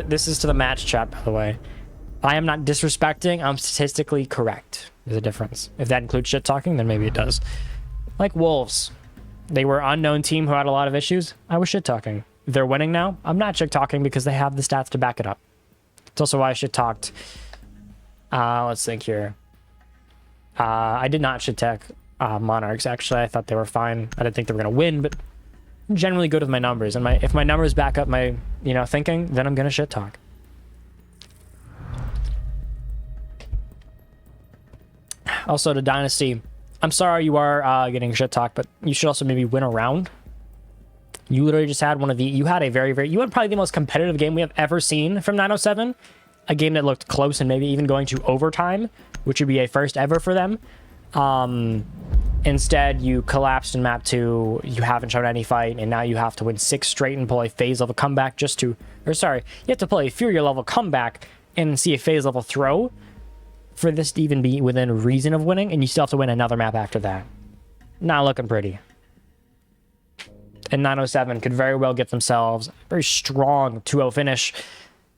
S4: this is to the match chat, by the way. I am not disrespecting. I'm statistically correct. There's a difference. If that includes shit talking, then maybe it does. Like Wolves, they were an unknown team who had a lot of issues. I was shit talking. They're winning now. I'm not shit talking because they have the stats to back it up. It's also why I shit talked. Let's think here. I did not shit talk Monarchs. Actually, I thought they were fine. I didn't think they were gonna win, but I'm generally good with my numbers. And if my numbers back up my thinking, then I'm gonna shit talk. Also to Dynasty, I'm sorry you are getting shit talk, but you should also maybe win a round. You literally just had you had probably the most competitive game we have ever seen from 907. A game that looked close and maybe even going to overtime, which would be a first ever for them. Instead, you collapsed in map 2. You haven't shown any fight, and now you have to win 6 straight and pull a phase level comeback you have to pull a Fury level comeback and see a phase level throw for this to even be within reason of winning, and you still have to win another map after that. Not looking pretty. And 907 could very well get themselves a very strong 2-0 finish.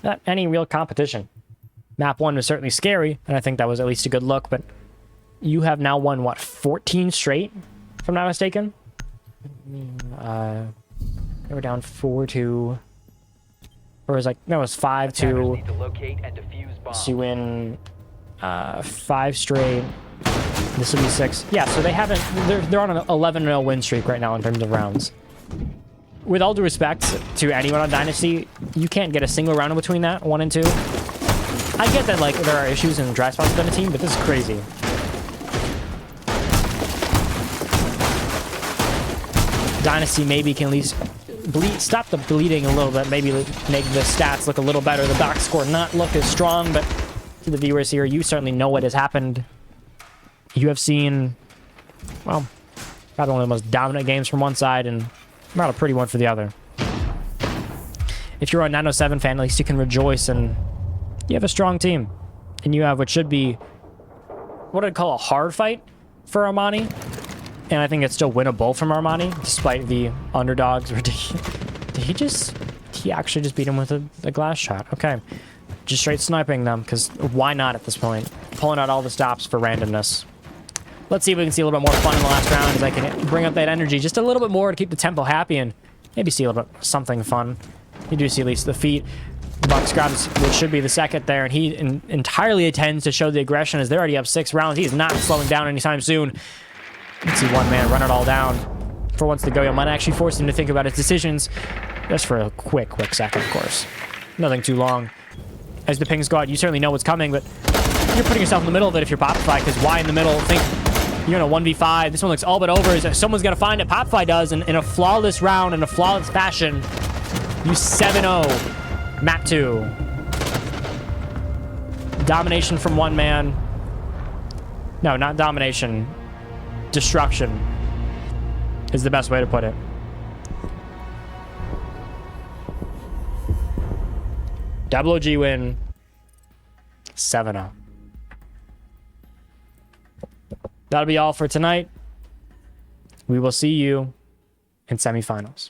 S4: Not any real competition. Map 1 was certainly scary, and I think that was at least a good look, but you have now won, what, 14 straight, if I'm not mistaken? They were down 4-2. Or it was 5-2. So you win 5 straight. This will be 6. Yeah, so they're on an 11-0 win streak right now in terms of rounds. With all due respect to anyone on Dynasty, you can't get a single round in between that, 1 and 2. I get that there are issues in dry spots within a team, but this is crazy. Dynasty maybe can at least stop the bleeding a little bit, maybe make the stats look a little better, the box score not look as strong, but to the viewers here, you certainly know what has happened. You have seen, well, probably one of the most dominant games from one side, and Not a pretty one for the other. If you're a 907 fan, at least you can rejoice and you have a strong team. And you have what should be, what I'd call a hard fight for Armani. And I think it's still winnable from Armani, despite the underdogs. Did he actually just beat him with a glass shot? Okay. Just straight sniping them, because why not at this point? Pulling out all the stops for randomness. Let's see if we can see a little bit more fun in the last round, as I can bring up that energy just a little bit more to keep the tempo happy and maybe see a little bit something fun. You do see at least the feet. Bucks grabs what should be the second there, and he entirely intends to show the aggression as they're already up 6 rounds. He's not slowing down anytime soon. Let's see one man run it all down. For once, the Goyo might actually force him to think about his decisions. Just for a quick second, of course. Nothing too long. As the pings go out, you certainly know what's coming, but you're putting yourself in the middle of it if you're Popify, because why in the middle? Think you're in a 1v5. This one looks all but over. Someone's going to find it. Popify does, and in a flawless round, in a flawless fashion, you 7-0. Map 2. Domination from one man. No, not domination. Destruction is the best way to put it. Double OG win. 7-0. That'll be all for tonight. We will see you in semifinals.